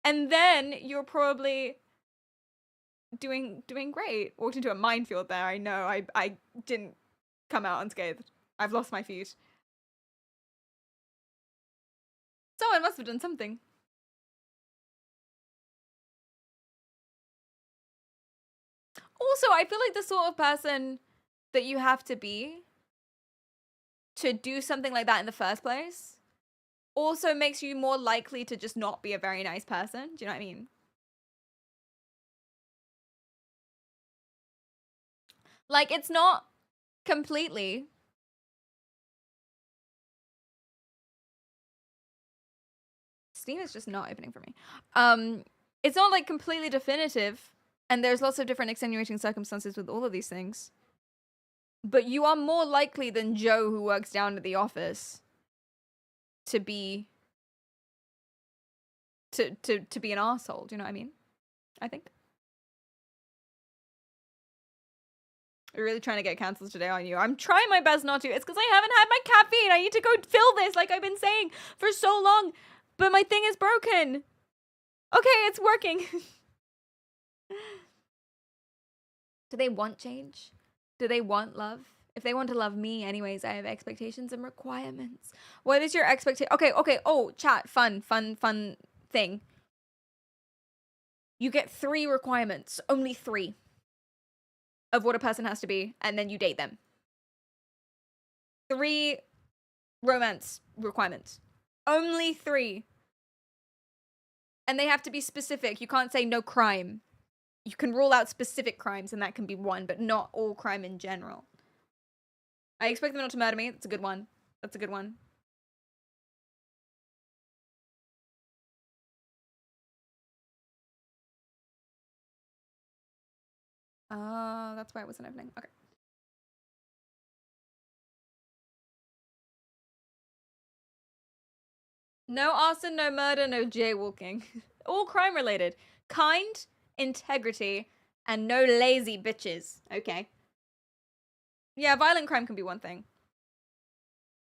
And then you're probably doing great. Walked into a minefield there. I know. I didn't come out unscathed. I've lost my feet. Someone must have done something. Also, I feel like the sort of person that you have to be to do something like that in the first place also makes you more likely to just not be a very nice person. Do you know what I mean? Like, it's not completely. Steam is just not opening for me. It's not like completely definitive, and there's lots of different extenuating circumstances with all of these things. But you are more likely than Joe, who works down at the office, to be to be an asshole. Do you know what I mean? I think. You're really trying to get cancelled today, aren't you? I'm trying my best not to. It's because I haven't had my caffeine. I need to go fill this, like I've been saying for so long. But my thing is broken. Okay, it's working. Do they want change? Do they want love? If they want to love me anyways, I have expectations and requirements. What is your expectation? Okay. Oh, chat. Fun thing. You get 3 requirements. Only 3. Of what a person has to be, and then you date them. 3 romance requirements. Only 3. And they have to be specific. You can't say no crime. You can rule out specific crimes, and that can be one, but not all crime in general. I expect them not to murder me. That's a good one. That's a good one. Oh, that's why it wasn't opening. Okay. No arson, no murder, no jaywalking. All crime related. Kind, integrity, and no lazy bitches. Okay. Yeah, violent crime can be one thing.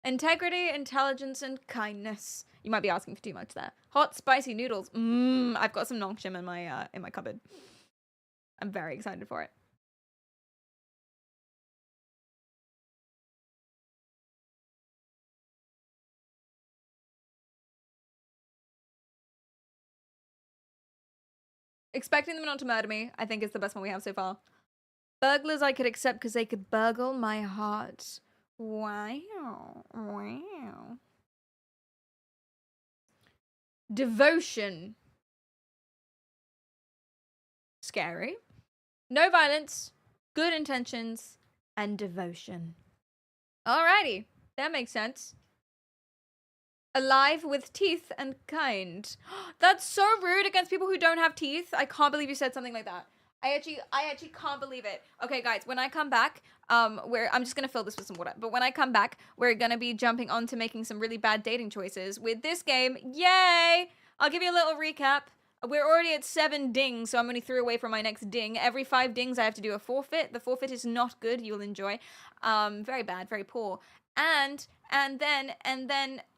Integrity, intelligence, and kindness. You might be asking for too much there. Hot, spicy noodles. I've got some nongshim in my cupboard. I'm very excited for it. Expecting them not to murder me, I think, is the best one we have so far. Burglars I could accept because they could burgle my heart. Wow. Wow. Devotion. Scary. No violence, good intentions, and devotion. Alrighty. That makes sense. Alive with teeth and kind. That's so rude against people who don't have teeth. I can't believe you said something like that. I actually can't believe it. Okay, guys, when I come back, I'm just gonna fill this with some water. But when I come back, we're gonna be jumping on to making some really bad dating choices with this game. Yay! I'll give you a little recap. We're already at 7 dings, so I'm only 3 away from my next ding. Every 5 dings, I have to do a forfeit. The forfeit is not good. You'll enjoy. Very bad, very poor. And then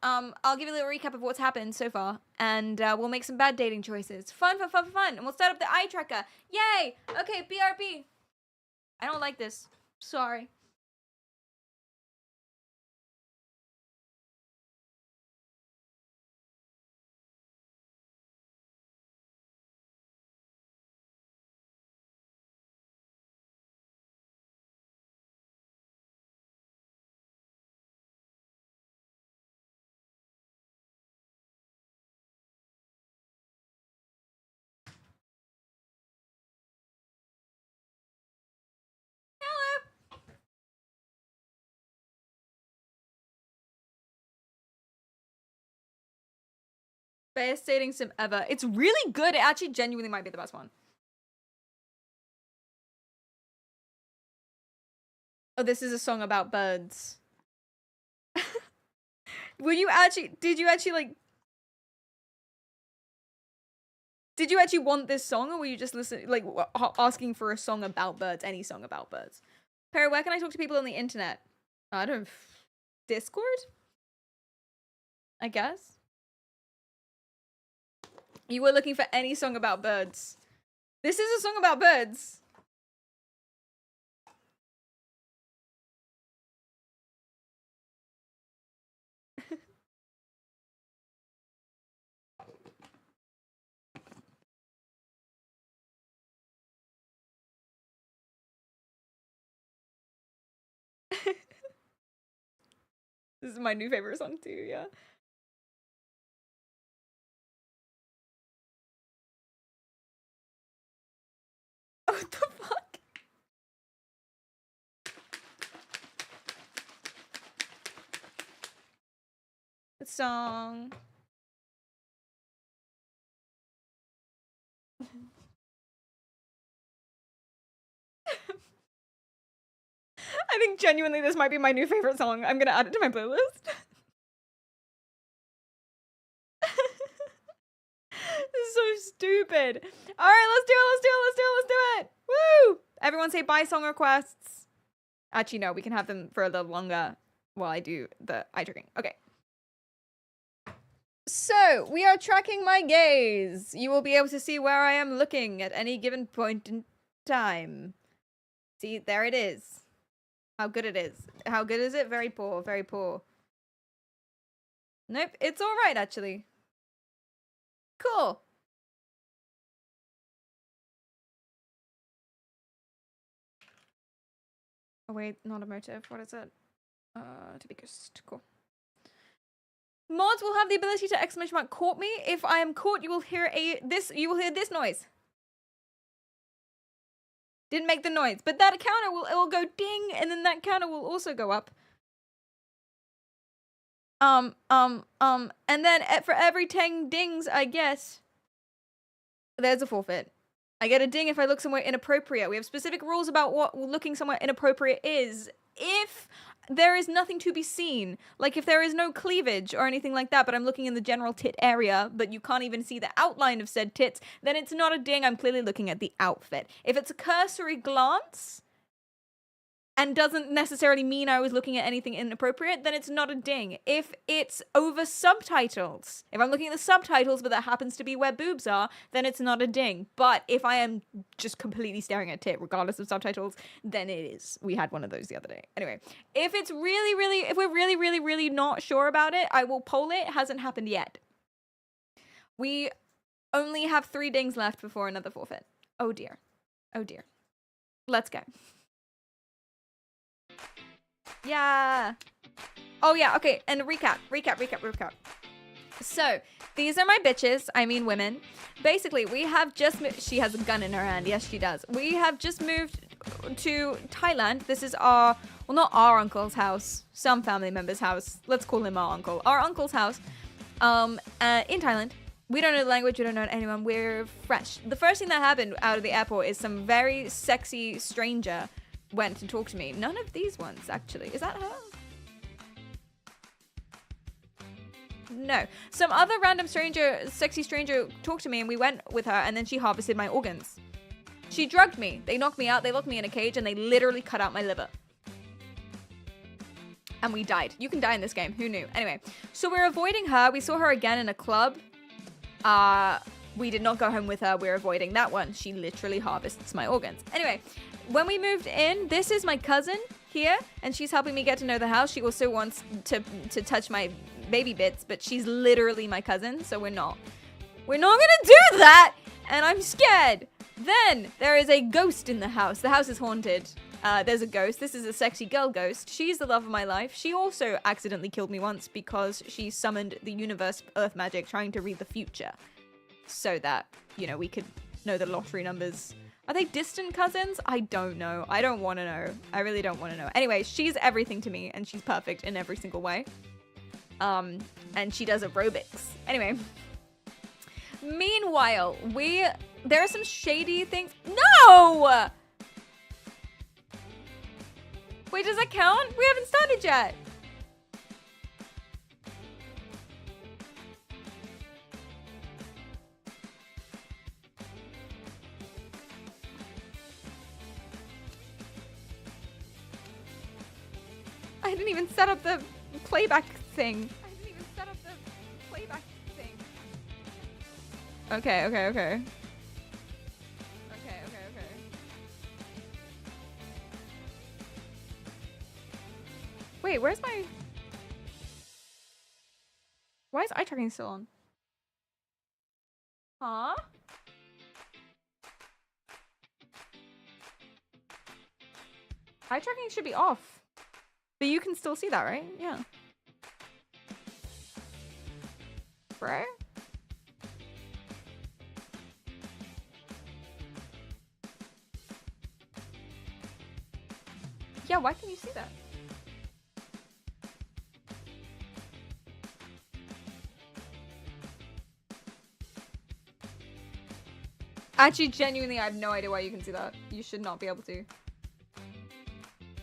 I'll give you a little recap of what's happened so far, and we'll make some bad dating choices. Fun, and we'll start up the eye tracker. Yay! Okay, BRB. I don't like this. Sorry. Best dating sim ever. It's really good. It actually genuinely might be the best one. Oh, this is a song about birds. Did you actually want this song, or were you just asking for a song about birds? Any song about birds. Perry, where can I talk to people on the internet? I don't... Discord? I guess? You were looking for any song about birds. This is a song about birds. This is my new favorite song too, yeah. What the fuck? The song. I think genuinely this might be my new favorite song. I'm gonna add it to my playlist. This is so stupid. All right, let's do it. Let's do it. Let's do it. Let's do it. Woo! Everyone say bye song requests. Actually, no, we can have them for a little longer while I do the eye tracking. Okay. So, we are tracking my gaze. You will be able to see where I am looking at any given point in time. See, there it is. How good it is. How good is it? Very poor, very poor. Nope, it's alright, actually. Cool. Oh wait, not a motive. What is it? To be ghost. Cool. Mods will have the ability to exclamation mark caught me. If I am caught, you will hear this noise. Didn't make the noise, but that counter will go ding, and then that counter will also go up. And then for every 10 dings I get, there's a forfeit. I get a ding if I look somewhere inappropriate. We have specific rules about what looking somewhere inappropriate is. If there is nothing to be seen, like if there is no cleavage or anything like that, but I'm looking in the general tit area, but you can't even see the outline of said tits, then it's not a ding. I'm clearly looking at the outfit. If it's a cursory glance and doesn't necessarily mean I was looking at anything inappropriate, then it's not a ding. If it's over subtitles, if I'm looking at the subtitles, but that happens to be where boobs are, then it's not a ding. But if I am just completely staring at tit, regardless of subtitles, then it is. We had one of those the other day. Anyway, if we're really not sure about it, I will poll it. It hasn't happened yet. We only have 3 dings left before another forfeit. Oh dear. Oh dear. Let's go. Yeah. Oh yeah, okay, and recap. So, these are my bitches, I mean women. Basically, we have just she has a gun in her hand, yes she does. We have just moved to Thailand. This is our, well not our uncle's house, some family member's house. Let's call him our uncle. Our uncle's house, in Thailand. We don't know the language, we don't know anyone, we're fresh. The first thing that happened out of the airport is some very sexy stranger went to talk to me. None of these ones, actually. Is that her? No. Some other random stranger, sexy stranger talked to me and we went with her and then she harvested my organs. She drugged me. They knocked me out, they locked me in a cage and they literally cut out my liver. And we died. You can die in this game. Who knew? Anyway, so we're avoiding her. We saw her again in a club. We did not go home with her. We're avoiding that one. She literally harvests my organs. Anyway, when we moved in, this is my cousin here, and she's helping me get to know the house. She also wants to touch my baby bits, but she's literally my cousin, so we're not gonna do that, and I'm scared. Then there is a ghost in the house. The house is haunted. There's a ghost. This is a sexy girl ghost. She's the love of my life. She also accidentally killed me once because she summoned the universe earth magic trying to read the future so that, you know, we could know the lottery numbers. Are they distant cousins? I don't know. I don't want to know. I really don't want to know. Anyway, she's everything to me and she's perfect in every single way. And she does aerobics. Anyway. Meanwhile, there are some shady things. No! Wait, does that count? We haven't started yet. I didn't even set up the playback thing. Okay. Wait, where's my... Why is eye tracking still on? Huh? Eye tracking should be off. But you can still see that, right? Yeah. bro. Yeah, why can you see that? Actually, genuinely, I have no idea why you can see that. You should not be able to.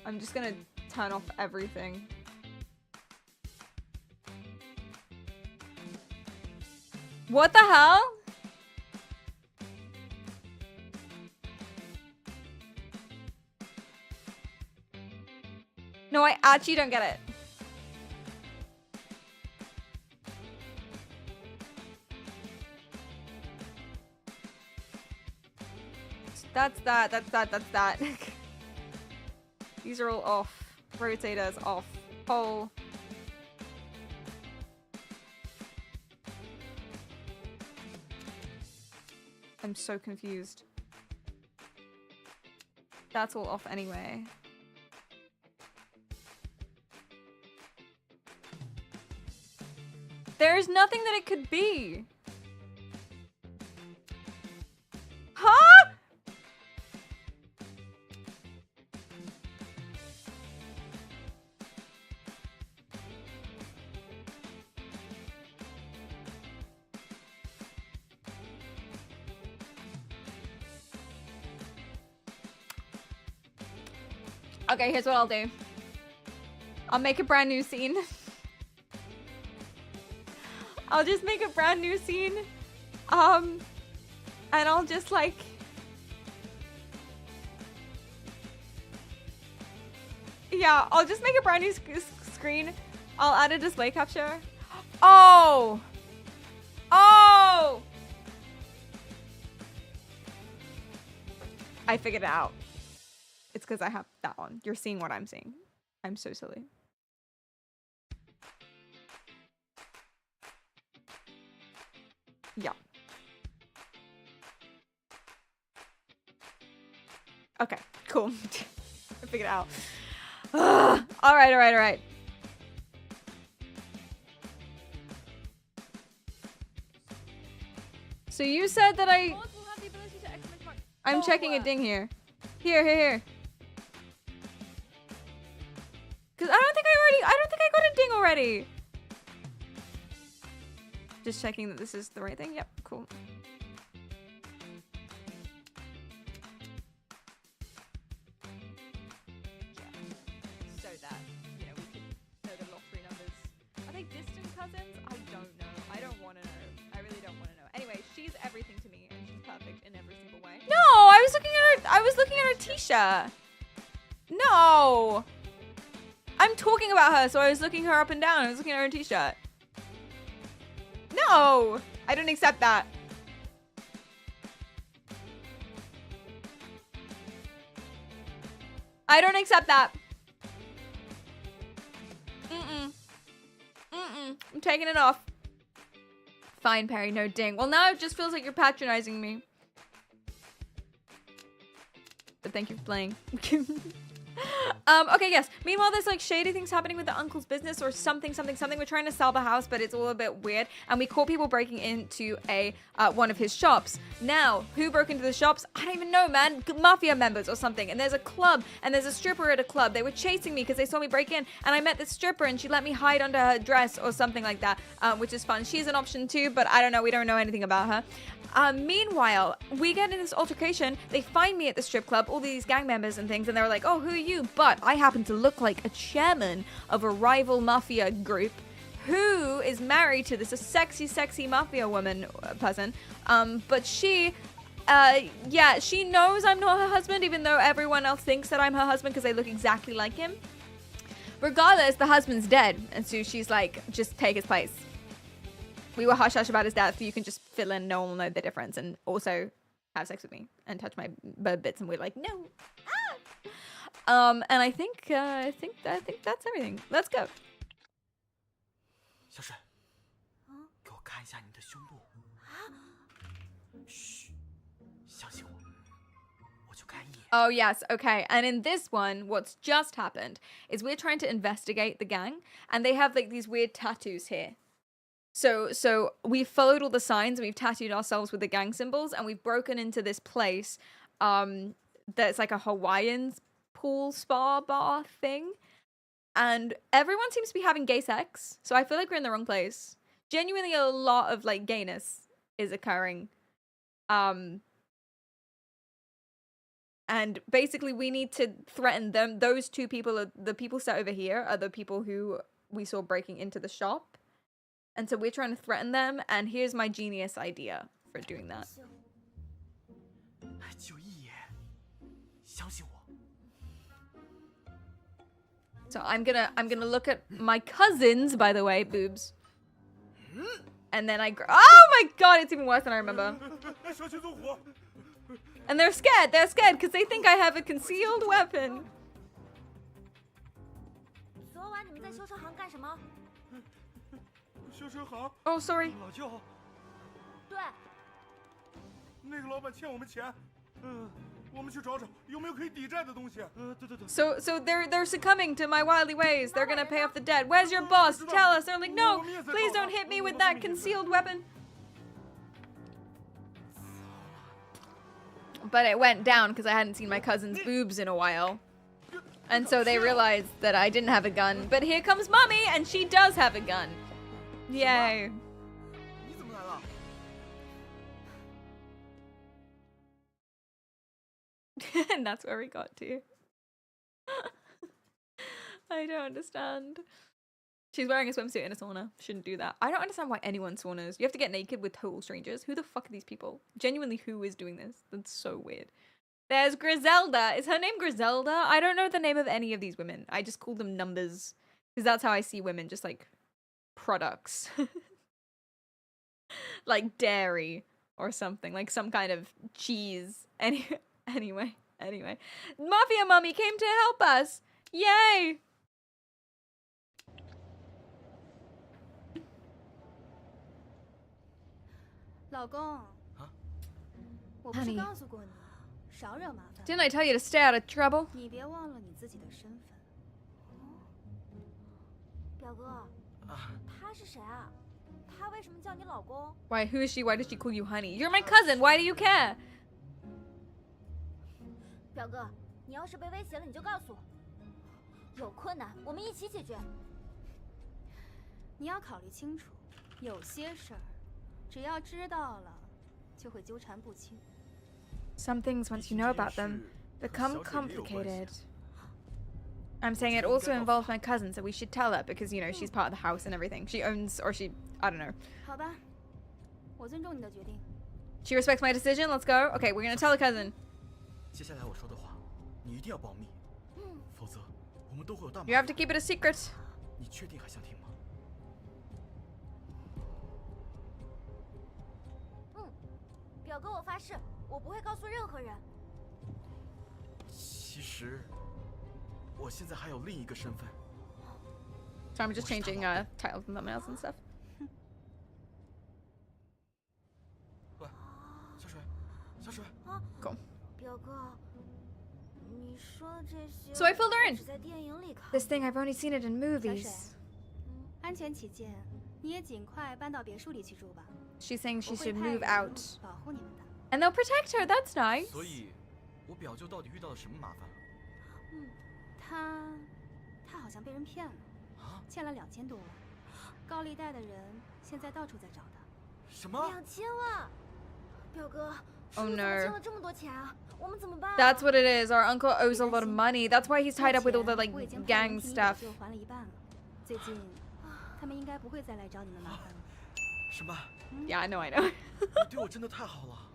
I'm just gonna turn off everything. What the hell? No, I actually don't get it. That's that. These are all off. Rotators off. Pole. I'm so confused. That's all off anyway. There's nothing that it could be. Huh? Okay, here's what I'll do. I'll make a brand new scene. I'll just make a brand new scene. And I'll just like... Yeah, I'll just make a brand new screen. I'll add a display capture. Oh! Oh! I figured it out. It's because I have that on. You're seeing what I'm seeing. I'm so silly. Yeah. Okay, cool. I figured it out. All right. So you said that I'm checking a ding here. Here. Because I don't think I got a ding already. Just checking that this is the right thing. Yep, cool. So that, you know, we can know the lottery numbers. Are they distant cousins? I don't know. I don't want to know. I really don't want to know. Anyway, she's everything to me and she's perfect in every single way. No, I was looking at her t-shirt. No. I'm talking about her, so I was looking her up and down. I was looking at her t-shirt. No! I don't accept that. I don't accept that. I'm taking it off. Fine, Perry, no ding. Well, now it just feels like you're patronizing me. But thank you for playing. Okay, yes. Meanwhile, there's like shady things happening with the uncle's business or something. We're trying to sell the house, but it's all a bit weird. And we caught people breaking into one of his shops. Now, who broke into the shops? I don't even know, man. Mafia members or something. And there's a club and there's a stripper at a club. They were chasing me because they saw me break in. And I met this stripper and she let me hide under her dress or something like that, which is fun. She's an option too, but I don't know. We don't know anything about her. Meanwhile, we get in this altercation. They find me at the strip club, all these gang members and things, and they were like, oh, who are you? But I happen to look like a chairman of a rival mafia group who is married to this sexy mafia woman person. But she knows I'm not her husband, even though everyone else thinks that I'm her husband because I look exactly like him. Regardless, the husband's dead, and so she's like, just take his place. We were hush-hush about his death, so you can just fill in, no one will know the difference, and also have sex with me and touch my bird bits, and we're like, no. And I think that's everything. Let's go. 小水，给我看一下你的胸部。嘘，相信我，我就看一眼。 Oh, yes. Okay. And in this one, what's just happened is we're trying to investigate the gang, and they have like these weird tattoos here. So we've followed all the signs, we've tattooed ourselves with the gang symbols, and we've broken into this place that's like a Hawaiian pool spa bar thing. And everyone seems to be having gay sex, so I feel like we're in the wrong place. Genuinely a lot of like gayness is occurring. And basically we need to threaten them. Those two people are the people set over here are the people who we saw breaking into the shop. And so we're trying to threaten them, and here's my genius idea for doing that. 就一眼，相信我。 So I'm gonna look at my cousins, by the way, boobs. And then oh my god, it's even worse than I remember. 小心纵火！ And they're scared because they think I have a concealed weapon. 昨晚你们在修车行干什么？修车行。 Oh, sorry. 老舅。对。那个老板欠我们钱，我们去找找有没有可以抵债的东西。对。So they're succumbing to my wily ways. They're gonna pay off the debt. Where's your boss? Tell us. They're like, no, please don't hit me with that concealed weapon. But it went down because I hadn't seen my cousin's boobs in a while. And so they realized that I didn't have a gun. But here comes mommy, and she does have a gun. Yay. 你怎么来了？ And that's where we got to. I don't understand. She's wearing a swimsuit in a sauna. Shouldn't do that. I don't understand why anyone saunas. You have to get naked with total strangers. Who the fuck are these people? Genuinely, who is doing this? That's so weird. There's Griselda. Is her name Griselda? I don't know the name of any of these women. I just call them numbers. Because that's how I see women. Just like products. Like dairy or something. Like some kind of cheese. Anyway. Mafia Mummy came to help us. Yay! Honey, didn't I tell you to stay out of trouble? 表哥，他是谁啊？他为什么叫你老公？ Why, who is she? Why does she call you honey? You're my cousin. Why do you care? 表哥，你要是被威胁了，你就告诉我。有困难，我们一起解决。你要考虑清楚，有些事儿，只要知道了，就会纠缠不清。 Some things, once you know about them, become complicated. I'm saying it also involves my cousin, so we should tell her because, you know, she's part of the house and everything. She owns, or I don't know. 好吧，我尊重你的决定。 She respects my decision. Let's go. Okay, we're gonna tell the cousin. 接下来我说的话，你一定要保密，否则我们都会有大麻烦。 You have to keep it a secret. 你确定还想听吗？表哥，我发誓，我不会告诉任何人。其实，我现在还有另一个身份。 So I'm just changing titles and thumbnails and stuff. 喂，小水。 Cool. 表哥，你说的这些， So I filled her in. 只在电影里看。 This thing, I've only seen it in movies. 安全起见，你也尽快搬到别墅里去住吧。 She's saying she 我会 should 派 move 人 out. 保护你们的。 And they'll protect her. That's nice. 所以，我表舅到底遇到了什么麻烦？他好像被人骗了，啊？欠了2000多万，高利贷的人现在到处在找他。什么2000万，表哥， Oh 叔叔怎么 no. 欠了这么多钱啊？我们怎么办啊？ That's what it is. Our uncle owes a lot of money. That's why he's tied up with all the like 我已经派 gang 人替你 stuff. 就还了一半了。最近，他们应该不会再来找你们麻烦了。什么？ Yeah, I know. 你对我真的太好了。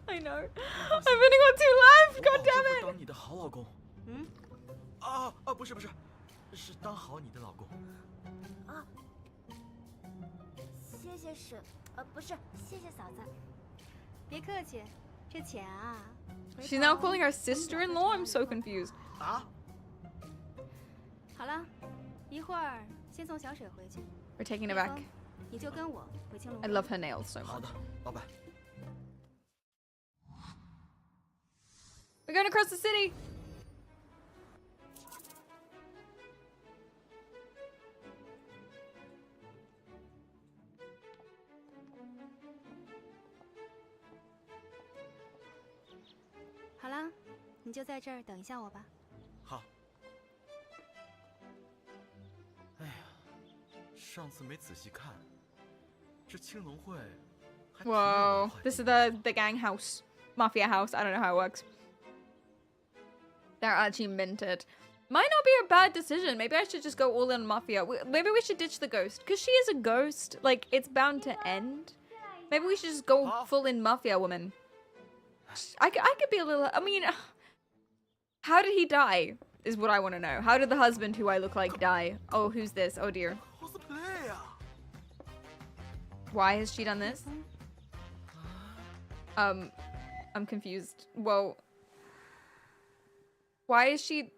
I know. I've only got 2 left. 我 God 保证 damn 会 it. 当你的好老公。不是，是当好你的老公。啊，谢谢婶，不是，谢谢嫂子。别客气，这钱啊。 She's now calling her sister-in-law. I'm so confused. 啊？好了，一会儿先送小水回去。 We're taking it back. 你就跟我回青龙。 I love her nails so 好 much. 的，老板。 We're going across the city. 你就在这儿等一下我吧。好。哎呀，上次没仔细看，这青龙会还挺有 Whoa, 文化 this is 底蕴 the gang house, mafia house. I don't know how it works. They're actually minted. Might not be a bad decision. Maybe I should just go all in mafia. Maybe we should ditch the ghost because she is a ghost. Like it's bound to end. Maybe we should just go full in mafia woman. I could be a little. I mean, how did he die? Is what I want to know. How did the husband who I look like die? Oh, who's this? Oh dear. cosplay 啊！ Why has she done this? I'm confused. Whoa. Why is she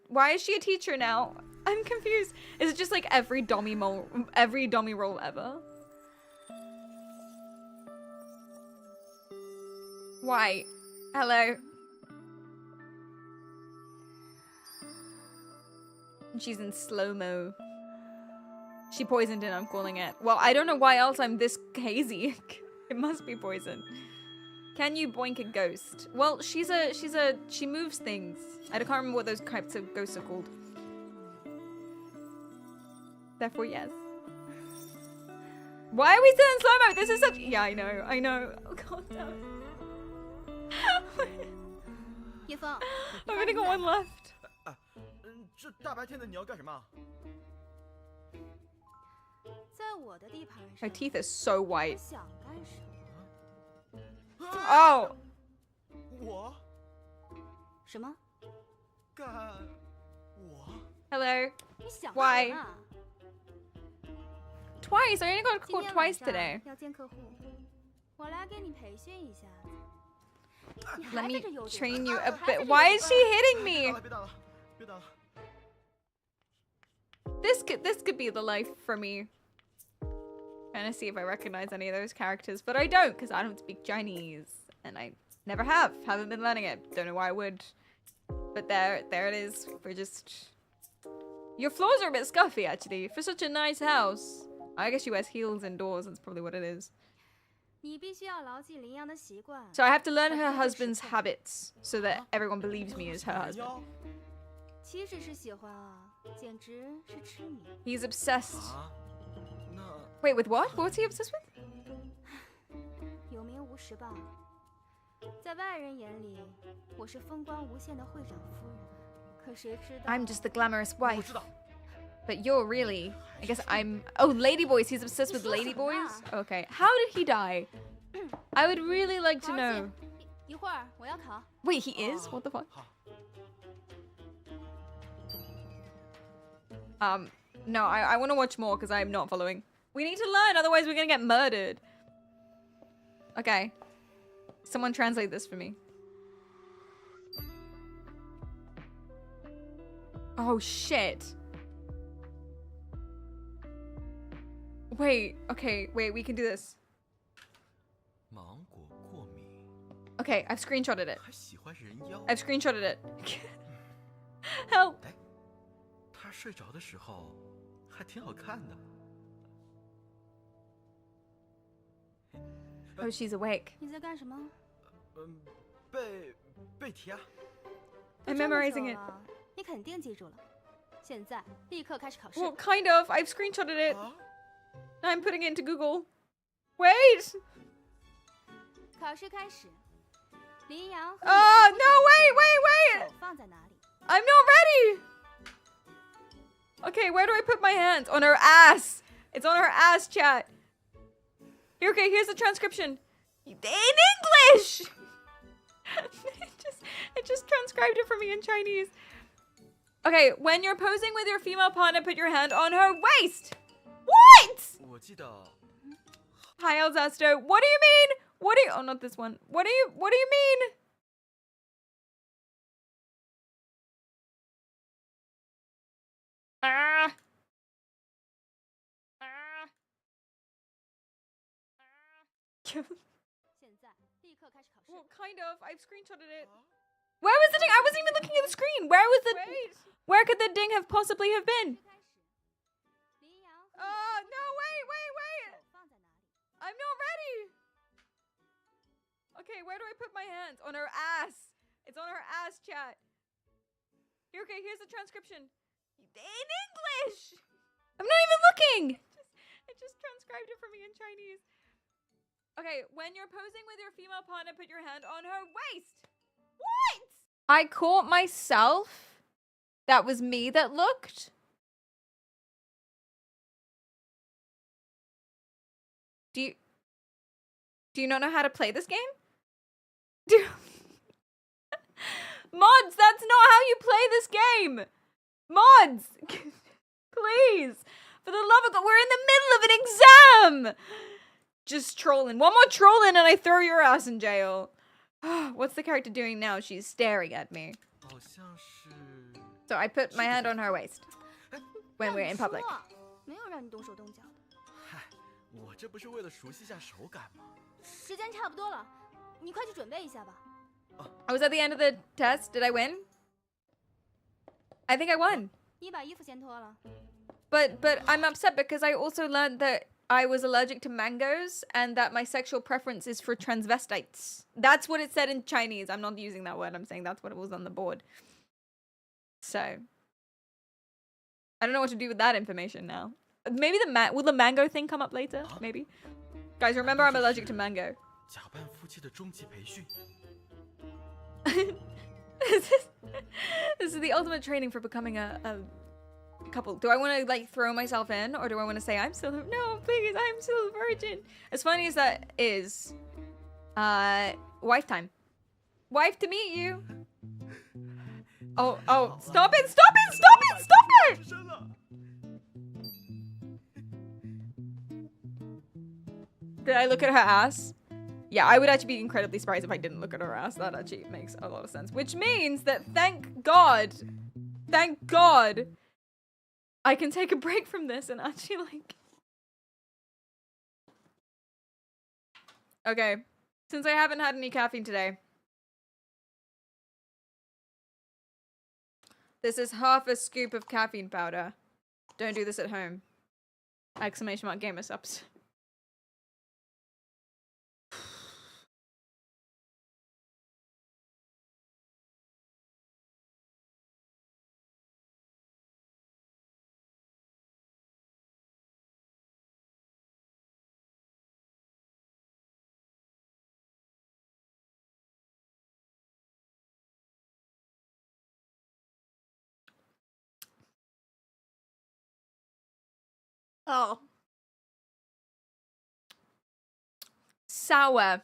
a teacher now? I'm confused. Is it just like every dummy role ever? Why? Hello. She's in slow-mo. She poisoned it, I'm calling it. Well, I don't know why else I'm this hazy. It must be poison. Can you boink a ghost? Well, she moves things. I can't remember what those types of ghosts are called. Therefore, yes. Why are we still in slow-mo? This is such... Yeah, I know. Oh, God, damn it. 叶枫， I've only got one left. 这大白天的你要干什么？在我的地盘 Her 上， teeth are so 我 white. 想干什么？ Oh! 我什么？干我？ Hello. 你想 Why？ 干什么？ Twice. I only got 今 caught 天 twice 晚 today. 上要见客户，我来给你培训一下子。你 Let 还 me 在这悠着 train you a 还在 bit. 这 Why 悠 is 着 she hitting 别 me? 打了，别打了，别打了。 This could be the life for me. Trying to see if I recognize any of those characters, but I don't because I don't speak Chinese, and I never have. Haven't been learning it. Don't know why I would. But there it is. We're just. Your floors are a bit scuffy, actually, for such a nice house. I guess she wears heels indoors. That's probably what it is. 你必须要牢记羚羊的习惯。 So I have to learn her husband's habits so that everyone believes me is her husband. 腰 岂止是喜欢啊，简直是痴迷。 He's obsessed. 啊？那 Wait, with what? What's he obsessed with? 有名无实吧？在外人眼里，我是风光无限的会长夫人，可谁知道 I'm just the glamorous 我 wife. 知道。 But you're really... I guess I'm... Oh, ladyboys. He's obsessed with ladyboys? Okay. How did he die? I would really like to 好好 know. 记一会儿我要考。 Wait, he is? What the fuck? 好， No, I want to watch more because I'm not following. We need to learn, otherwise we're going to get murdered. Okay. Someone translate this for me. Oh, shit. Wait, okay, wait, we can do this. 芒果过敏， Okay, I've screenshotted it. 还喜欢人妖。 I've screenshotted it. Help. 哎，他睡着的时候还挺好看的。 Oh, she's awake. 你在干什么？嗯，背题啊。 I'm 这么 memorizing 久 it. 了你肯定记住了。现在立刻开始考试。 Well, kind of. I've screenshotted it. 啊？ I'm putting it into Google. Wait! 考试开始。羚羊和 Oh, 你 no, wait, 手放在哪里？ I'm not ready! Okay, where do I put my hands? On her ass! It's on her ass, chat. Here, okay, here's the transcription. In English! it just transcribed it for me in Chinese. Okay, when you're posing with your female partner, put your hand on her waist! What? 我记得 Hi, Elzasto. What do you mean? What do you... Oh, not this one. What do you mean? Ah. Ah. 现在立刻开始考试。 Well, kind of. I've screenshotted it. Where was the ding? I wasn't even looking at the screen. Where was the... Where could the ding have possibly have been? 开始。羚羊和 No, wait. 手放在哪里？ I'm not ready. Okay, where do I put my hands? On her ass. It's on her ass, chat. Okay, here's the transcription. In English! I'm not even looking! It just transcribed it for me in Chinese. Okay, when you're posing with your female partner, put your hand on her waist. What? I caught myself. That was me that looked. Do you not know how to play this game? Mods, that's not how you play this game. Mods, please. For the love of God, we're in the middle of an exam. Just trolling. One more trolling and I throw your ass in jail. What's the character doing now? She's staring at me. So I put my hand on her waist when we're in public. 没有让你动手动脚的。嗨，我这不是为了熟悉下手感吗？时间差不多了，你快去准备一下吧。I was at the end of the test. Did I win? I think I won. 你把衣服先脱了。But I'm upset because I also learned that I was allergic to mangoes and that my sexual preference is for transvestites. That's what it said in Chinese. I'm not using that word. I'm saying that's what it was on the board. So I don't know what to do with that information now. Maybe will the mango thing come up later? Maybe. Guys, remember I'm allergic to mango. 假扮夫妻的终极培训。 This is the ultimate training for becoming a couple. Do I want to like throw myself in, or do I want to say I'm still no, please, I'm still a virgin? As funny as that is, wife time. Wife to meet you. Oh, stop it, stop it, stop it, stop it! Did I look at her ass? Yeah, I would actually be incredibly surprised if I didn't look at her ass. That actually makes a lot of sense. Which means that thank God, I can take a break from this and actually like... Okay, since I haven't had any caffeine today. This is half a scoop of caffeine powder. Don't do this at home. Exclamation mark gamer subs. Oh. Sour.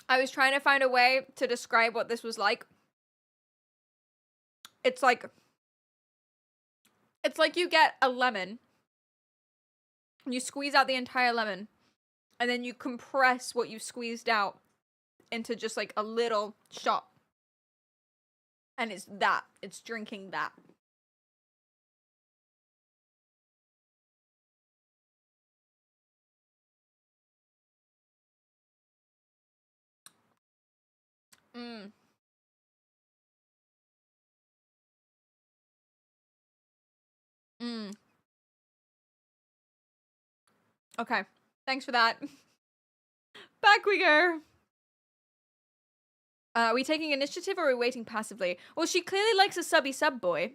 I was trying to find a way to describe what this was like. It's like you get a lemon. You squeeze out the entire lemon. And then you compress what you squeezed out into just like a little shot. And it's that. It's drinking that. Mm. Mm. Okay. Thanks for that. Back we go. Are we taking initiative or are we waiting passively? Well, she clearly likes a subby sub boy.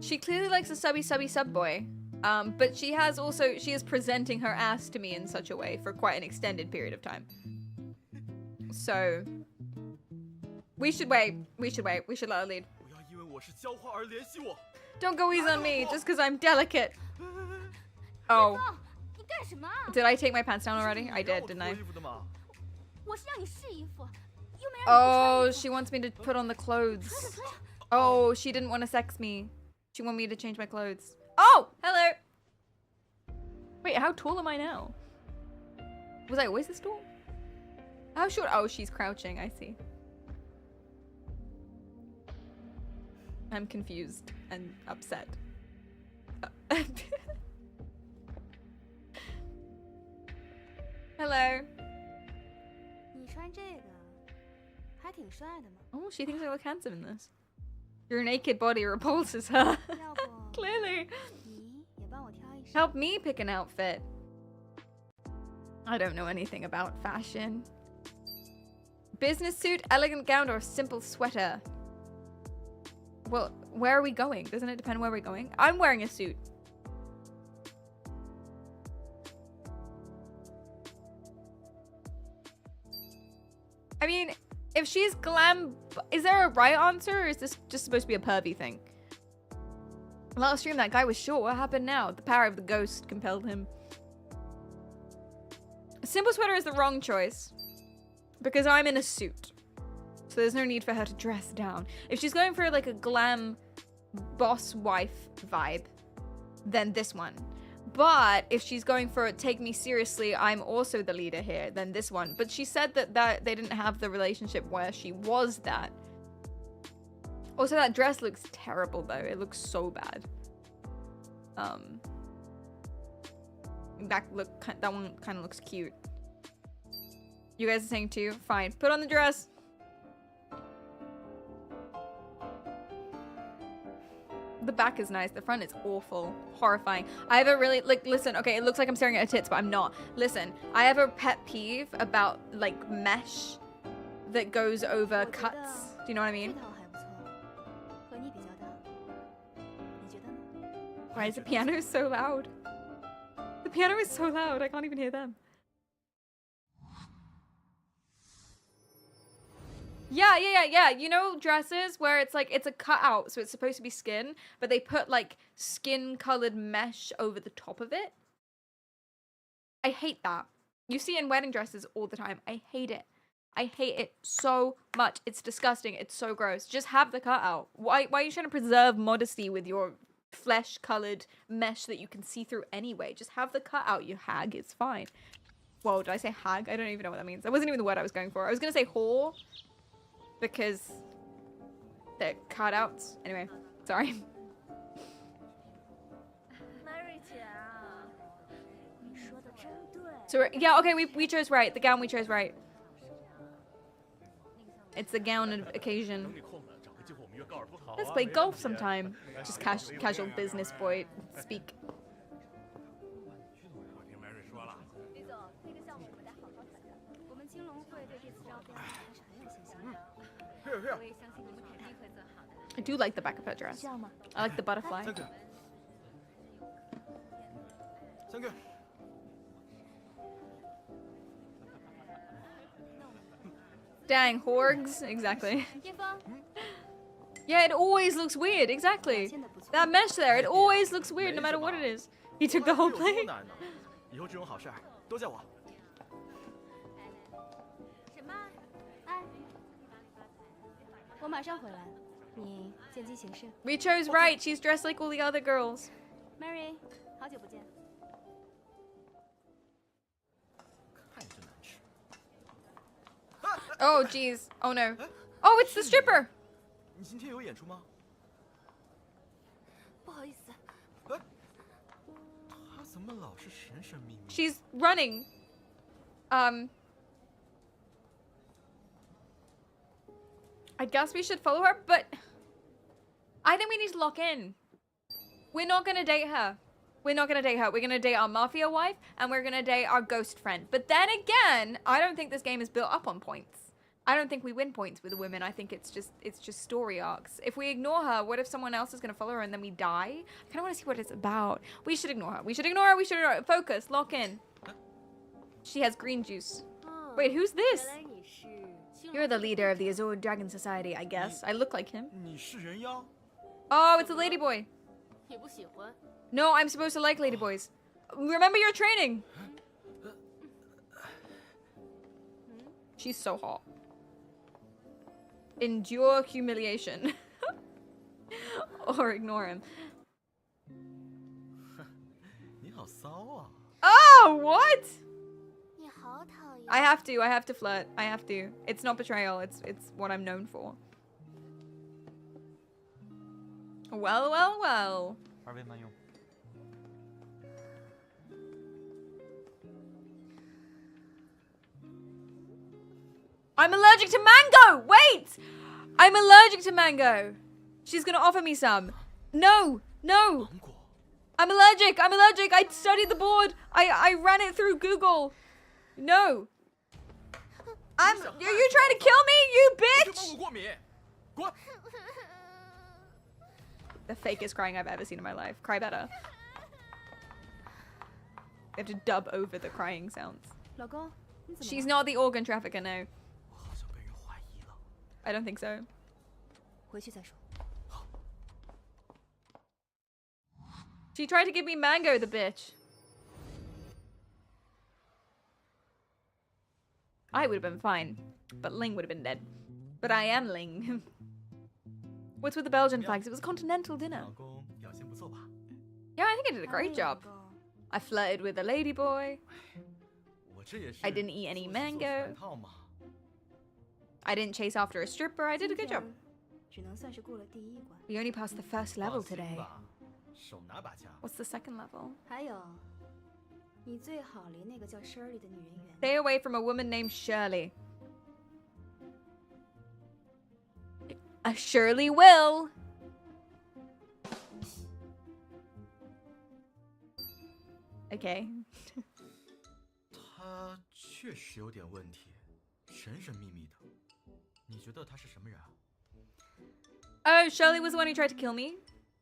She clearly likes a subby sub boy. But she is presenting her ass to me in such a way for quite an extended period of time. So we should wait. We should wait. We should let her lead. Don't go easy on me just because I'm delicate. Oh. Did I take my pants down already? I did, didn't I? Oh, she wants me to put on the clothes. Oh, she didn't want to sex me. She wanted me to change my clothes. Oh, hello. Wait, how tall am I now? Was I always this tall? How short? Oh, she's crouching. I see. I'm confused and upset. Hello. Oh, she thinks I look handsome in this. Your naked body repulses her. Clearly. Help me pick an outfit. I don't know anything about fashion. Business suit, elegant gown, or simple sweater? Well, where are we going? Doesn't it depend where we're going? I'm wearing a suit. I mean, if she's glam... Is there a right answer, or is this just supposed to be a pervy thing? Last stream, that guy was short. What happened now? The power of the ghost compelled him. A simple sweater is the wrong choice. Because I'm in a suit. So there's no need for her to dress down. If she's going for like a glam boss wife vibe, then this one. But if she's going for take me seriously, I'm also the leader here, then this one. But she said that they didn't have the relationship where she was that. Also, that dress looks terrible though. It looks so bad. That one kind of looks cute. You guys are saying too? Fine. Put on the dress. The back is nice. The front is awful. Horrifying. I have a really, like, listen, okay, it looks like I'm staring at her tits, but I'm not. Listen, I have a pet peeve about, like, mesh that goes over cuts. Do you know what I mean? Why is the piano so loud? The piano is so loud, I can't even hear them. Yeah. You know dresses where it's like, it's a cutout, so it's supposed to be skin, but they put like skin-colored mesh over the top of it? I hate that. You see it in wedding dresses all the time. I hate it. I hate it so much. It's disgusting. It's so gross. Just have the cutout. Why are you trying to preserve modesty with your flesh-colored mesh that you can see through anyway? Just have the cutout, you hag. It's fine. Whoa, did I say hag? I don't even know what that means. That wasn't even the word I was going for. I was going to say whore. Because they're cutouts. Anyway, sorry. So yeah, okay, we chose right. The gown we chose right. It's the gown of occasion. Let's play golf sometime. Just casual business boy speak. I do like the back of her dress. I like the butterfly. Thank you. Thank you. Dang, horgs. Exactly. Yeah, it always looks weird. Exactly. That mesh there, it always looks weird no matter what it is. He took the whole plate. We chose right. She's dressed like all the other girls. Mary, 好久不见。 Oh, jeez. Oh, no. Oh, it's the stripper. 你今天有演出吗？不好意思。他怎么老是神神秘秘？ She's running. I guess we should follow her, but I think we need to lock in. We're not gonna date her. We're not gonna date her. We're gonna date our mafia wife, and we're gonna date our ghost friend. But then again, I don't think this game is built up on points. I don't think we win points with the women. I think it's just story arcs. If we ignore her, what if someone else is gonna follow her and then we die? I kinda wanna see what it's about. We should ignore her. We should ignore her. We should ignore her. Focus. Lock in. She has green juice. Wait, who's this? You're the leader of the Azure Dragon Society, I guess. I look like him. 你是人妖？ Oh, it's a ladyboy. 你不喜欢？ No, I'm supposed to like ladyboys. Remember your training. She's so hot. Endure humiliation. Or ignore him. 你好骚啊！ Oh, what? 你好讨厌。 I have to flirt. I have to. It's not betrayal. It's what I'm known for. Well. 二位慢用。 I'm allergic to mango! Wait! I'm allergic to mango. She's gonna offer me some. No! 芒果。 I'm allergic! I studied the board! I ran it through Google! No! Are you trying to kill me, you 你对 bitch? 芒果过敏，滚！ The fakest crying I've ever seen in my life. Cry better. They have to dub over the crying sounds. 老公，你怎么了？ She's not the organ trafficker, no. 我好像被人怀疑了。 I don't think so. 回去再说。 She tried to give me mango, the bitch. I would have been fine, but Ling would have been dead. But I am Ling. What's with the Belgian flags? It was a continental dinner. 老公表现不错吧？ Yeah, I think I did a great 哎 job. 老公 I flirted with a ladyboy. 我这也是 I didn't eat any 做事做 mango. 全套嘛。 I didn't chase after a stripper. I did a good 今天 job. 只能算是过了第一关。 We only passed the first level 放心 today. 吧，手拿把掐。 What's the second level? 还有，你最好离那个叫 Shirley 的女人远。 Stay away from a woman named Shirley. I surely will. Okay. 他确实有点问题，神神秘秘的。你觉得他是什么人啊？ Oh, Shirley was the one who tried to kill me.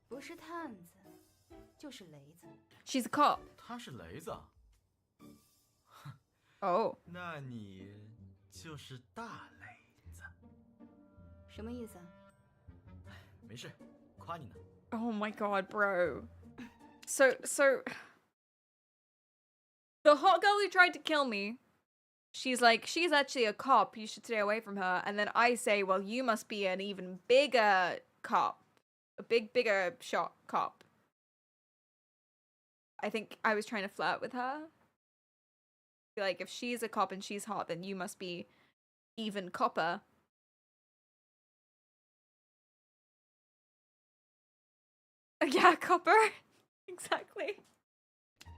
不是探子，就是雷子。 She's a cop. 他是雷子。 Oh. 那你就是大雷子。什么意思？没事，夸你呢。 Oh my god, bro. So the hot girl who tried to kill me, she's like, she's actually a cop, you should stay away from her. And then I say, well, you must be an even bigger cop. A bigger shot cop. I think I was trying to flirt with her. Like, if she's a cop and she's hot, then you must be even copper. Yeah, copper. Exactly.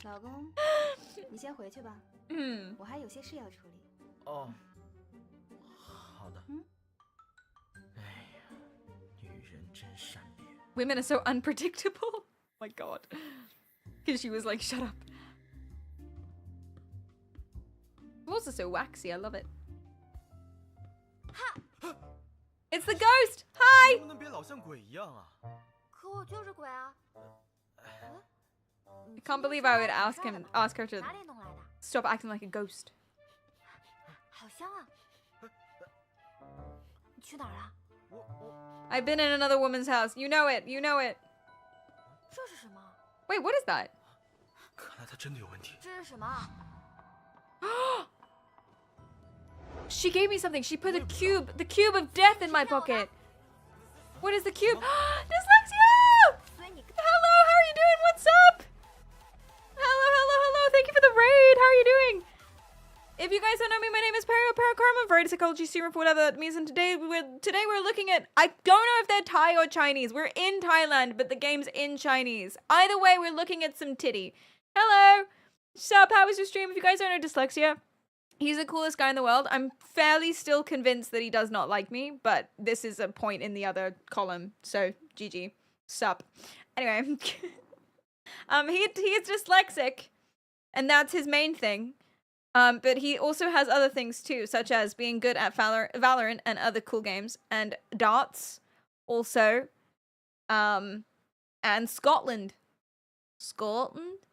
老公，你先回去吧， Hmm. 我还有些事要处理。哦，好的。嗯。哎呀，女人真善变。 Women are so unpredictable. My god. Because she was like, shut up. Walls are so waxy. I love it. It's the ghost. 能 Hi. 不能别老像鬼一样啊？可我就是鬼啊！ I can't believe I would ask her to 哪里弄来的？ stop acting like a ghost. 好香啊！你去哪儿了？ I've been in another woman's house. You know it. You know it. 这是什么？ Wait, what is that? 看来他真的有问题。这是什么？ She gave me something. She put the cube of death in my pocket. What is the cube? Dyslexia! 所以你 Hello, how are you doing? What's up? Hello. Thank you for the raid. How are you doing? If you guys don't know me, my name is PerriKaryal. I'm a variety psychology student for whatever that means. And today we're looking at, I don't know if they're Thai or Chinese. We're in Thailand, but the game's in Chinese. Either way, we're looking at some titty. Hello. Sup, how was your stream? If you guys don't know Dyslexia, he's the coolest guy in the world. I'm fairly still convinced that he does not like me, but this is a point in the other column. So, GG. Sup. Anyway. He is dyslexic, and that's his main thing. But he also has other things too, such as being good at Valorant and other cool games, and darts, also, and Scotland. Scotland?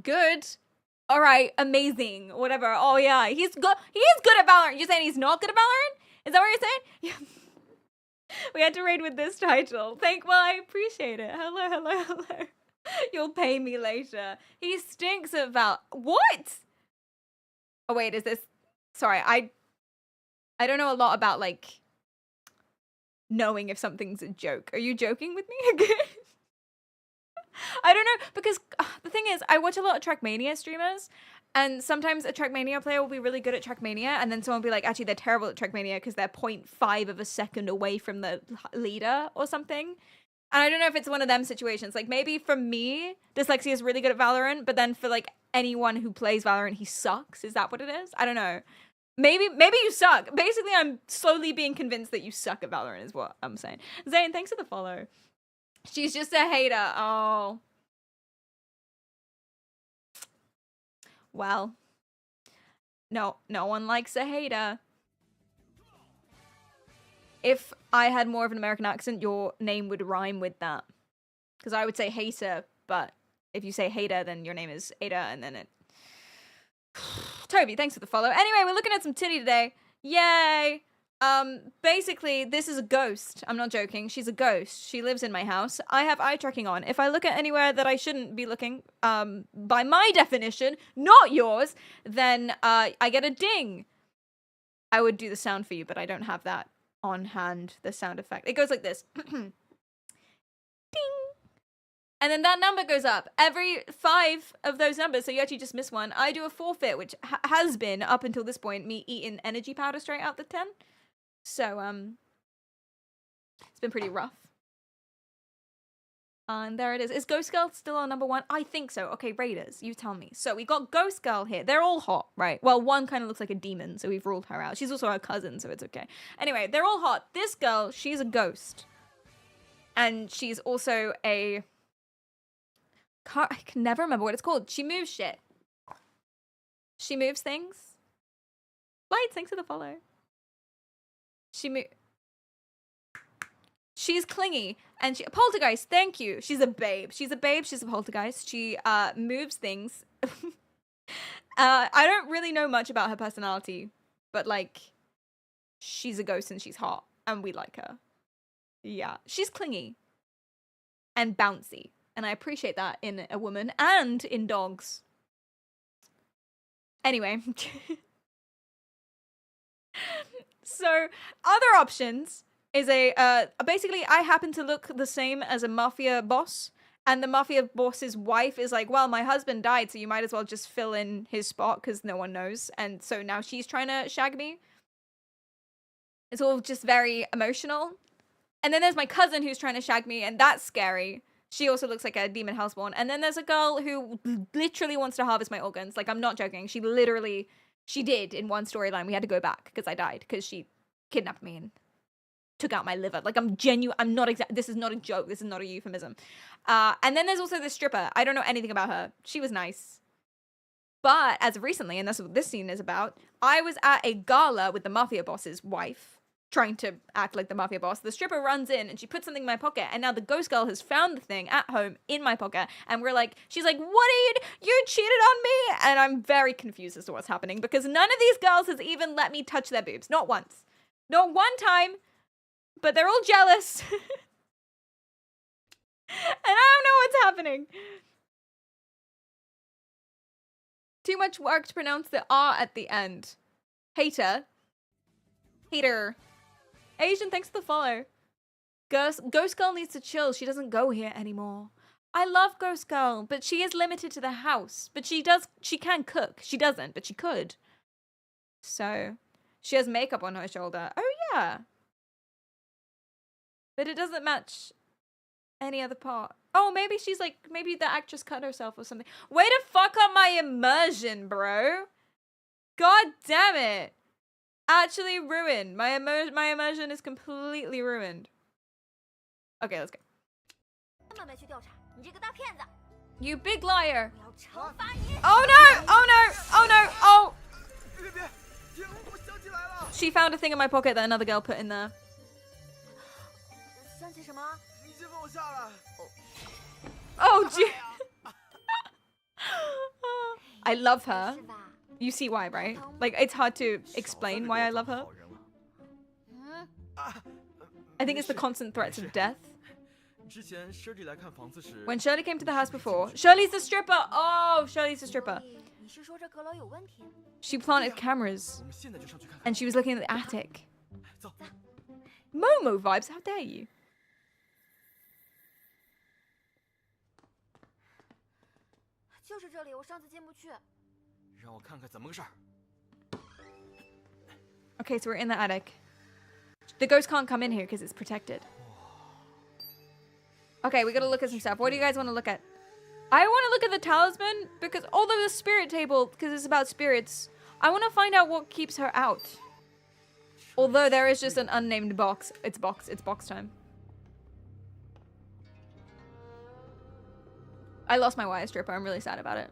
Good. All right, amazing. Whatever. Oh yeah, he is good at Valorant. You're saying he's not good at Valorant? Is that what you're saying? Yeah. We had to raid with this title. Well, I appreciate it. Hello. You'll pay me later. He stinks at What? Oh wait, is this? Sorry, I don't know a lot about like knowing if something's a joke. Are you joking with me? I don't know, because the thing is, I watch a lot of Trackmania streamers, and sometimes a Trackmania player will be really good at Trackmania, and then someone will be like, actually, they're terrible at Trackmania because they're 0.5 of a second away from the leader or something. And I don't know if it's one of them situations. Like, maybe for me, Dyslexia is really good at Valorant, but then for, like, anyone who plays Valorant, he sucks. Is that what it is? I don't know. Maybe you suck. Basically, I'm slowly being convinced that you suck at Valorant is what I'm saying. Zane, thanks for the follow. She's just a hater. Oh. Well. No one likes a hater. If I had more of an American accent, your name would rhyme with that. Because I would say hater, but if you say hater, then your name is Ada, and then it... Toby, thanks for the follow. Anyway, we're looking at some titty today. Yay! Basically, this is a ghost. I'm not joking. She's a ghost. She lives in my house. I have eye tracking on. If I look at anywhere that I shouldn't be looking, by my definition, not yours, then I get a ding. I would do the sound for you, but I don't have that on hand, the sound effect. It goes like this. Ding! And then that number goes up every 5 of those numbers, so you actually just miss one. I do a forfeit, which has been, up until this point, me eating energy powder straight out the 10. So, it's been pretty rough. And there it is. Is Ghost Girl still on number 1? I think so. Okay, Raiders, you tell me. So we got Ghost Girl here. They're all hot, right? Well, one kind of looks like a demon, so we've ruled her out. She's also our cousin, so it's okay. Anyway, they're all hot. This girl, she's a ghost. And she's also a... I can never remember what it's called. She moves shit. She moves things. Lights, thanks for the follow. She's clingy. And she... Poltergeist, thank you. She's a babe. She's a babe. She's a poltergeist. She moves things. I don't really know much about her personality. But, like, she's a ghost and she's hot. And we like her. Yeah. She's clingy. And bouncy. And I appreciate that in a woman and in dogs. Anyway. So, other options is basically I happen to look the same as a mafia boss. And the mafia boss's wife is like, well, my husband died, so you might as well just fill in his spot because no one knows. And so now she's trying to shag me. It's all just very emotional. And then there's my cousin who's trying to shag me, and that's scary. She also looks like a demon houseborn. And then there's a girl who literally wants to harvest my organs. Like, I'm not joking. She did in one storyline. We had to go back because I died because she kidnapped me and took out my liver. Like, I'm not this is not a joke. This is not a euphemism. And then there's also the stripper. I don't know anything about her. She was nice. But as of recently, and that's what this scene is about, I was at a gala with the mafia boss's wife, trying to act like the mafia boss. The stripper runs in and she puts something in my pocket, and now the ghost girl has found the thing at home in my pocket, and she's like, what are you cheated on me? And I'm very confused as to what's happening because none of these girls has even let me touch their boobs. Not once. Not one time. But they're all jealous. And I don't know what's happening. Too much work to pronounce the R at the end. Hater. Asian, thanks for the follow. Ghost Girl needs to chill. She doesn't go here anymore. I love Ghost Girl, but she is limited to the house. But she can cook. She doesn't, but she could. So, she has makeup on her shoulder. Oh, yeah. But it doesn't match any other part. Oh, maybe maybe the actress cut herself or something. Way to fuck up my immersion, bro. God damn it. Actually ruined. My immersion is completely ruined. Okay, let's go. You big liar. Oh no! Oh no! Oh no! Oh! She found a thing in my pocket that another girl put in there. Oh, gee. I love her. You see why, right? Like, it's hard to explain why I love her. I think it's the constant threats of death. When Shirley came to the house before... Shirley's the stripper! Oh, Shirley's the stripper. She planted cameras. And she was looking at the attic. Momo vibes, how dare you? Okay, so we're in the attic. The ghost can't come in here because it's protected. Okay, we gotta look at some stuff. What do you guys want to look at? I want to look at the talisman because, although the spirit table, because it's about spirits, I want to find out what keeps her out. Although there is just an unnamed box. It's box time. I lost my wire stripper. I'm really sad about it.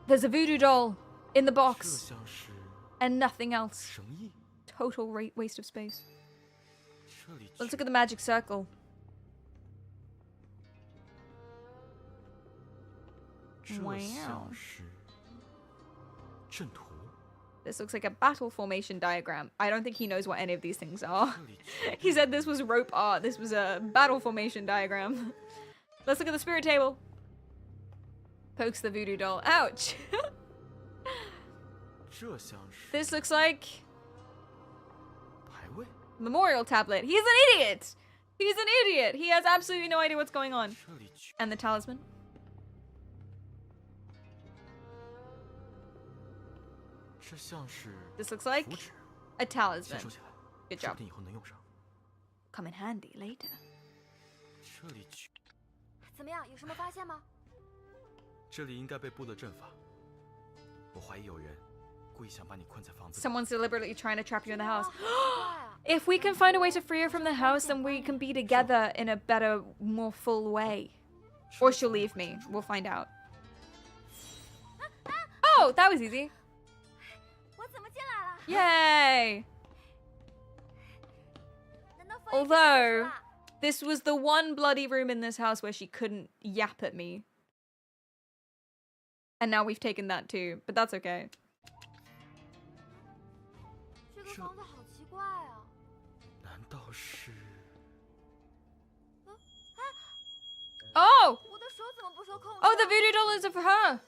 There's a voodoo doll in the 这 box 像是 and nothing else. 绳艺。 Total waste of space. 这里 Let's 却 look at the magic circle. 这 Wow. 像是阵图。 This looks like a battle formation diagram. I don't think he knows what any of these things are. 这里绝 He said this was rope art. This was a battle formation diagram. Let's look at the spirit table. Pokes the voodoo doll. Ouch. 这像是 This looks like 牌位。 memorial tablet. He's an idiot. He's an idiot. He has absolutely no idea what's going on. 这里却 And the talisman. 这像是 This looks like 符纸， a 先 talisman. 收起来， Good 说 job. 不定以后能用上。 Come in handy later. 这里却 怎么样？有什么发现吗？这里应该被布了阵法，我怀疑有人故意想把你困在房子里。 Someone's deliberately trying to trap you in the house. 好奇怪啊！ If we can find a way to free her from the house, then we can be together in a better, more full way. Or she'll leave me. We'll find out. Oh, that was easy. 我怎么进来了？ Yay! 难道封印被解除 Although, 了？ this was the one bloody room in this house where she couldn't yap at me. And now we've taken that too, but that's okay. 这个房子好奇怪啊！难道是？ Oh! 我的手怎么不受控制？ Oh, the voodoo doll is for her!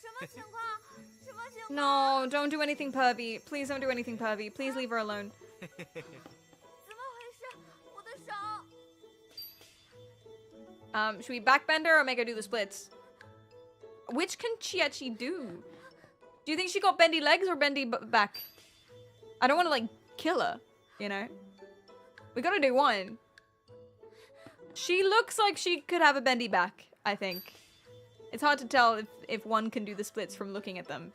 什么情况？什么情况？ No, don't do anything pervy. Please don't do anything pervy. Please leave her alone. 怎么回事？我的手！ Should we backbend her or make her do the splits? Which can she actually do? Do you think she got bendy legs or bendy back? I don't want to, like, kill her, you know? We gotta do one. She looks like she could have a bendy back, I think. It's hard to tell if one can do the splits from looking at them.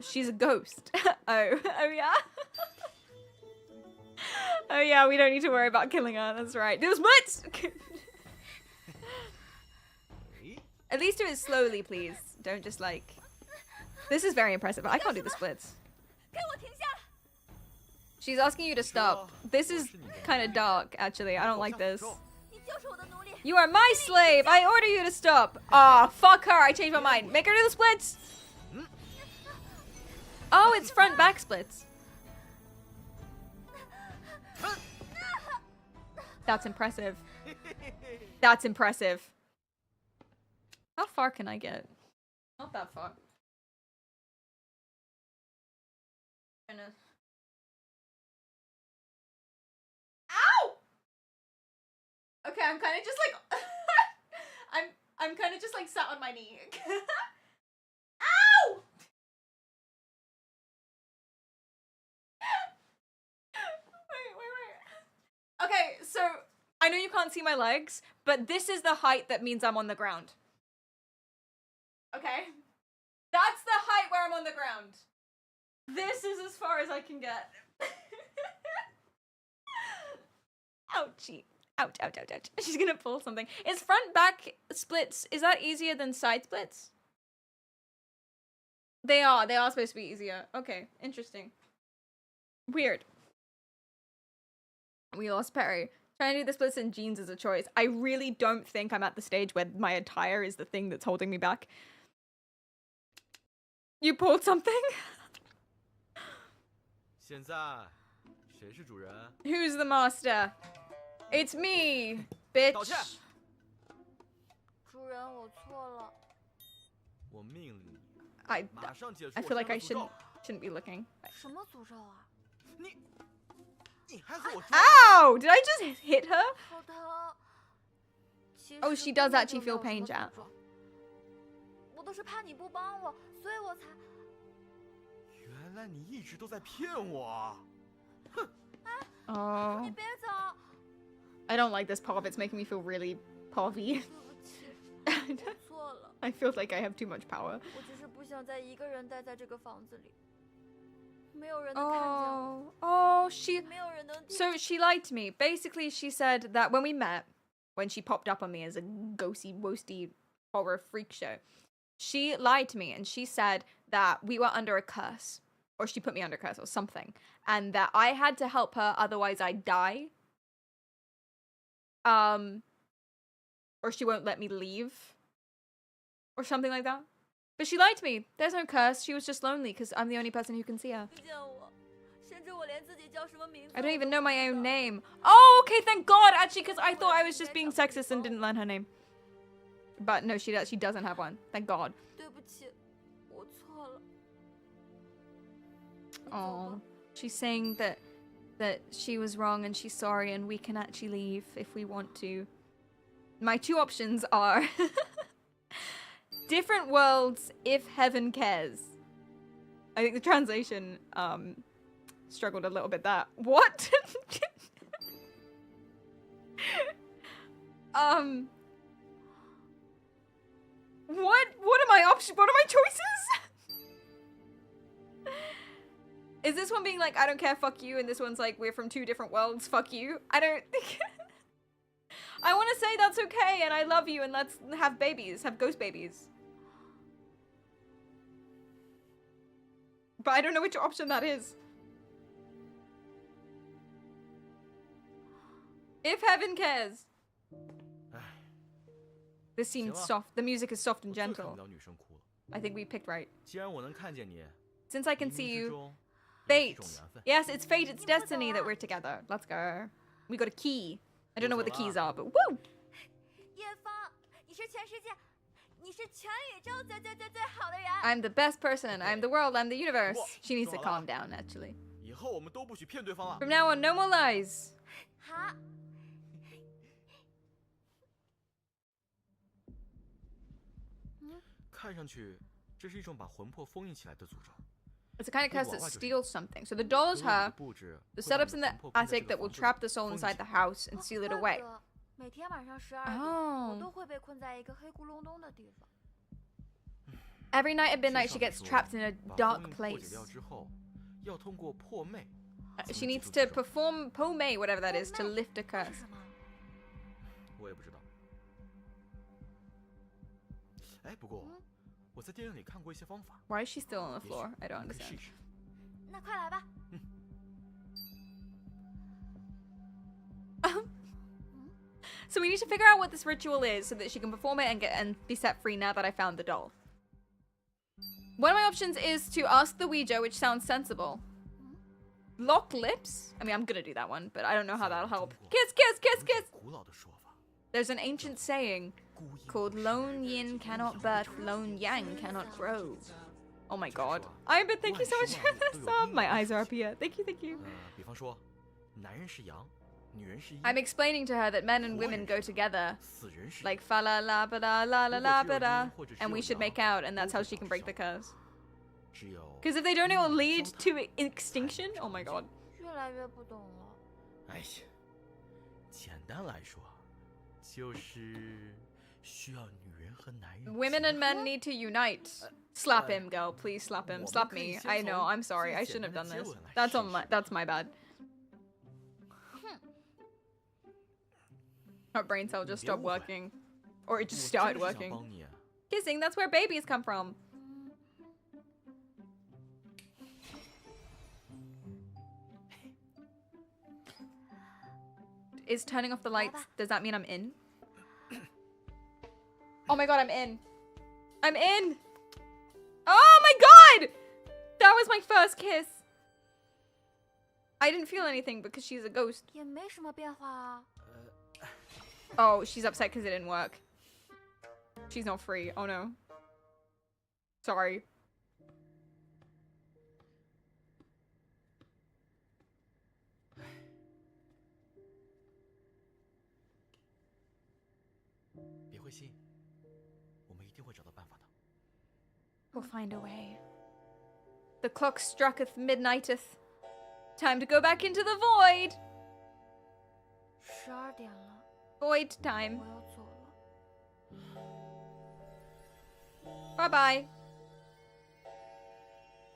She's a ghost. Oh yeah? Oh yeah, we don't need to worry about killing her, that's right. Do the splits! At least do it slowly, please. Don't just like... This is very impressive. I can't do the splits. 给我停下！ She's asking you to stop. This is kind of dark, actually. I don't like this. 你就是我的奴隶！ You are my slave! I order you to stop! Ah, fuck her! I changed my mind. Make her do the splits! Oh, it's front back splits. That's impressive. That's impressive. How far can I get? Not that far. Ow! Okay, I'm kind of just like I'm kind of just like sat on my knee. Ow! Wait. Okay, so I know you can't see my legs, but this is the height that means I'm on the ground. Okay? That's the height where I'm on the ground. This is as far as I can get. Ouchie. Ouch, ouch, ouch, ouch. She's gonna pull something. Is front back splits, is that easier than side splits? They are supposed to be easier. Okay, interesting. Weird. We lost Perry. Trying to do the splits in jeans is a choice. I really don't think I'm at the stage where my attire is the thing that's holding me back. You pulled something? 现在谁是主人？ Who's the master? It's me, bitch. 道歉。主人，我错了。我命令你 I 马上解除 I 我 feel like I 身上的诅咒 shouldn't be looking. 什么诅咒啊？你还和我装？ Ow! Did I just hit her? 好疼。其实 Oh, she does 根本 actually 就没有 feel pain, 什么 Jack. 诅咒我都是怕你不帮我，所以我才……原来你一直都在骗我。 Oh. 你别走！ I don't like this pop. It's making me feel really povy. 对不起，我错了。 I feel like I have too much power. 我只是不想再一个人待在这个房子里，没有人能看见我， Oh, she... 没有人能听。 So she lied to me. Basically, she said that when we met, when she popped up on me as a ghosty, woasty horror freak show. She lied to me and she said that we were under a curse, or she put me under a curse or something, and that I had to help her, otherwise I'd die. Or she won't let me leave, or something like that. But she lied to me. There's no curse. She was just lonely because I'm the only person who can see her. I don't even know my own name. Oh, okay, thank God, actually, because I thought I was just being sexist and didn't learn her name. But no, she does. She doesn't have one. Thank God. Oh, she's saying that she was wrong and she's sorry and we can actually leave if we want to. My two options are different worlds if heaven cares. I think the translation struggled a little bit there. What? What are my options? What are my choices? Is this one being like, I don't care, fuck you, and this one's like, we're from two different worlds, fuck you? I don't think... I want to say that's okay, and I love you, and let's have babies, have ghost babies. But I don't know which option that is. If heaven cares. This seems soft. The music is soft and gentle. I think we picked right. Since I can see you, fate. Yes, it's fate. It's destiny that we're together. Let's go. We got a key. I don't know what the keys are, but woo! I'm the best person. I'm the world. I'm the universe. She needs to calm down, actually. From now on, no more lies. It's a kind of curse that steals something. So the doll is her. The setup's in the attic that will trap the soul inside the house and seal it away. Oh. Every night at midnight she gets trapped in a dark place. She needs to perform pome, whatever that is, to lift a curse. Why is she still on the floor? I don't understand. So we need to figure out what this ritual is so that she can perform it and be set free now that I found the doll. One of my options is to ask the Ouija, which sounds sensible. Lock lips? I mean, I'm gonna do that one, but I don't know how that'll help. Kiss, kiss, kiss, kiss! There's an ancient saying called lone yin cannot birth, lone yang cannot grow. Oh my god. But thank you so much for the sub. My eyes are up here. Thank you, thank you. I'm explaining to her that men and women go together. Like fa la la ba da la la la ba da. And we should make out, and that's how she can break the curse. Because if they don't, it will lead to extinction? Oh my god. Women and men need to unite. Slap him, girl. Please slap him. Slap me. I know. I'm sorry. I shouldn't have done this. That's my bad. Her brain cell just stopped working. Or it just started working. Kissing, that's where babies come from. Is turning off the lights, does that mean I'm in? Oh my god, I'm in. I'm in! Oh my god! That was my first kiss. I didn't feel anything because she's a ghost. Oh, she's upset because it didn't work. She's not free. Oh no. Sorry. We'll find a way. The clock strucketh midnighteth. Time to go back into the void. Void time. Bye-bye.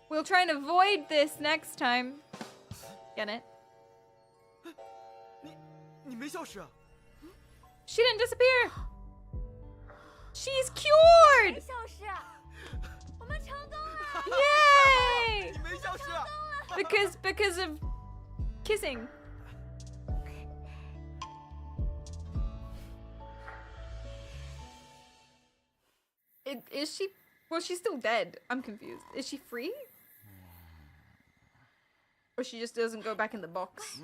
We'll try and avoid this next time. Get it? She didn't disappear. She's cured. 消失，我们成功了。 Yay! 你没消失。 Because of kissing. Is she? Well, she's still dead. I'm confused. Is she free? Or she just doesn't go back in the box?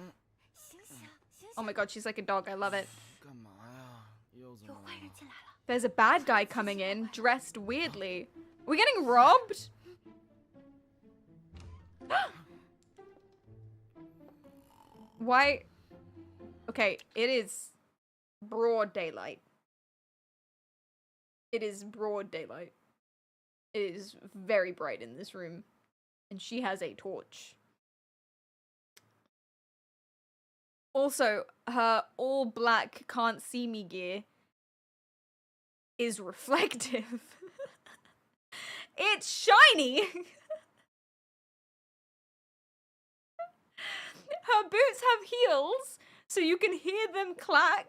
醒醒，醒 Oh my god, she's like a dog. I love it. 干嘛呀？又怎么了？ 坏人进来了。 There's a bad guy coming in, dressed weirdly. We're getting robbed? Why? Okay, it is broad daylight. It is broad daylight. It is very bright in this room. And she has a torch. Also, her all black can't see me gear is reflective. It's shiny! Her boots have heels, so you can hear them clack.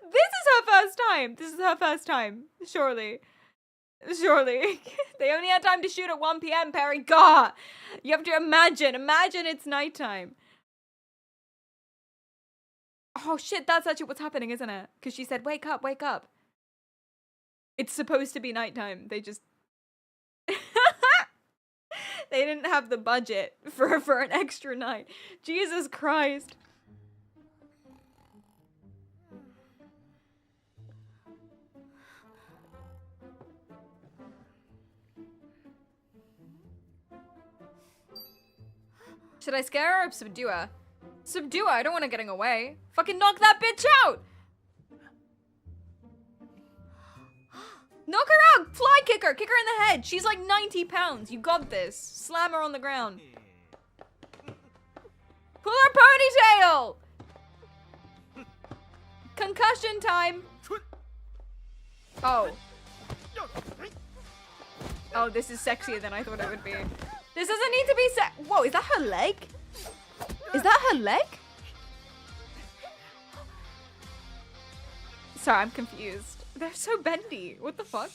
This is her first time. This is her first time. Surely. Surely. They only had time to shoot at 1 p.m, Perry. God! You have to imagine. Imagine it's nighttime. Oh shit, that's actually what's happening, isn't it? Because she said, wake up, wake up. It's supposed to be nighttime. They just... They didn't have the budget for an extra night. Jesus Christ. Should I scare her or subdue her? Subdue her, I don't want her getting away. Fucking knock that bitch out! Knock her out! Fly kick her! Kick her in the head! She's like 90 pounds. You got this. Slam her on the ground. Pull her ponytail! Concussion time! Oh. Oh, this is sexier than I thought it would be. This doesn't need to be Whoa, is that her leg? Is that her leg? Sorry, I'm confused. They're so bendy. What the fuck?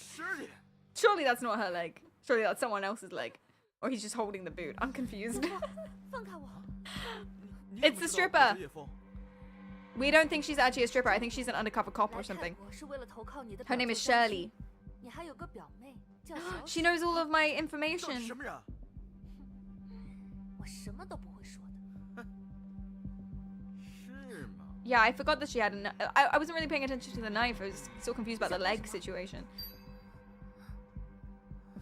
Surely that's not her leg. Surely that's someone else's leg. Or he's just holding the boot. I'm confused. 放开我！ It's the stripper. We don't think she's actually a stripper. I think she's an undercover cop or 来泰 something. 国是为了投靠你的 Her 表 name 舅 is 将 Shirley. 军你还有个表妹叫小 She 喜 knows all of my 到底 information. 什么人？我什么都不会说的。是吗？ Yeah, I forgot that she had a I wasn't really paying attention to the knife. I was so confused about the leg situation.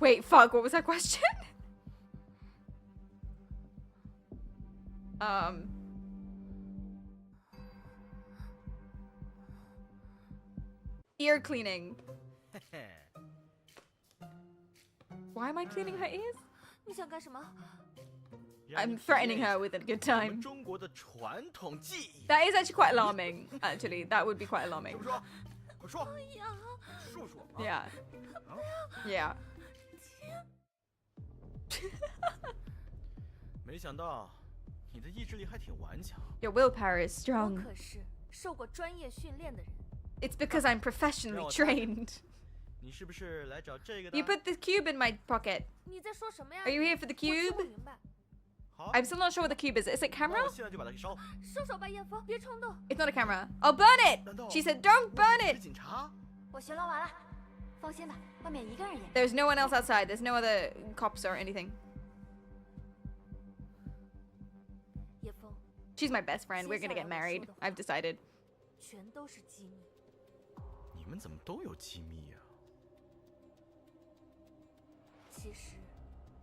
Wait, fuck, what was that question? Ear cleaning. Why am I cleaning her ears? 你想干什么？ I'm threatening her with a good 我们 time. 中国的传统技艺。 That is actually quite alarming, actually. That would be quite alarming. 说，快说，说说。 Yeah. Yeah. 没想到你的意志力还挺顽强。 Your willpower is 我 strong. 可是受过专业训练的人。 It's because I'm professionally trained. 你是不是来找这个的？ You put the cube in my pocket. 你在说什么呀？ Are you here for the 我听 cube? 不明白。 好， I'm still not sure what the cube is. Is it 那 camera? 我现在就把它给烧了。收手吧，叶枫，别冲动。 It's not a camera. I'll burn it! 难道 She said, don't burn 是 it! 警察？我巡逻完了，放心吧，外面一个人也没。 There's no one else outside. There's no other cops or anything. 叶枫， She's my best friend. We're gonna get married. I've decided. 全都是机密。你们怎么都有机密呀？其实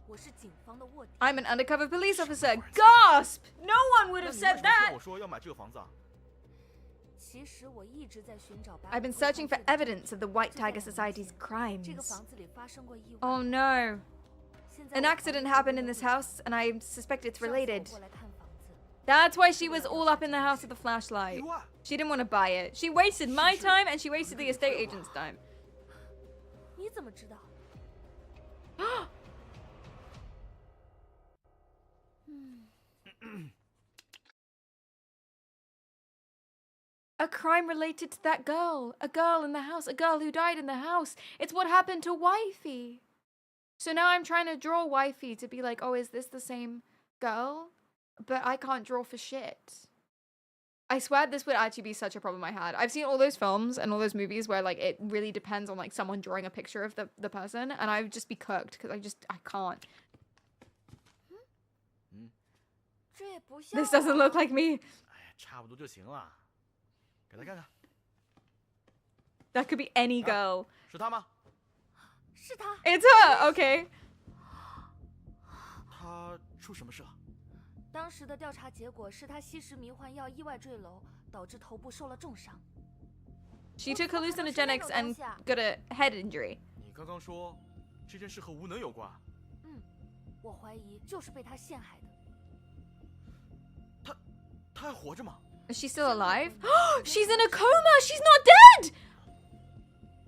我是警方的卧底。 I'm an undercover police officer. Gasp! No one would 那 have 你为 said 什么骗 that! 我说要买这个房子啊？其实我一直在寻找。 I've been searching for evidence of the White Tiger Society's 这个 crimes. 房子里发生过意外。 Oh no. 现在 An 我 accident 怀疑 happened in this house, and I suspect it's 上次我 related. 过来看房子， That's why she was all up in the house with the flashlight. 意外？ She didn't want to buy it. She wasted my time and she wasted the estate agent's time. 你怎么知道？ a crime related to that girl. A girl in the house. A girl who died in the house. It's what happened to Wifey. So now I'm trying to draw Wifey to be like, oh, is this the same girl? But I can't draw for shit. I swear this would actually be such a problem I had. I've seen all those films and all those movies where like it really depends on like someone drawing a picture of the person, and I would just be cooked because I can't. This doesn't look like me. 差不多就行了，给他看看。 That could be any girl. 是他吗？ 是他。 It's her. Okay. 他出什么事了？ 当时的调查结果是他吸食迷幻药意外坠楼，导致头部受了重伤。 She took hallucinogenics and got a head injury. 你刚刚说这件事和无能有关。我怀疑就是被他陷害的。他还活着吗？ Is she still alive? She's in a coma. She's not dead.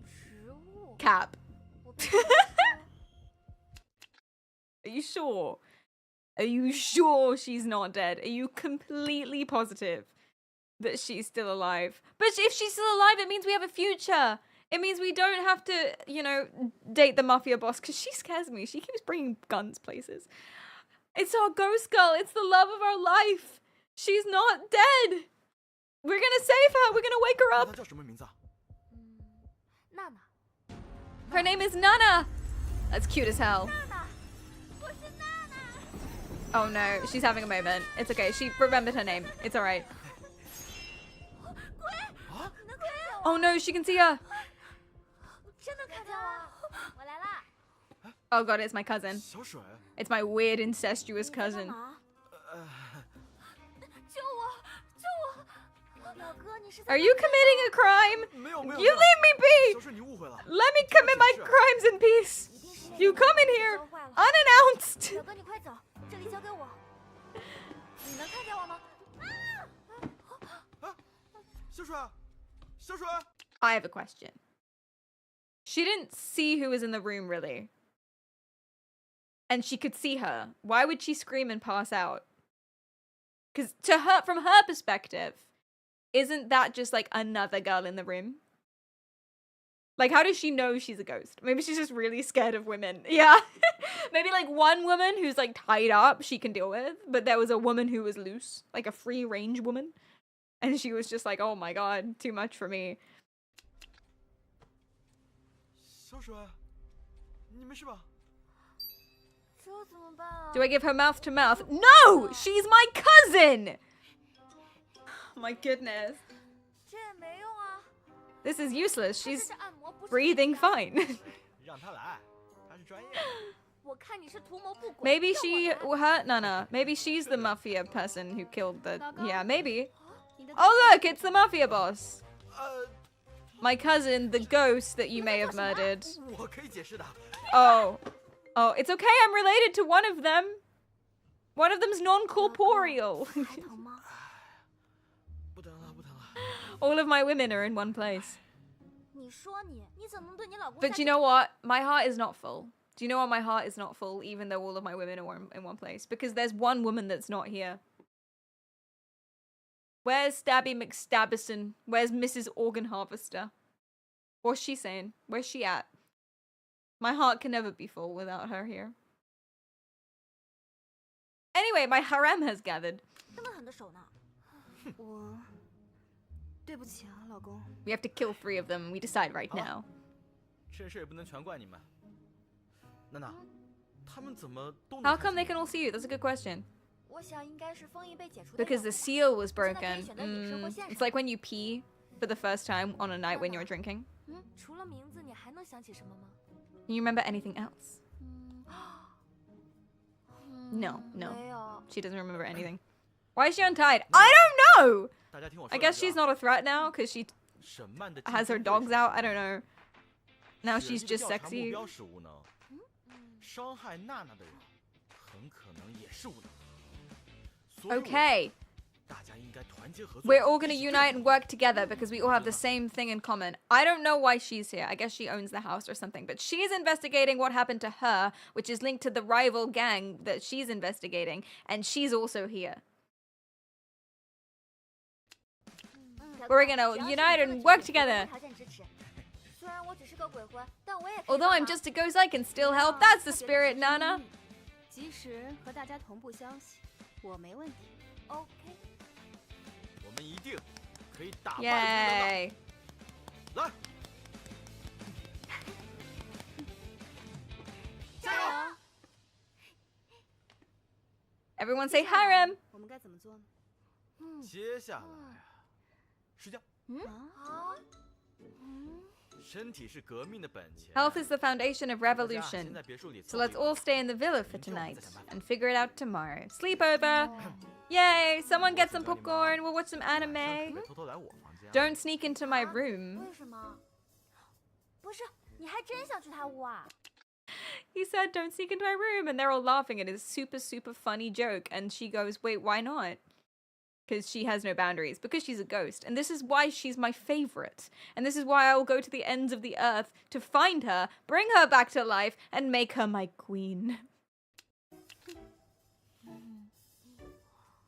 植物。 Cap. Are you sure? Are you sure she's not dead? Are you completely positive that she's still alive? But if she's still alive, it means we have a future. It means we don't have to, you know, date the mafia boss, because she scares me. She keeps bringing guns places. It's our ghost girl. It's the love of our life. She's not dead. We're gonna save her. We're gonna wake her up. 她叫什么名字啊？娜娜。 Her name is Nana. That's cute as hell. 娜娜，我是娜娜。 Oh no, she's having a moment. It's okay. She remembered her name. It's alright. 鬼，你能看见我？ Oh no, she can see her. 真的看见我？我来啦。 Oh god, it's my cousin. 小水。 It's my weird incestuous cousin. 救我！救我！表哥，你是在 Are you committing a crime? 没有没有。 You leave me be! 小水，你误会了。 Let me commit my crimes in peace. You come in here unannounced. 表哥，你快走，这里交给我。你能看见我吗？啊！小水，小水。 I have a question. She didn't see who was in the room, really. And she could see her. Why would she scream and pass out? Because to her, from her perspective, isn't that just like another girl in the room? Like, how does she know she's a ghost? Maybe she's just really scared of women. Yeah. Maybe like one woman who's like tied up she can deal with, but there was a woman who was loose, like a free range woman. And she was just like, oh my god, too much for me. 小水，你没事吧？ 这怎么办啊？ Do I give her mouth to mouth? No! She's my cousin! My goodness. 这也没用啊。 This is useless. She's 这是按摩，不是 breathing fine. 让她来，她是专业。我看你是图谋不轨。 Maybe 让我 she 来 hurt Nana. Maybe she's the mafia person who killed the... Yeah, maybe. 你的 Oh look, it's the mafia boss. 呃， My cousin, the ghost that you may have murdered. 我可以解释的。 Oh. Oh, it's okay. I'm related to one of them. One of them's non-corporeal. 还疼吗？不疼了，不疼了。 All of my women are in one place. 你说你怎么能对你老公？ But you know what? My heart is not full. Do you know why my heart is not full, even though all of my women are in one place? Because there's one woman that's not here. Where's Stabby McStabberson? Where's Mrs. Organ Harvester? What's she saying? Where's she at? My heart can never be full without her here. Anyway, my harem has gathered. 这么狠的手呢？我对不起啊，老公。 We have to kill 3 of them. We decide right now. 这事也不能全怪你们。娜娜，他们怎么都能 How come they can all see you? That's a good question. 我想应该是封印被解除的 Because the 缘故吧 seal was 现在可以 broken. 选择隐士或现 It's 实。 like when you pee for the first time on a night when you're drinking. 除了名字，你还能想起什么吗？ Can you remember anything else? No, 没 no. 有。 She doesn't remember anything. Why is she untied? I don't know! 大家听我说 I 两 guess 句啊 she's not a threat now because she 沈曼的 has her 竞争对 dogs 手 out. I don't know. Now 雪 she's 莉的 just 调查目 sexy. 标是无能，伤害娜娜的人很可能也是无能。所以我 Okay. 大家应该团结合作。 We're all gonna 一起对 unite 付 and work together because we all have the same thing in common. I don't know why she's here. I guess she owns the house or something. But she's investigating what happened to her, which is linked to the rival gang that she's investigating. And she's also here. We're gonna unite and work together. Although I'm just a ghost, I can still help. That's the spirit, Nana. 及时和大家同步消息，我没问题。OK。我们一定可以打败他们 Yay. 的。来，加油！ Everyone say harem. 我们该怎么做呢？接下来睡觉。啊？身体是革命的本钱。 Health is the foundation of 大家 revolution. 先在别墅里 So 凑合 let's 一会儿 all stay in the villa for tonight and figure it out tomorrow. Sleepover. Yay! Someone get some popcorn. We'll watch some 晚上 anime. 可别偷偷来我房间啊。 Don't sneak into my room. 为什么？不是，你还真想去他屋啊？ He said, don't sneak into my room. And they're all laughing at his super, super funny joke. And she goes, wait, why not? Because she has no boundaries. Because she's a ghost. And this is why she's my favorite. And this is why I will go to the ends of the earth to find her, bring her back to life, and make her my queen.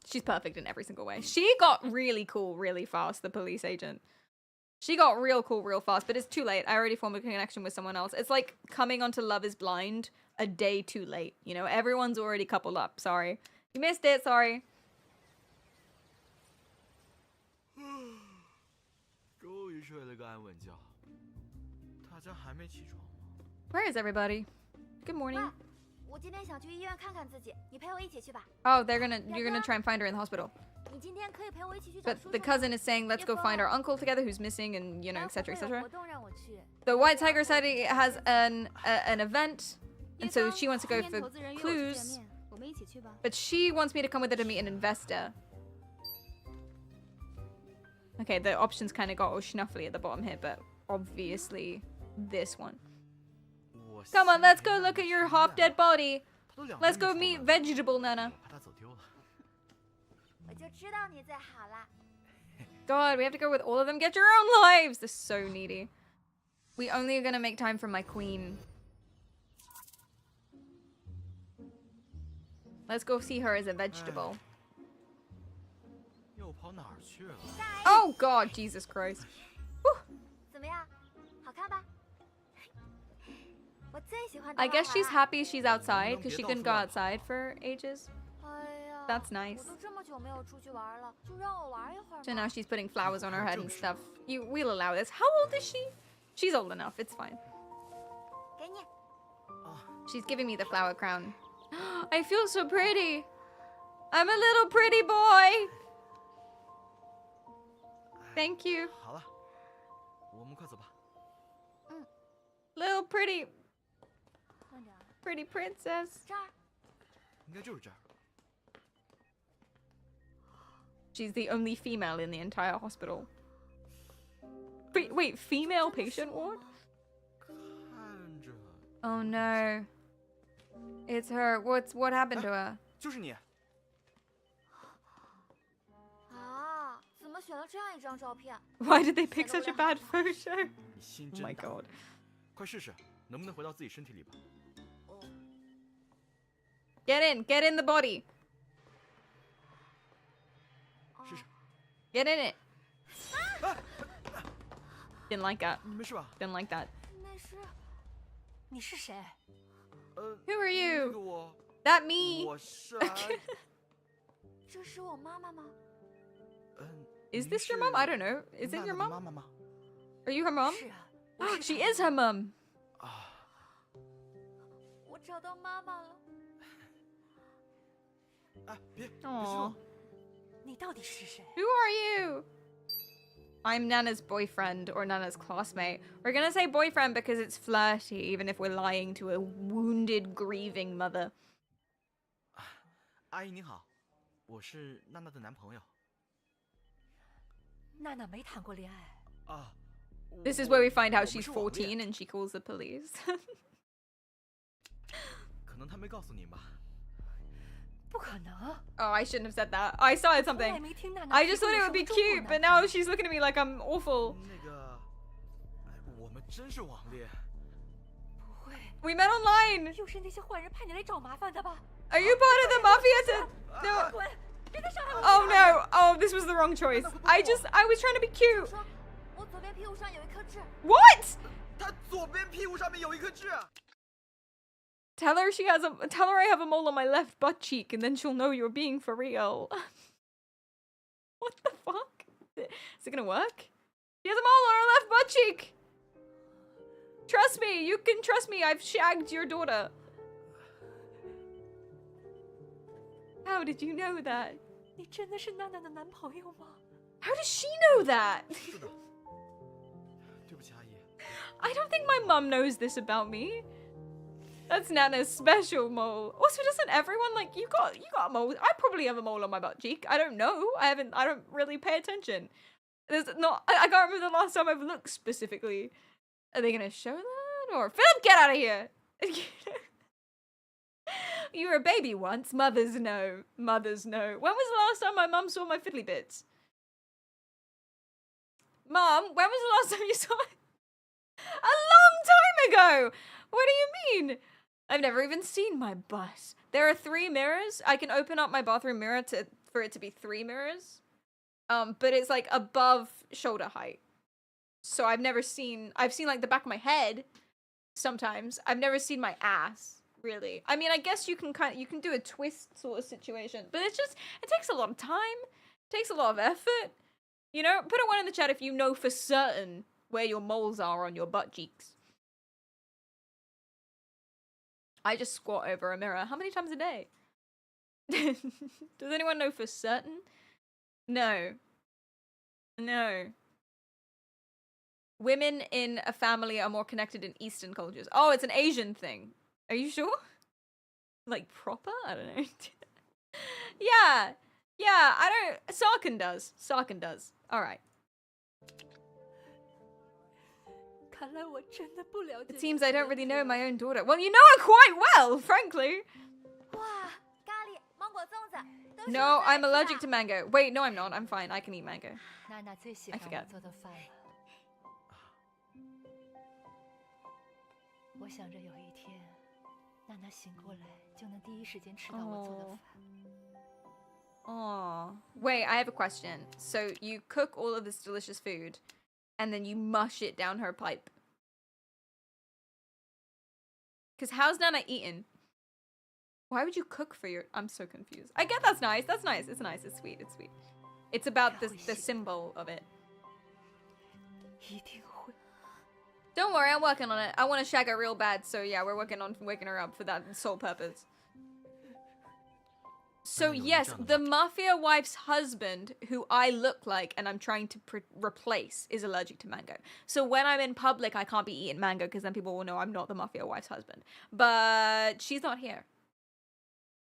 She's perfect in every single way. She got really cool really fast, the police agent. She got real cool real fast, but it's too late. I already formed a connection with someone else. It's like coming onto Love is Blind a day too late. You know, everyone's already coupled up. Sorry. You missed it, sorry. 终于睡了个安稳觉。大家还没起床吗？ Where is everybody? Good morning. 爸，我今天想去医院看看自己，你陪我一起去吧。 Oh, you're gonna try and find her in the hospital. 你今天可以陪我一起去找 But 叔叔 the 吗 cousin is saying, let's go find our uncle together who's missing and, you know, 待会 etc., 儿会有 etc. 活动让我去。 The White Tiger said he has an event, and so she wants to go 今天 for 投资人约我去见 clues, 面，我们一起去吧。 but she wants me to come with her to meet an investor. Okay, the options kind of got all schnuffly at the bottom here, but obviously this one. 我 Come on, 心 let's 里 go 面 look at your half-dead body. 他都2 Let's 天 go 没 meet 出门了 Vegetable Nana. 怕他走丢了。我就知道你最好啦。 God, we have to go with all of them. Get your own lives. They're so needy. We only are gonna make time for my queen. Let's go see her as a vegetable. 又跑哪儿去了？ Oh God, Jesus Christ. 怎么样？好看吧？我最喜欢 I 动画 guess she's 啦 happy she's outside because she couldn't go outside for ages. 哎呀 That's nice. 我都这么久没有出去玩了，就让我玩一会儿 So now 嘛。 she's putting flowers on her head and stuff. We'll allow this. How old is she? She's old enough. It's fine. 给你， She's giving me the flower crown. I feel so pretty. I'm a little pretty boy. Thank you. 好了，我们快走吧。 Little pretty 慢点儿， pretty princess. 这儿。应该就是这儿。 She's the only female in the entire hospital. Wait, female patient ward? 看着 Oh no. It's her. What happened to her? 就是你。啊，怎么选了这样一张照片？ Why did they pick such a bad photo? 你心 Oh 真 my 大。 god. 快试试，能不能回到自己身体里吧？ Get in the body. 试试。 Get in it. Didn't like that. 你没事吧？ Didn't like that. 那是，你是谁？ Who are 那个 you? 我， That me. 我是来。这是我妈妈吗？ Is 您 this your 是 mom? I don't know. Is it 娜 your 娜的 mom? 妈妈吗？ Are you her mom? 是啊，我是 She 她 is her mom. 啊，我找到妈妈了。哎，别激 Aw. 动。你到底是谁？ Who are you? I'm Nana's boyfriend or Nana's classmate. We're gonna say boyfriend because it's flirty, even if we're lying to a wounded, grieving mother. 阿姨您好，我是娜娜的男朋友。娜娜没谈过恋爱。啊。 This is where we find out 我们 she's 是网恋 14 and she calls the police. 可能他没告诉您吧。不可能， Oh, I shouldn't have said that. I started 从来 something. 没听娜娜 I 提 just 过 thought it 有 would be 什么中国 cute, 男 but 朋 now 友 she's looking at me like I'm awful. 那个，我们真是网恋。不会， We met online. 又是那些坏人派你来找麻烦的吧？ Are you part of the mafia? No. 滚！别再伤害我！ Oh no. Oh, this was the wrong choice. I was trying to be cute. 说，我左边屁股上有一颗痣。 What? 他左边屁股上面有一颗痣。Tell her I have a mole on my left butt cheek, and then she'll know you're being for real. What the fuck? Is it gonna work? She has a mole on her left butt cheek. Trust me, you can trust me. I've shagged your daughter. How did you know that? 你真的是娜娜的男朋友吗？ How does she know that? 是的。对不起，阿姨。 I don't think my mum knows this about me. That's Nana's special mole. Also, doesn't everyone like you got a mole? I probably have a mole on my butt cheek. I don't know. I don't really pay attention. There's not. I can't remember the last time I've looked specifically. Are they gonna show that or Philip? Get out of here! You were a baby once. Mothers know. Mothers know. When was the last time my mum saw my fiddly bits? Mom, when was the last time you saw it? A long time ago! What do you mean? I've never even seen my butt. There are 3 mirrors. I can open up my bathroom mirror for it to be 3 mirrors. But it's like above shoulder height. So I've seen like the back of my head sometimes. I've never seen my ass, really. I mean, I guess you can do a twist sort of situation, but it takes a lot of time. It takes a lot of effort. You know, put a 1 in the chat if you know for certain where your moles are on your butt cheeks. I just squat over a mirror. How many times a day? Does anyone know for certain? No. No. Women in a family are more connected in Eastern cultures. Oh, it's an Asian thing. Are you sure? Like proper? I don't know. Yeah. Yeah, Sarkin does. Sarkin does. Alright. It seems I don't really know my own daughter. Well, you know her quite well, frankly. 哇，咖喱、芒果、粽子都是 No, 我最爱 I'm 吃的 allergic to mango. Wait, no, I'm not. I'm fine. I can eat mango. 娜娜最喜 I 欢 forget. 我做的饭了。我想着有一天，娜娜醒过来就能第一时间吃到我做的饭。 Oh. Wait, I have a question. So you cook all of this delicious food, and then you mush it down her pipe. Because how's Nana eating? Why would you cook for your... I'm so confused. I get that's nice. That's nice. It's nice. It's sweet. It's sweet. It's about the symbol of it. 一定会。 Don't worry, I'm working on it. I want to shag her real bad, so yeah, we're working on waking her up for that sole purpose. So yes, the mafia wife's husband, who I look like and I'm trying to replace, is allergic to mango. So when I'm in public, I can't be eating mango because then people will know I'm not the mafia wife's husband. But she's not here.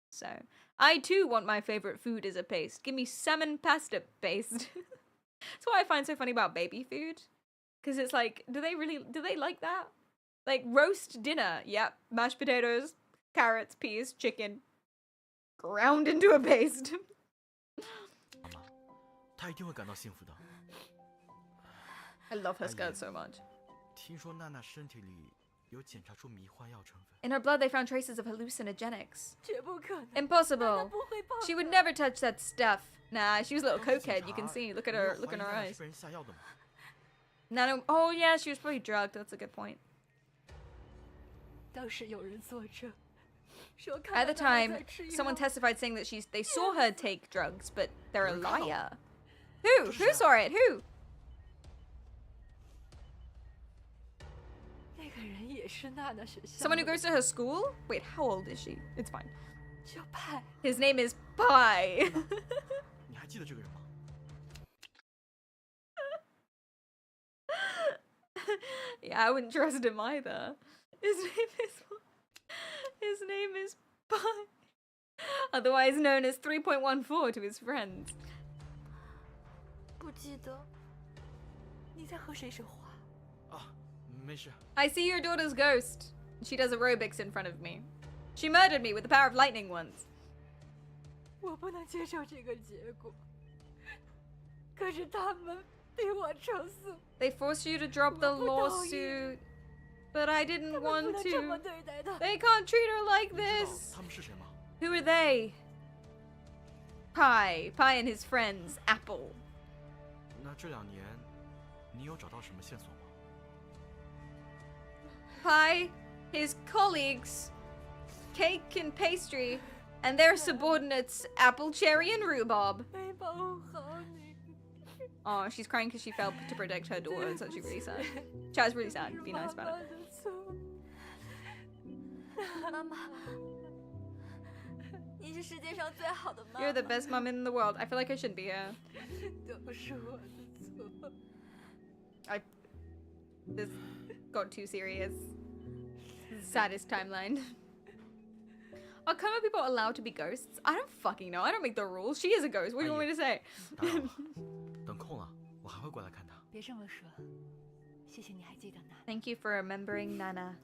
So I too want my favorite food as a paste. Give me salmon pasta paste. That's what I find so funny about baby food. Because it's like, do they like that? Like roast dinner, yep. Mashed potatoes, carrots, peas, chicken. Ground into a paste. 妈妈，她一定会感到幸福的。 I love her skirt so much. 听说娜娜身体里有检查出迷幻药成分。 In her blood, they found traces of hallucinogenics. 绝不可能。 Impossible. 不会碰的。 She would never touch that stuff. Nah, she was a little cokehead. You can see. Look at her. Look in her eyes. 被人下药的吗？ Nano. Oh yeah, she was probably drugged. That's a good point. 当时有人作证。 At the time, someone testified saying that they saw her take drugs, but they're a liar. Who? Who saw it? Who? 那个人也是娜娜学校。 Someone who goes to her school? Wait, how old is she? It's fine. 叫派。 His name is Pai. 你还记得这个人吗？ Yeah, I wouldn't trust him either. His name is Pai. Otherwise known as 3.14 to his friends. 不记得。你在和谁说话？啊，没事。 I see your daughter's ghost. She does aerobics in front of me. She murdered me with the power of lightning once. 我不能接受这个结果。可是他们逼我撤诉。 They forced you to drop the lawsuit. But I didn't want to. They can't treat her like this. 他们是谁吗？ Who are they? Pie and his friends, Apple. 那这2年，你有找到什么线索吗？ Pie, his colleagues, Cake and Pastry, and their subordinates, Apple, Cherry, and Rhubarb. 没保护好你。 Oh, she's crying because she failed to protect her daughter. It's actually really sad. Chad's really sad. Be nice about it. 妈妈，你是世界上最好的妈妈。 You're the best mom in the world. I feel like I shouldn't be here. 都是我的错。 This got too serious. Saddest timeline. Are coma people allowed to be ghosts? I don't fucking know. I don't make the rules. She is a ghost. What do you want me to say? 打扰了，等空了，我还会过来看他。别这么说，谢谢你还记得娜。 Thank you for remembering Nana.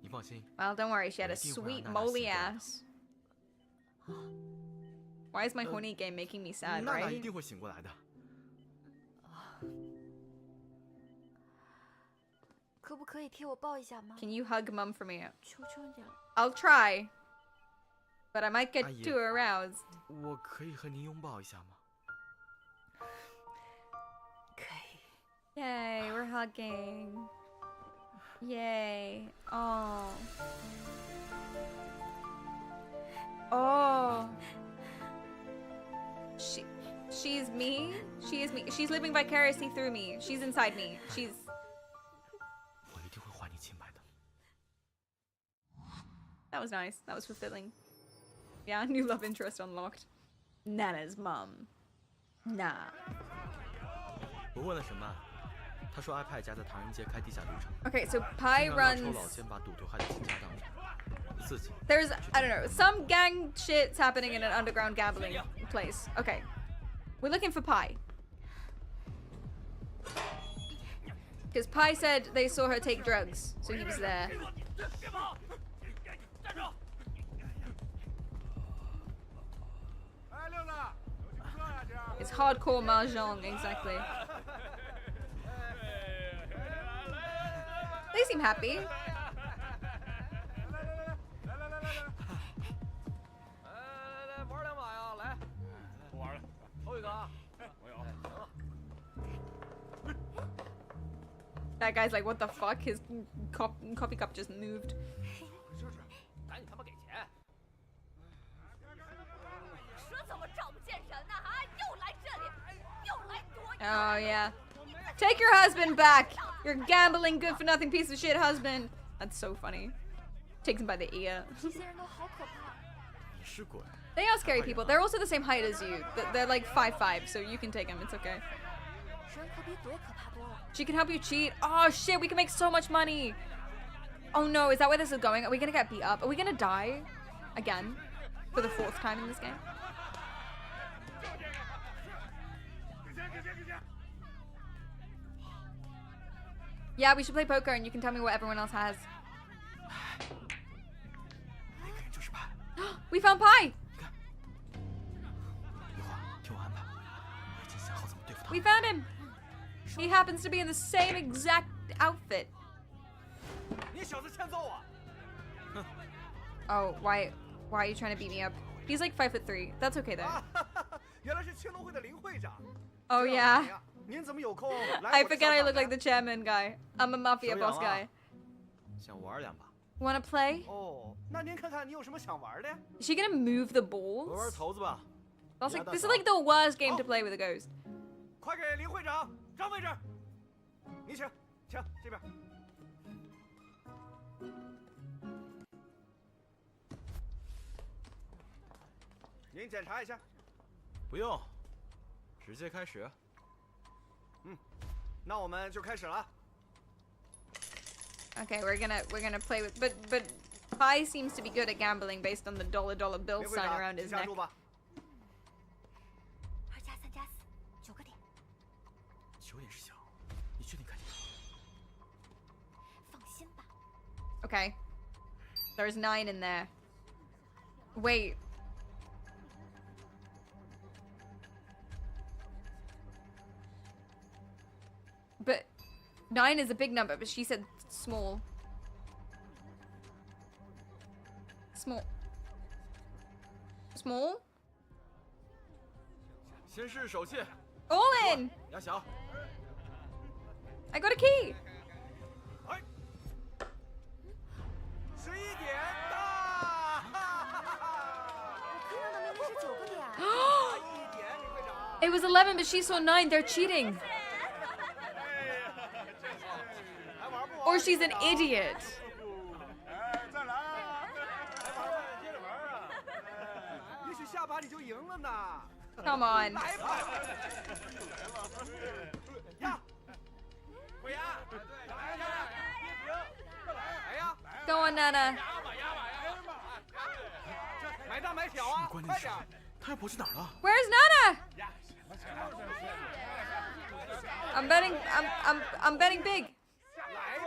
你放心， Well, don't worry. She had a sweet moly ass. Why is my horny game making me sad, 娜娜 right? 一定会醒过来的。可不可以替我抱一下妈？ Can you hug mom for me? 求求你了。 I'll try. But I might get 阿姨 too aroused. 我可以和您拥抱一下吗？ 可以。 Yay, we're hugging. Yay. Oh. Oh. She's me? She is me. She's living vicariously through me. She's inside me. She's... 我一定会还你清白的。 That was nice. That was fulfilling. Yeah, new love interest unlocked. Nana's mom. Nah. 我问了什么？他说 iPad 家在唐人街开地下赌场。 Okay, so Pi 经常让抽 runs... 老千把赌徒害得倾家荡产。刺激。 There's, I don't know, some gang shit's happening in an underground gambling place. Okay. We're looking for Pi. Because Pi said they saw her take drugs, so he was there. It's hardcore mahjong, exactly. They seem happy. That guy's like, what the fuck? His coffee cup just moved. Oh, yeah. Take your husband back! Your gambling, good-for-nothing piece of shit husband! That's so funny. Takes him by the ear. 这些人都好可怕。 你是鬼。 They are scary people. They're also the same height as you. They're like 5'5", so you can take them. It's okay. 人可比鬼可怕多了。 She can help you cheat. Oh, shit, we can make so much money! Oh, no, is that where this is going? Are we gonna get beat up? Are we gonna die? Again? For the 4th time in this game? Yeah, we should play poker and you can tell me what everyone else has. 那个人就是派。 We found Pi! 一会儿听我安排，我已经想好怎么对付他。 We found him! He happens to be in the same exact outfit. 你小子欠揍我！ Oh, why are you trying to beat me up? He's like 5'3". That's okay though. 原来是青龙会的林会长。 Oh yeah. 您怎么有空 I forget I look like the chairman guy. I'm a mafia 手痒 boss 啊 guy. 想玩两把？ Wanna play? 哦，那您看看你有什么想玩的呀？ Is she gonna move the 玩玩 balls? 骰子吧。 That's like, this is like the worst game to play with a ghost. 快给林会长让位置。你请，请这边。您检查一下。不用，直接开始。那我们就开始了。 Okay, we're gonna play with, but Pi seems to be good at gambling based on the dollar bill 林会 sign 长， around 请 his 下 neck. 注吧。 2加3加4，9个点，球也是小，你确定看见？放心吧。 Okay. There's 9 in there. Wait. But 9 is a big number, but she said small. Small. Small? 先试手气， All in. 压小。 I got a key. 11点到。我看到的明明是9个点。1点，李会长。 It was 11, but she saw 9. They're cheating. Or she's an idiot. 再来。接着玩啊！也许下把你就赢了呢。 Come on. 来吧！呀！回呀！来呀！别停！来呀！ Go on, Nana. 买大买小啊！快点！他要跑去哪儿了？ Where's Nana? I'm betting. I'm betting big. 来吧！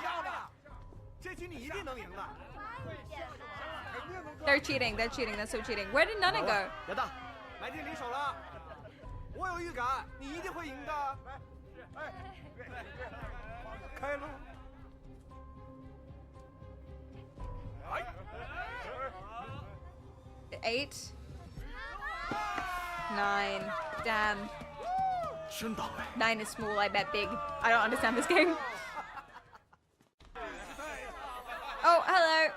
下吧！这局你一定能赢的。 They're cheating. They're cheating. That's so cheating. Where did Nana go? 亚当，买定离手了。我有预感，你一定会赢的。开喽！ 8, 9. Damn. 真倒霉。 9 is small. I bet big. I don't understand this game. Oh, hello.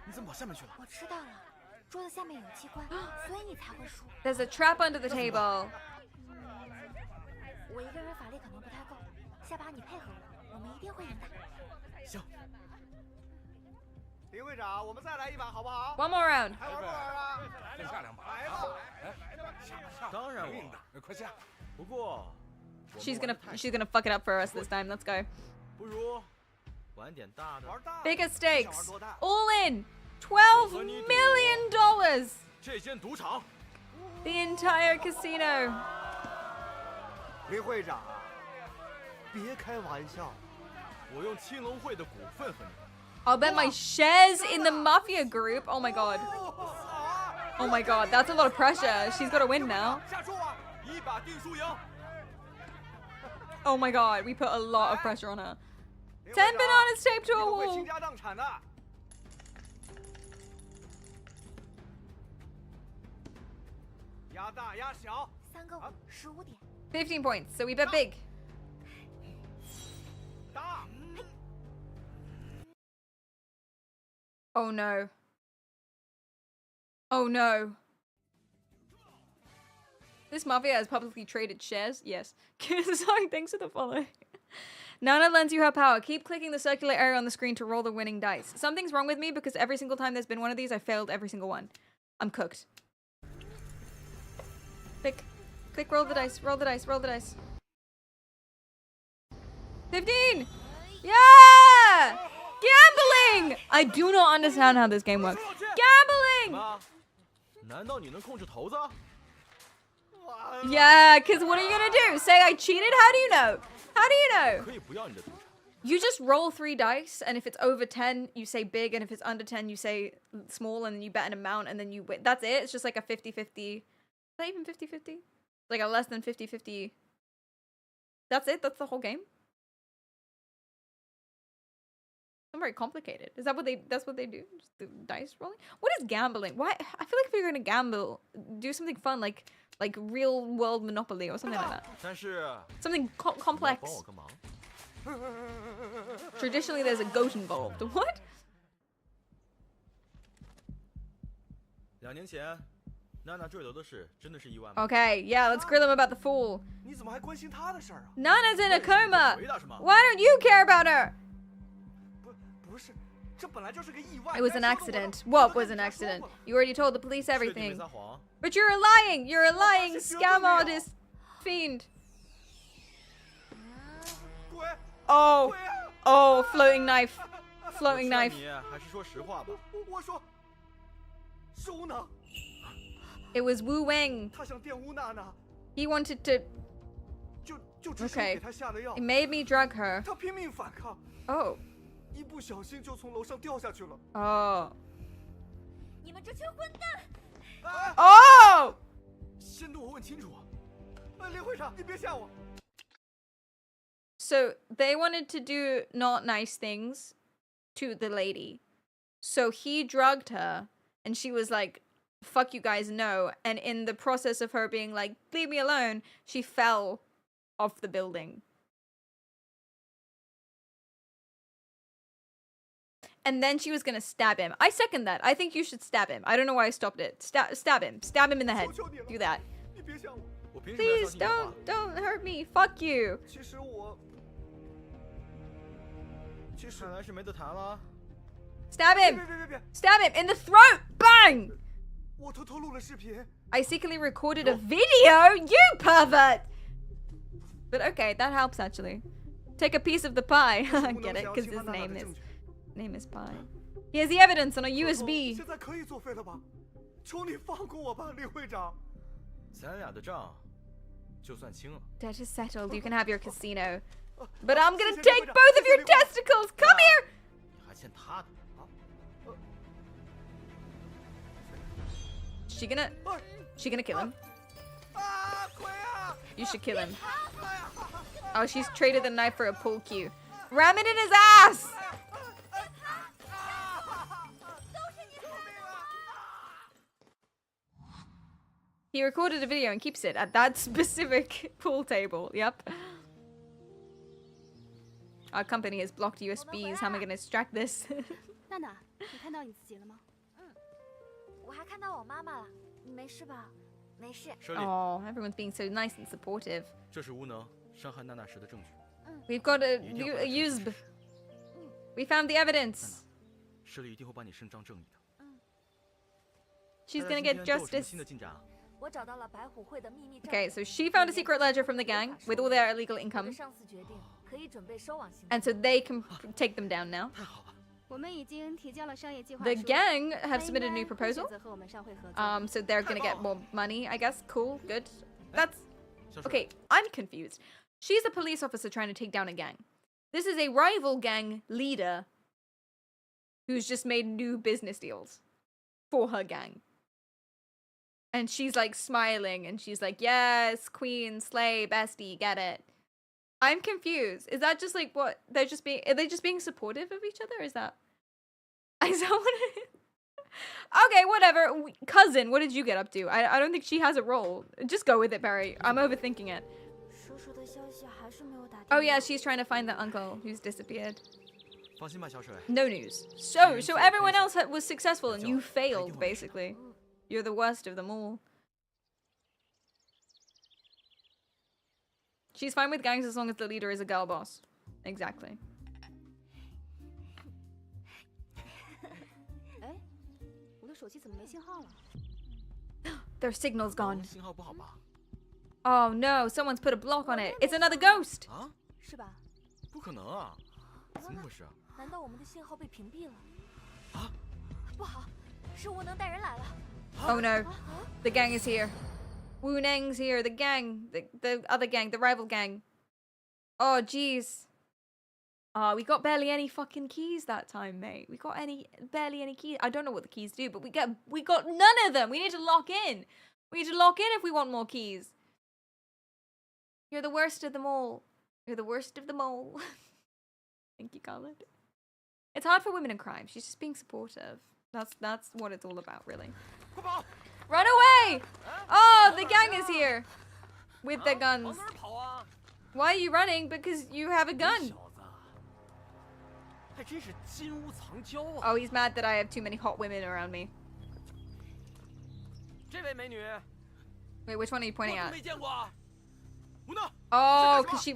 你怎么跑下面去了？我知道了，桌子下面有机关，所以你才会输。 There's a trap under the table. 我一个人法力可能不太够，下把你配合我，我们一定会赢的。行。林会长，我们再来一把好不好？ One more round. 还玩不玩啊？再下2把。来吧！当然硬的，快下。不过 She's gonna fuck it up for us this time. Let's go. 不如玩点大的。玩大。 Bigger stakes. All in. $12 million. 这间赌场。 The entire casino. 林会长啊，别开玩笑，我用青龙会的股份和你。 I'll bet my shares in the mafia group. Oh my god. Oh my god. That's a lot of pressure. She's got to win now. 下注啊，一把定输赢。 Oh my god. We put a lot of pressure on her. 10 bananas taped to a 会 wall. 倾家荡产的。压大压小。 3个5 15点。 15 points. So we bet big. 大。 Oh no. Oh no. This mafia has publicly traded shares? Yes. Sorry, thanks for the follow. Nana lends you her power. Keep clicking the circular area on the screen to roll the winning dice. Something's wrong with me because every single time there's been one of these, I failed every single one. I'm cooked. Click. Click, roll the dice, roll the dice, roll the dice. 15! Yeah! Gambling! I do not understand how this game works. Gambling! 难道你能控制骰子？ Yeah, because what are you gonna do? Say I cheated? How do you know? How do you know? 可以不要你的赌场。 You just roll 3 dice, and if it's over 10, you say big, and if it's under 10, you say small, and then you bet an amount, and then you win. That's it. It's just like a 50-50. Is that even 50-50? Like a less than 50-50. That's it? That's the whole game? Not very complicated. Is that what that's what they do? Just the dice rolling? What is gambling? Why? I feel like if you're gonna gamble, do something fun like real world Monopoly or something like that. 但是 Something complex. 帮我个忙。 Traditionally, there's a goat involved. What? 2年前，娜娜坠楼的事真的是意外吗？ Okay, yeah, let's grill him about the fool. 你怎么还关心她的事儿啊？ Nana's in a coma. 回答什么？ Why don't you care about her? 不是，这本来就是个意外。 It was an accident. What was an accident? You already told the police 确定没 everything. 撒谎。 But you're lying. You're a lying scam artist fiend. 滚！ Oh, 滚啊！ oh, floating knife. Floating 我劝 knife. 你还是说实话吧。我说，是乌娜， It was Wu Wang. 他想玷污娜娜， He wanted to. 就只是我 Okay. 给他下了药 He，made me drug her. 他拼命反抗， Oh. 一不小心就从楼上掉下去了。 Oh. 你们这群混蛋！ Oh! 限度我问清楚。林会长，你别吓我。 So they wanted to do not nice things to the lady. So he drugged her, and she was like fuck you guys, no. And in the process of her being like, leave me alone, she fell off the building. And then she was gonna stab him. I second that. I think you should stab him. I don't know why I stopped it. Stab him. Stab him in the head. Do that. Please don't hurt me. Fuck you. Stab him. Stab him in the throat. Bang. I secretly recorded a video. You pervert. But okay, that helps actually. Take a piece of the pie. Get it? Because his name is Pie. He has the evidence on a USB. Debt is settled. You can have your casino. But I'm gonna take both of your testicles. Come here. She gonna kill him? You should kill him. Oh, she's traded the knife for a pool cue. Ram it in his ass! He recorded a video and keeps it at that specific pool table. Yep. Our company has blocked USBs. How am I gonna extract this? 娜娜，你看到你自己了吗？我还看到我妈妈了，你没事吧？没事。 Oh, everyone's being so nice and supportive. 这是无能伤害娜娜时的证据。 We've got a USB. We found the evidence. 市里一定会帮你伸张正义的。 She's gonna get justice. 新的进展啊。 我找到了白虎会的秘密。 Okay, so she found a secret ledger from the gang with all their illegal income. 上司决定可以准备收网行动。 And so they can take them down now. 我们已经提交了商业计划 The 书。 gang have submitted a new 他应该会 proposal. 选择和我们商会合作。 So they're gonna get more money, I guess. Cool, good. That's okay. I'm confused. She's a police officer trying to take down a gang. This is a rival gang leader who's just made new business deals for her gang. And she's like smiling and she's like, yes, queen, slay, bestie, get it. I'm confused. Is that just like what they're just being? Are they just being supportive of each other? Is that what it is? Okay, whatever. Cousin, what did you get up to? I don't think she has a role. Just go with it, Barry. I'm overthinking it. 叔叔的消息还是没有打电话。 Oh yeah, she's trying to find the uncle who's disappeared. 放心吧，小水。 No news. So everyone else was successful and you failed, basically. You're the worst of them all. She's fine with gangs as long as the leader is a girl boss. Exactly. 哎，我的手机怎么没信号了？ Their signal's gone. 信号不好吧？ Oh no, someone's put a block on it. It's another ghost. 啊？是吧？不可能啊！怎么回事啊？难道我们的信号被屏蔽了？啊？不好，是无能带人来了。 Oh no, the gang is here. Wu Neng's here. The gang, the other gang, the rival gang. Oh jeez. We got barely any fucking keys that time, mate. We got barely any keys. I don't know what the keys do, but we got none of them. We need to lock in. We need to lock in if we want more keys. You're the worst of them all. You're the worst of them all. Thank you, Khaled. It's hard for women in crime. She's just being supportive. That's what it's all about, really. Run away! Oh, the gang is here with their guns. Why are you running? Because you have a gun. Oh, he's mad that I have too many hot women around me. Wait, which one are you pointing at? Oh, because he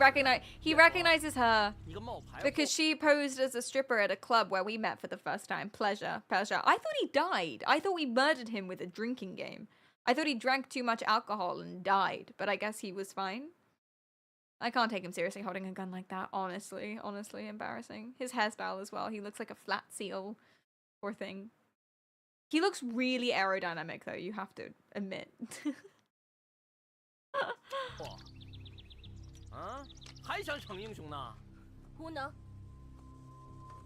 recognizes her because she posed as a stripper at a club where we met for the first time. Pleasure. I thought he died. I thought we murdered him with a drinking game. I thought he drank too much alcohol and died, but I guess he was fine. I can't take him seriously holding a gun like that. Honestly, embarrassing. His hairstyle as well. He looks like a flat seal or thing. He looks really aerodynamic though, you have to admit. 啊，还想逞英雄呢？无能，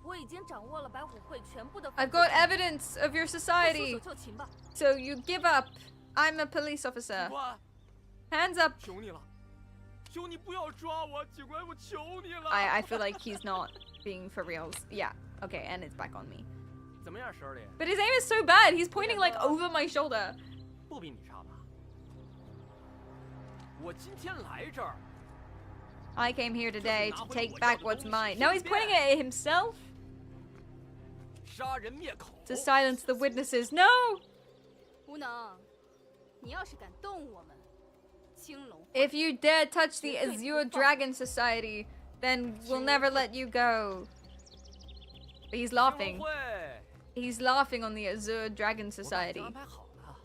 我已经掌握了白虎会全部的。I've got evidence of your society. 束手就擒吧。 So you give up. I'm a police officer. Hands up. 求你了，求你不要抓我，警官，我求你了。I feel like he's not being for reals. Yeah. Okay, and it's back on me. But his aim is so bad. He's pointing like over my shoulder. 不比你差吧？我今天来这儿 I came here today to take back what's mine. No, he's pointing it at himself. 杀人灭口。 To silence the witnesses. No! 无能，你要是敢动我们，青龙。 If you dare touch the Azure Dragon Society, then we'll never let you go. But he's laughing. He's laughing on the Azure Dragon Society. 安排好了，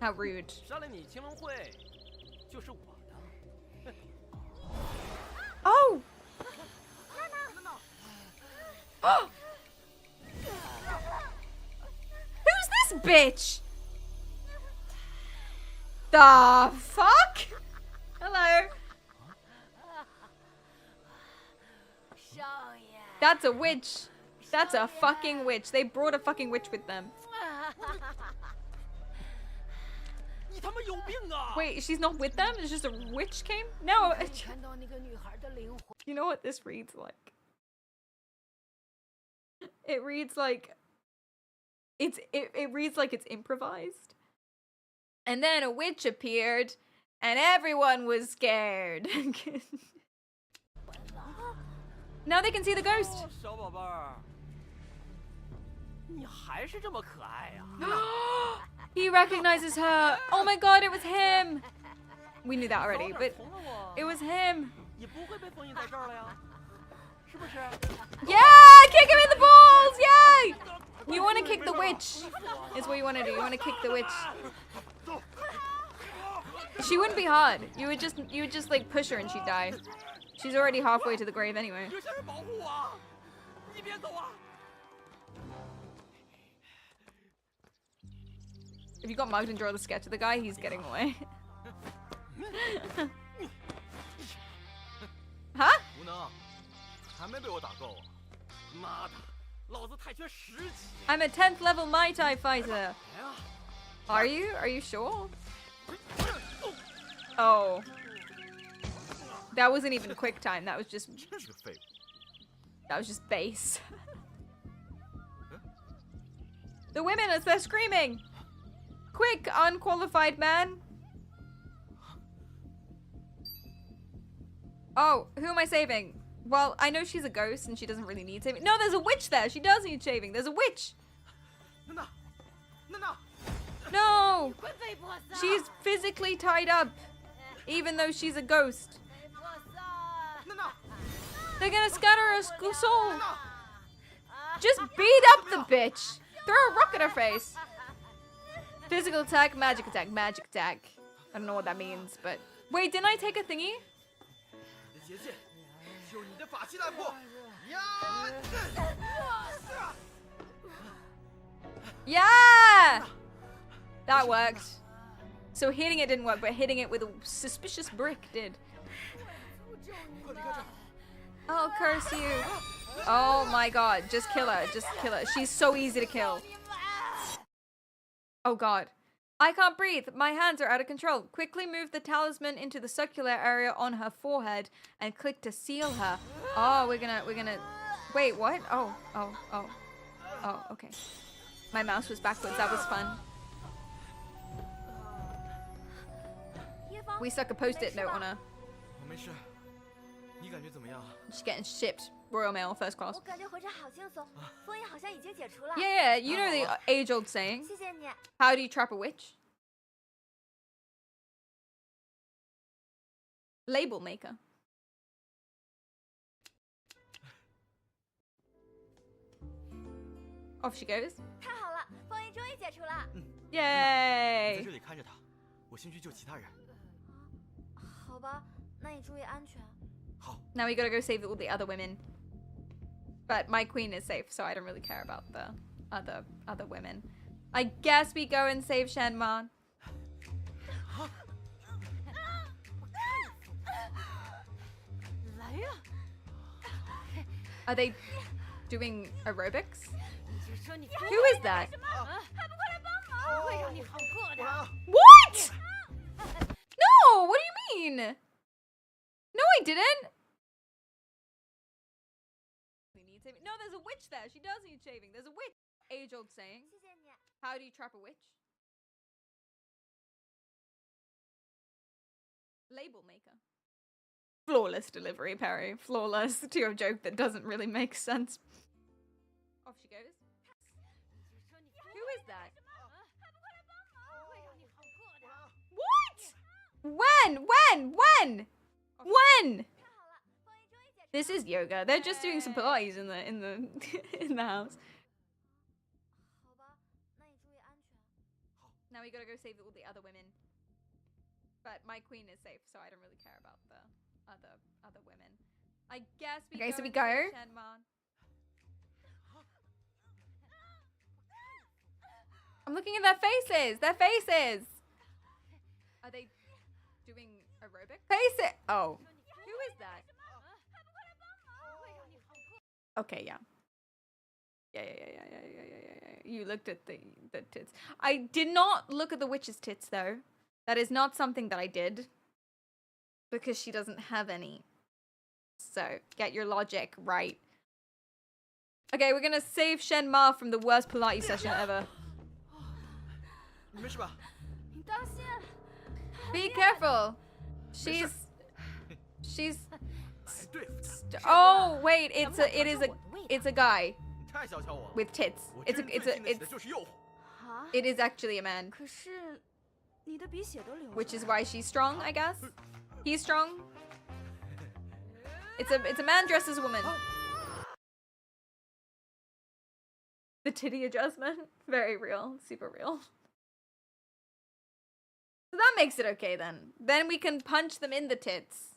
How rude. 杀了你青龙会就是我的。 Oh! Who's this bitch? The fuck? Hello. That's a witch. That's a fucking witch. They brought a fucking witch with them. 你他妈有病啊！ Wait, she's not with them? It's just a witch came? No. You know what this reads like? It reads like it reads like it's improvised. And then a witch appeared and everyone was scared. Now they can see the ghost. 小宝贝儿，你还是这么可爱呀！ He recognizes her. Oh my god, it was him. We knew that already, but it was him. 你不会被封印在这儿了呀？是不是？ Yeah, kick him in the balls. Yay! You want to kick the witch. Is what you want to do. You want to kick the witch. She wouldn't be hard. You would just like push her and she'd die. She's already halfway to the grave anyway. 留下人保护我！你别走啊！ If you got mugged and draw the sketch of the guy, he's getting away. Huh? 无能，还没被我打够啊！妈的，老子太缺10级。 I'm a 10th level Mai Tai fighter. Are you? Are you sure? Oh. That wasn't even quick time. That was just 真是个废物。 that was just base. The women as they're screaming. Quick, unqualified man. Oh, who am I saving? Well, I know she's a ghost and she doesn't really need saving. No, there's a witch there. She does need shaving. There's a witch. 娜娜，娜娜， No. She's physically tied up, even though she's a ghost. 娜娜， They're gonna scatter her soul. Just beat up the bitch. Throw a rock at her face. Physical attack, magic attack, magic attack. I don't know what that means, but... Wait, didn't I take a thingy? 你的结界，就你的法器来破！呀！ Yeah! That worked. So hitting it didn't work, but hitting it with a suspicious brick did. 快离开这儿！ I'll curse you. Oh my god, just kill her, just kill her. She's so easy to kill. Oh god. I can't breathe. My hands are out of control. Quickly move the talisman into the circular area on her forehead and click to seal her. Oh, we're gonna... Wait, what? Oh, okay. My mouse was backwards. That was fun. We stuck a post-it note on her. 我没事，你感觉怎么样？ She's getting shipped. Royal Mail, first class. 我感觉回程好轻松，封印好像已经解除了。 Yeah, you know the age-old saying. 谢谢你。 How do you trap a witch? Label maker. Off she goes. 太好了，封印终于解除了。 Yay! 在这里看着他，我先去救其他人。好吧，那你注意安全。 好。 Now we gotta go save all the other women. But my queen is safe, so I don't really care about the other women. I guess we go and save Shenman. Are they doing aerobics? Who is that? What? No, what do you mean? No, I didn't. saving. No, there's a witch there. She does need shaving. There's a witch. Age-old saying. 谢谢你。 How do you trap a witch? Label maker. Flawless delivery, Perry. Flawless to a joke that doesn't really make sense. Off she goes. Who is that? What? When? This is yoga. They're just doing some Pilates in the in the house. 好吧，那你注意安全。 Now we gotta go save all the other women. But my queen is safe, so I don't really care about the other women. I guess we Okay, go so we and go. save Shenmon. I'm looking at their faces. Their faces. Are they doing aerobic? Face it. Oh. Who is that? Okay, yeah. Yeah. You looked at the tits. I did not look at the witch's tits, though. That is not something that I did. Because she doesn't have any. So, get your logic right. Okay, we're gonna save Shen Ma from the worst Pilates session ever. 你没事吧？ 你当心。 Be careful. She's 对付他。 Oh, wait, it's a guy 你太小瞧我了。 with tits. 我 It's 真最经得起的就是诱惑。 啊？ it is actually a man. 可是你的鼻血都流出来了。 Which is why she's strong, I guess. He's strong. It's a man dressed as a woman. The titty adjustment, very real, super real. So that makes it okay then. Then we can punch them in the tits.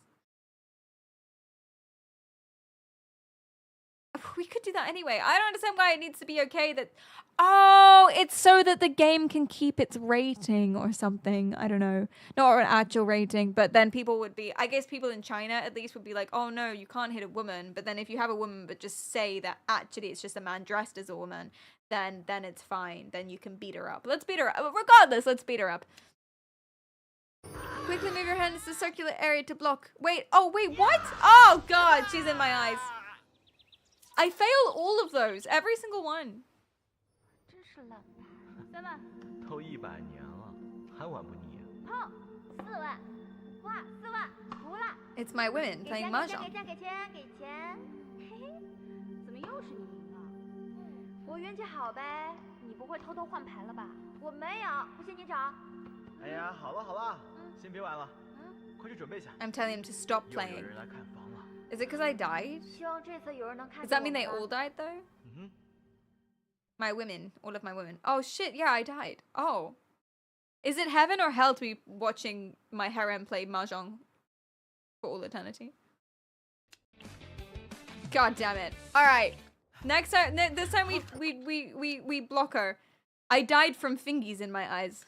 We could do that anyway. I don't understand why it needs to be okay that... Oh, it's so that the game can keep its rating or something. I don't know. Not an actual rating, but then people would be... I guess people in China at least would be like, oh no, you can't hit a woman. But then if you have a woman but just say that actually it's just a man dressed as a woman, then it's fine. Then you can beat her up. Let's beat her up. Regardless, let's beat her up. Quickly move your hands to the circular area to block. Wait, what? Oh god, she's in my eyes. I failed all of those. Every single one. 真是冷吧？3万。都100年了，还晚不腻？碰4万，哇4万，不啦。 It's my women 给 playing 钱 mahjong. 给钱。嘿嘿，怎么又是你赢了？我运气好呗，你不会偷偷换牌了吧？我没有，不信你找。哎呀，好了，先别玩了，快去准备去。 I'm telling him to stop 又有 playing. 人来看房了。 Is it because I died? 希望这次有人能看 Does 见 that mean they 我们 all died though? 嗯哼。 My women, all of my women. Oh shit, yeah, I died. Oh. Is it heaven or hell to be watching my harem play mahjong for all eternity? God damn it. Alright. Next time, this time we block her. I died from fingies in my eyes.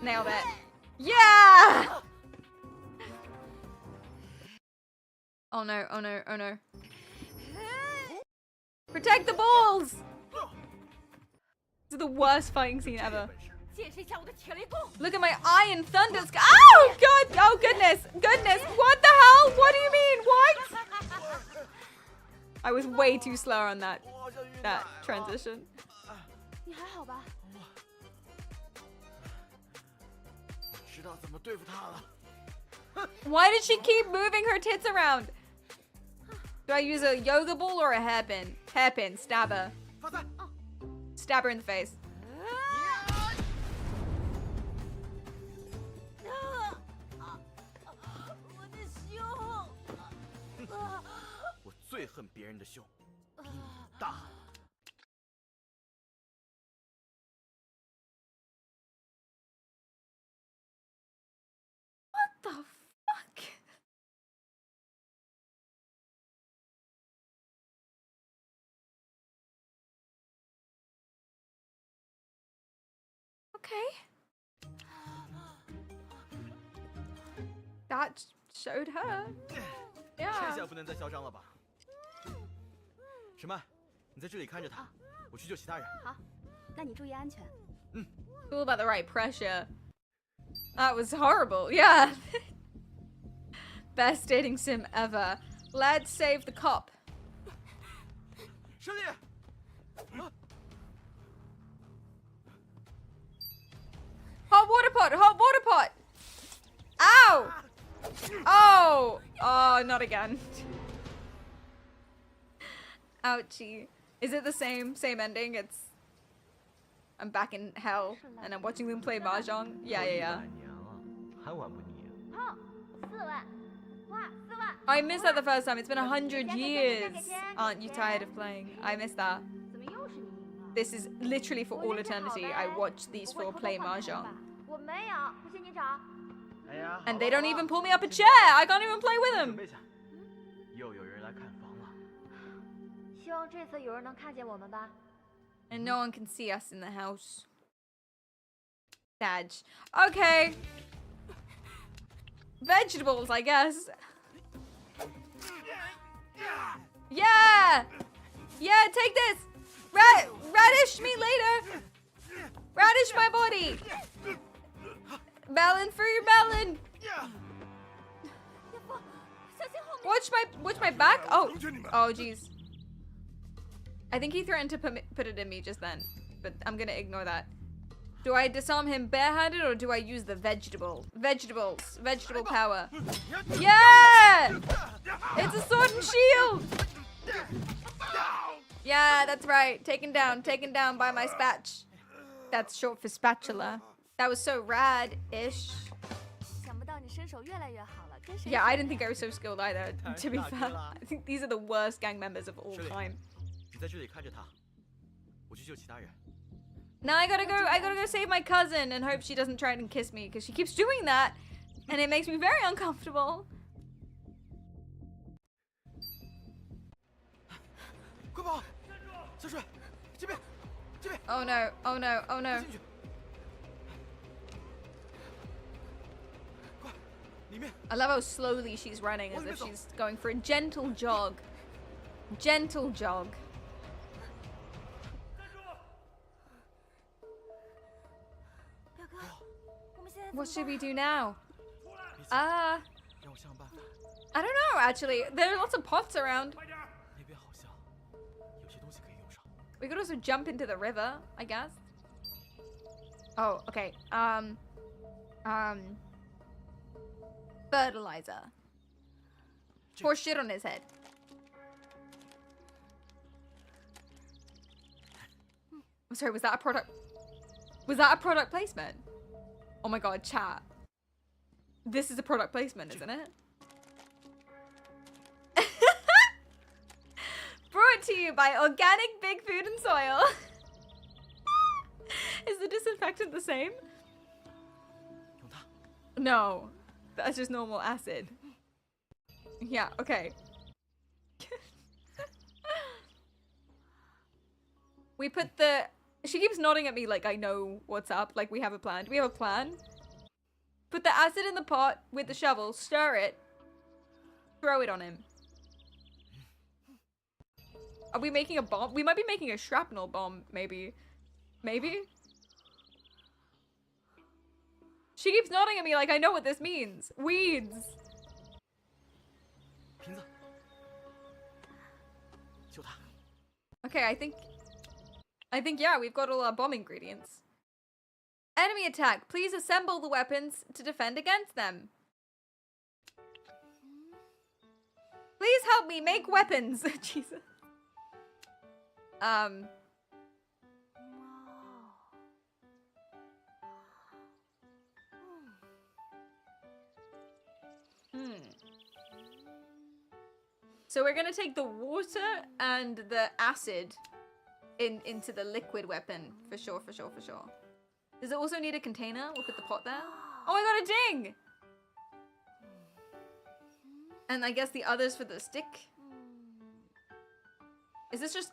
Nailed it. Yeah! Oh no. Protect the balls! This is the worst fighting scene ever. 见识一下我的铁雷功。 Look at my iron thunder sky. Oh god! Oh goodness! What the hell? What do you mean? What? I was way too slow on that transition. 你还好吧？我知道怎么对付他了。 Why did she keep moving her tits around? Do I use a yoga ball or a hairpin? Hairpin. Stab her. 发财。 Stab her in the face. 我的胸。我最恨别人的胸，比你大。 What the fuck? Okay. That showed her. 这 Yeah. 下不能再嚣张了吧？沈曼，你在这里看着他，我去救其他人。好，那你注意安全。 All about the right pressure. That was horrible. Yeah. Best dating sim ever. Let's save the cop. 师弟， Hot water pot! Hot water pot! Ow! Oh! Oh, not again. Ouchie. Is it the same ending? It's... I'm back in hell, and I'm watching them play mahjong. Yeah. 年了，还玩不腻？ 好，4万，哇，4万。 I missed that the first time. It's been 100 years. Aren't you tired of playing? I missed that. 怎么又是你赢了？ This is literally for all eternity. I watch these four play mahjong. 我没有，不信你找。 哎呀， And they don't even pull me up a chair. I can't even play with 准 them. 备下，又有人来看房了。希望这次有人能看见我们吧。 And no one can see us in the house. Dad. Okay. Vegetables, I guess. Yeah! Yeah, take this! Radish me later! Radish my body! Melon for your melon! Watch my back? Oh, jeez. I think he threatened to put it in me just then, but I'm gonna ignore that. Do I disarm him barehanded or do I use the vegetable power? Yeah! It's a sword and shield! Yeah, that's right. Taken down by my spatch. That's short for spatula. That was so rad-ish. 想不到你身手越来越好了，跟谁 Yeah, I didn't think I was so skilled either, to be fair. I think these are the worst gang members of all time. 你在这里看着他，我去救其他人。 Now I gotta go save my cousin and hope she doesn't try and kiss me because she keeps doing that and it makes me very uncomfortable. 快跑！小水，这边，这边。 Oh no, oh no, oh no. 进去。快，里面。 I love how slowly she's running as if she's going for a gentle jog. Gentle jog. What should we do now? 让我想想办法。 I don't know actually. There are lots of pots around. 那边好像有些东西可以用上。 We could also jump into the river, I guess. Oh, okay. Fertilizer. Pour shit on his head. I'm sorry, was that a product? Was that a product placement? Oh my god, chat. This is a product placement, isn't it? Brought to you by Organic Big Food and Soil. Is the disinfectant the same? 用它。 No, that's just normal acid. Yeah, okay. We put the... She keeps nodding at me like I know what's up, like we have a plan. Do we have a plan? Put the acid in the pot with the shovel, stir it, throw it on him. Are we making a bomb? We might be making a shrapnel bomb, maybe. Maybe? She keeps nodding at me like I know what this means. Weeds. 瓶子，救他。 Okay, I think yeah, we've got all our bomb ingredients. Enemy attack. Please assemble the weapons to defend against them. Please help me make weapons. Jesus. So we're gonna take the water and the acid into the liquid weapon for sure, for sure, for sure. Does it also need a container? We'll put the pot there. Oh, I got a ding! And I guess the others for the stick. Is this just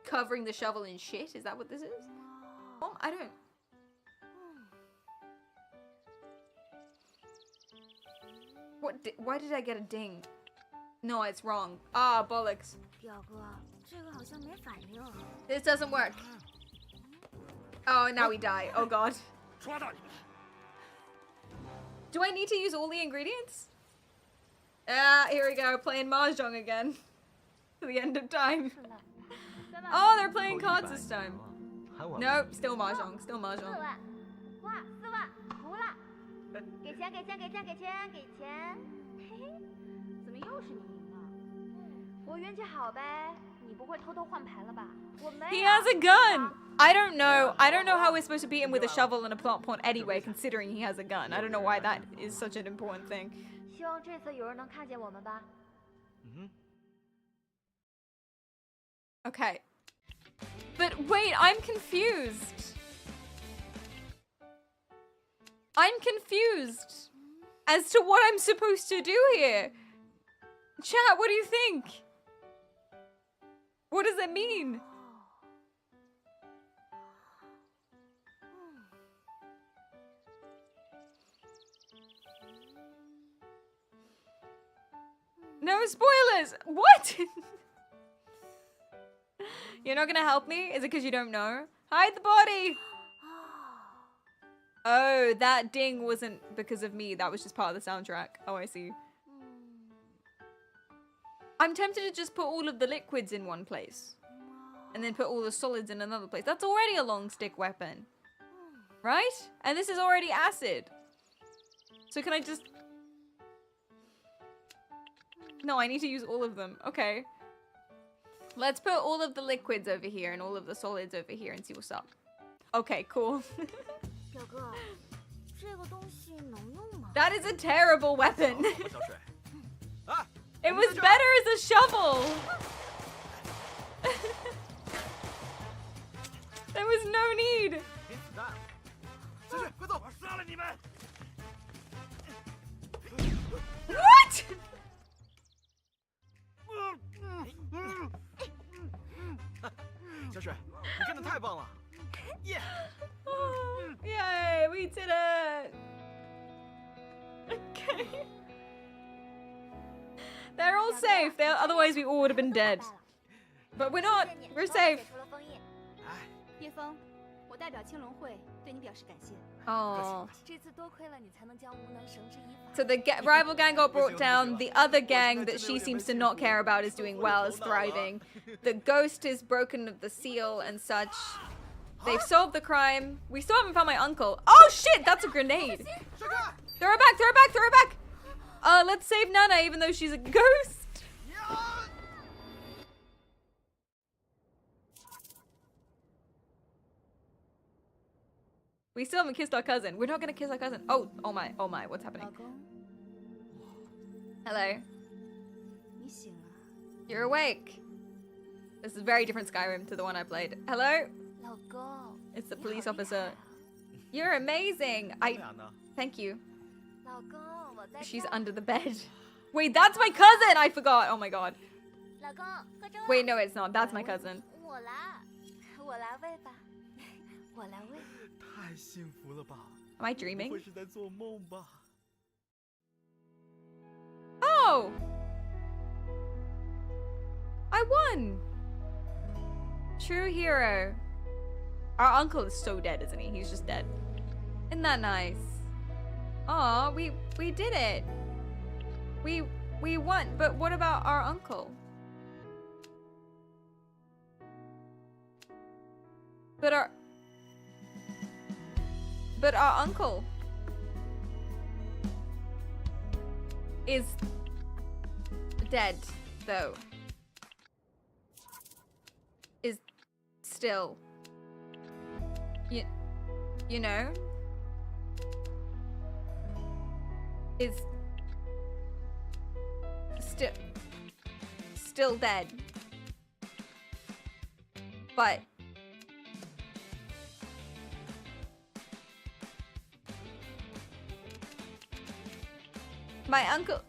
covering the shovel in shit? Is that what this is? I don't. Why did I get a ding? No, it's wrong. Ah, bollocks. 表哥，这个好像没反应。 This doesn't work. Oh, now we die. Oh god. 抓到你们！ Do I need to use all the ingredients? Ah, here we go, playing mahjong again. To the end of time. Oh, they're playing cards this time. Nope, still mahjong, still mahjong. 哇，4万，服了！给钱，给钱，给钱，给钱，给钱！嘿嘿，怎么又是你赢了？我运气好呗，你不会偷偷换牌了吧？我没有。 He has a gun! I don't know how we're supposed to beat him with a shovel and a plot point anyway, considering he has a gun. I don't know why that is such an important thing. 希望这次有人能看见我们吧。Okay. But wait, I'm confused. I'm confused as to what I'm supposed to do here. Chat, what do you think? What does it mean? No spoilers! What? You're not gonna help me? Is it because you don't know? Hide the body! Oh, that ding wasn't because of me. That was just part of the soundtrack. Oh, I see. I'm tempted to just put all of the liquids in one place. And then put all the solids in another place. That's already a long stick weapon. Right? And this is already acid. So can I just... No, I need to use all of them. Okay. Let's put all of the liquids over here and all of the solids over here and see what's up. Okay, cool. 表哥，这个东西能用吗？ That is a terrible weapon. 小水。啊！ It was better as a shovel. There was no need. 给子弹。小水，快走！我杀了你们！ What? 小水，你干得太棒了！耶！ Yay, we did it. Okay. They're all safe. Otherwise, we all would have been dead. But we're not. We're safe. 叶枫，我代表青龙会对你表示感谢。 Oh. 这次多亏了你，才能将无能绳之以法。 So the rival gang got brought down. The other gang that she seems to not care about is doing well, is thriving. The ghost is broken of the seal and such. They've solved the crime. We still haven't found my uncle. Oh shit, that's a grenade. Throw her back, throw her back, throw her back. Let's save Nana even though she's a ghost. We still haven't kissed our cousin. We're not gonna kiss our cousin. Oh my, what's happening? 老公， Hello. 你醒了。 You're awake. This is a very different Skyrim to the one I played. Hello? 老公， It's the police officer. You're amazing. Thank you. 老公，我在。 She's under the bed. Wait, that's my cousin! I forgot. Oh my god. 老公，喝粥了。 Wait, no, it's not. That's my cousin. 我来，我来喂吧，我来喂。 太幸福了吧！ Am I dreaming? 不会是在做梦吧？ Oh! I won! True hero. Our uncle is so dead, isn't he? He's just dead. Isn't that nice? Aw, we did it. We won, but what about our uncle? But our uncle is dead, though. Is still. You know? Is still dead. But my uncle...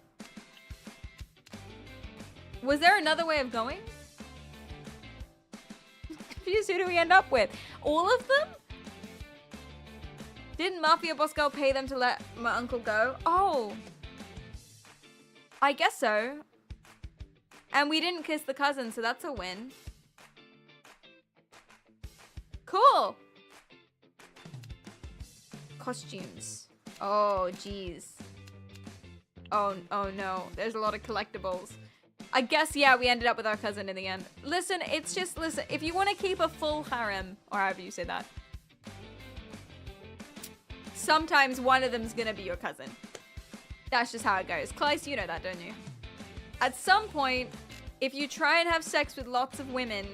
Was there another way of going? Confused, who do we end up with? All of them? Didn't Mafia Boss Girl pay them to let my uncle go? Oh. I guess so. And we didn't kiss the cousin, so that's a win. Cool. Costumes. Oh, jeez. Oh no, there's a lot of collectibles. I guess, yeah, we ended up with our cousin in the end. Listen, if you want to keep a full harem, or however you say that, sometimes one of them's gonna be your cousin. That's just how it goes. Kleist, you know that, don't you? At some point, if you try and have sex with lots of women,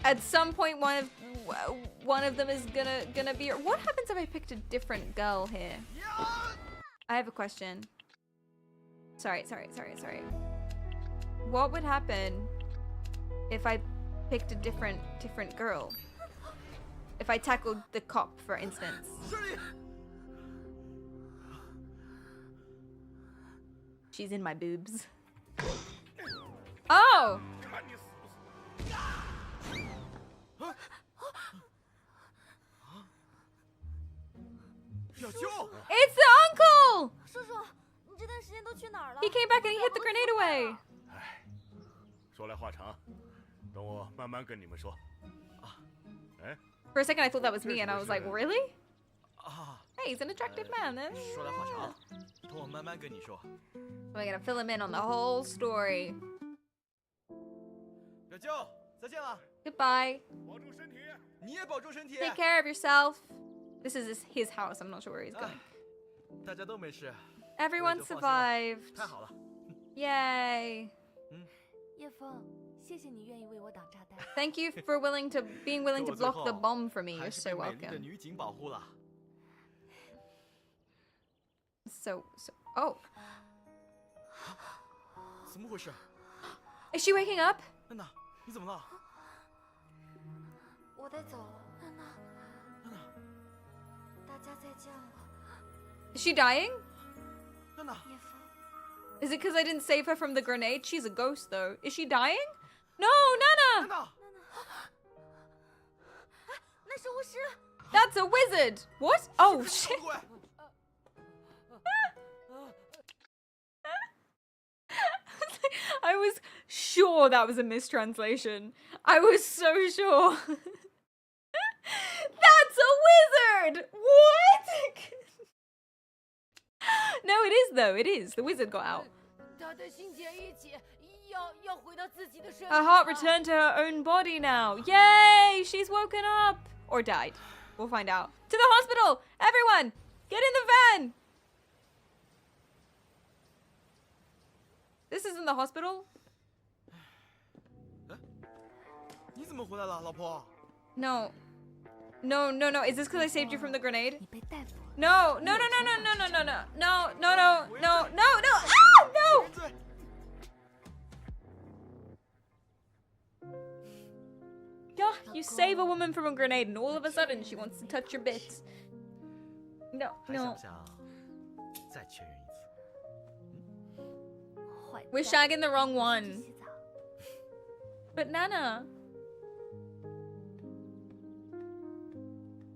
at some point one of them is gonna be. What happens if I picked a different girl here? I have a question. Sorry. What would happen if I picked a different girl? If I tackled the cop, for instance. She's in my boobs. Oh! It's the uncle! 叔叔，你这段时间都去哪儿了？ He came back and he hid the grenade away. 说来话长，等我慢慢跟你们说。哎。 For a second, I thought that was me, and I was like, really? 啊。 Hey, he's an attractive man, then. 说来话长，等我慢慢跟你说。 We're gonna fill him in on the whole story. 表舅，再见了。 Goodbye. 保重身体。你也保重身体。 Take care of yourself. This is his house. I'm not sure where he's going. 大家都没事。 Everyone survived. 太好了。 Yay. 叶枫，谢谢你愿意为我挡炸弹。 Thank you for being willing to block the bomb for me. You're so welcome. 女警保护了。 So. Oh. 怎么回事？ Is she waking up? 娜娜，你怎么了？我得走了。娜娜，大家再见了。 Is she dying? 娜娜。 叶枫。 Is it because I didn't save her from the grenade? She's a ghost, though. Is she dying? No, Nana! 娜娜。那是巫师。 That's a wizard. What? Oh shit. I was sure that was a mistranslation. I was so sure. That's a wizard! What? No, it is though. It is. The wizard got out. Her heart returned to her own body now. Yay! She's woken up. Or died. We'll find out. To the hospital! Everyone! Get in the van! This isn't the hospital. 你怎么回来了，老婆？ No. No. Is this because I saved you from the grenade? 你被逮捕了。 No. Ah, no! Yeah, you save a woman from a grenade and all of a sudden she wants to touch your bits. No. 还想不想再确认一次？ We're shagging the wrong one. But Nana.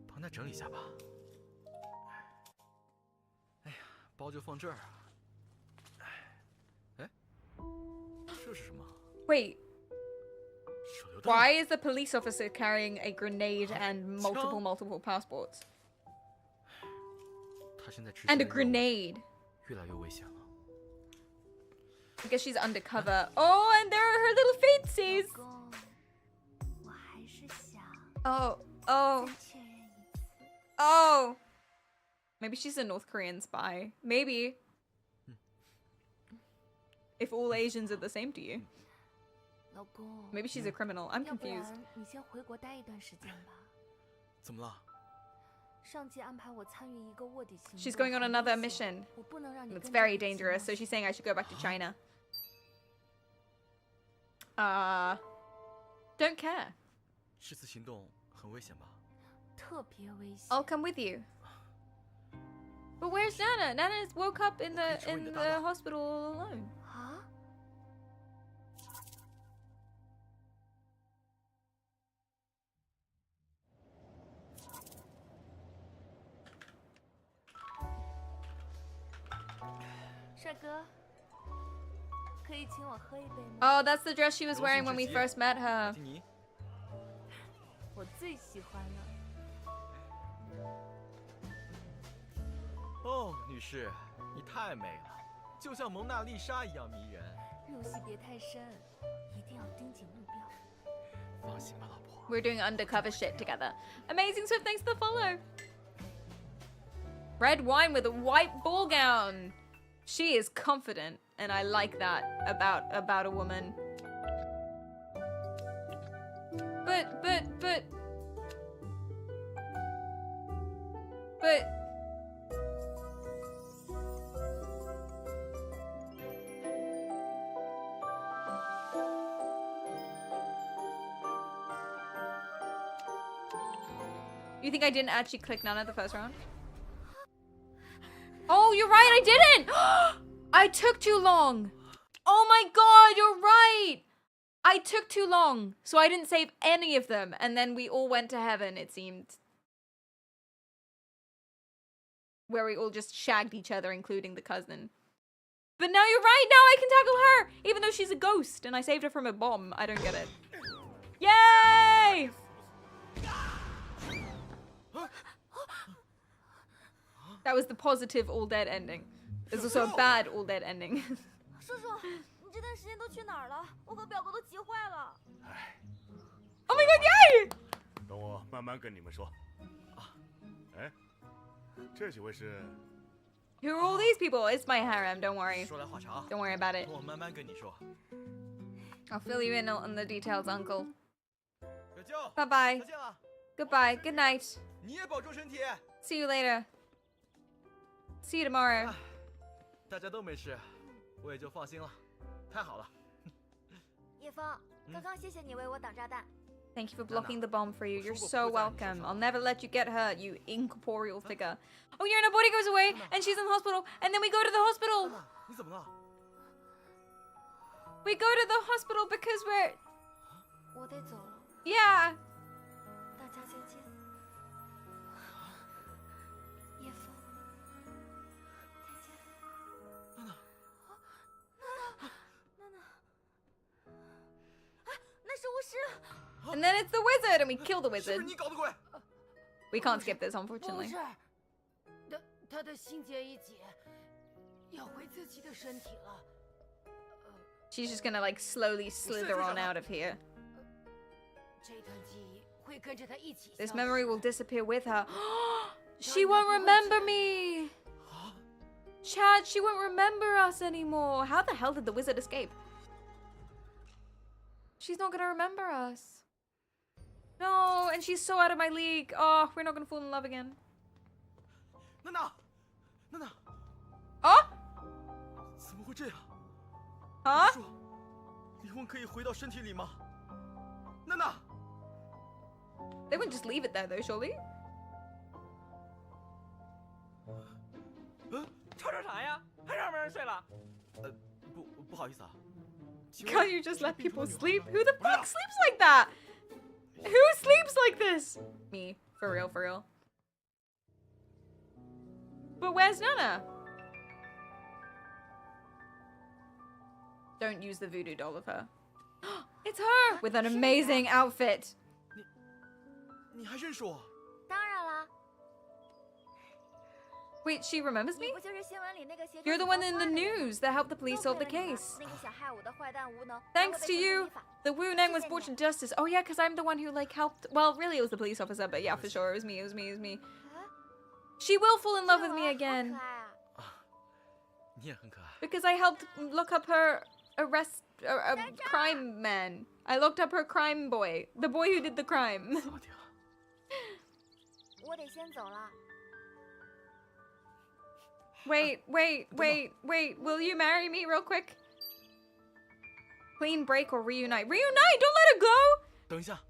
帮他整理一下吧。哎呀，包就放这儿啊。哎，这是什么？ Wait. 手榴弹。 Why is the police officer carrying a grenade and multiple passports? 他现在吃 And a grenade. 越来越危险了。 I guess she's undercover. Oh, and there are her little feetsies. 我还是想 Oh. 再确认一次。 Oh. Maybe she's a North Korean spy. Maybe. If all Asians are the same to you. 老公。 Maybe she's a criminal. I'm 要不 confused. 然你先回国待一段时间吧。怎么了？ 上级安排我参与一个卧底行动。 She's going on another mission. 我不能让你 It's 跟 very 着我一起 dangerous, so 冒 she's 险 saying I should go back to China. Don't care. 这次行动很危险吧？特别危险。 I'll come with you. But where's Nana? Nana's woke up in the hospital all alone. 啊？ 帅哥，可以请我喝一杯吗？ Oh, that's the dress she was wearing when we first met her. 听你。我最喜欢了。哦，女女士，你太美了，就像蒙娜丽莎一样迷人。入戏别太深，一定要盯紧目标。放心吧，老婆。 We're doing undercover shit together. Amazing Swift, thanks for the follow. Red wine with a white ball gown. She is confident, and I like that about a woman. But. You think I didn't actually click Nana the first round? Oh, you're right, I didn't! I took too long. Oh my god, you're right! I took too long, so I didn't save any of them, and then we all went to heaven, it seemed. Where we all just shagged each other, including the cousin. But now you're right, now I can tackle her! Even though she's a ghost, and I saved her from a bomb. I don't get it. Yay! That was the positive all dead ending. There's also a bad all dead ending. 叔叔，你这段时间都去哪儿了？我和表哥都急坏了。Oh my god, yay! 等我慢慢跟你们说。哎，这几位是？ Who are all these people? It's my harem, don't worry. 说来话长， Don't worry about it. 等我慢慢跟你说。 I'll fill you in on the details, uncle. 表舅， Bye bye. 再见了。 Goodbye. Good night. 你也保重身体。 See you later. See you tomorrow. 大家都没事，我也就放心了。太好了。叶枫，刚刚谢谢你为我挡炸弹。 Thank you for blocking the bomb for you. You're so welcome. I'll never let you get hurt, you incorporeal figure. Oh, your body goes away, and she's in the hospital, and then we go to the hospital. 你怎么了？ We go to the hospital because we're... 我得走了， Yeah. 大家再见。叶枫，再见。娜娜，那是巫师。 And then it's the wizard, and we kill the 是不 wizard. 是你搞的鬼？ We can't skip this, 不 unfortunately. 是，他的心结一解，要回自己的身体了。 She's just gonna like slowly slither on out of here. 这段记忆会跟着他一起消 This 失 memory will disappear with her. She won't remember me. Chad, she won't remember us anymore. How the hell did the wizard escape? She's not gonna remember us. No, and she's so out of my league. Oh, we're not gonna fall in love again. 娜娜，娜娜， Oh? 怎么会这样？ Huh? 说，灵魂可以回到身体里吗？娜娜， They wouldn't just leave it there though, surely? 吵啥呀？还让没人睡了？不好意思啊。 Can't you just let people sleep? Who the fuck sleeps like that? Who sleeps like this? Me. For real, for real. But where's Nana? Don't use the voodoo doll of her. It's her! With an amazing outfit. 你还认识我？当然啦， Wait, she remembers 你 me? 不就是新闻里那个协助 You're the 你 one 放 in 花 the 的人 news that helped the police 多 solve 亏 the 了你们 case. 那个想害我的坏蛋无能， Thanks 才 to 会被绳之 you, 以法。 the Wu Nang was 谢谢 brought to 你。 justice. Oh yeah, because I'm the one who like helped. Well, really, it was the police officer, but yeah, for sure, it was me. It was me. It was me. 啊， She will fall in love 这 with 娃 me 好 again 可爱啊！ 你也很可爱。 because I helped look up her crime man. I looked up her crime boy, the boy who did the crime. 好听。我得先走了。 Wait. Will you marry me real quick? Clean break or reunite? Reunite! Don't let her go! 等一下，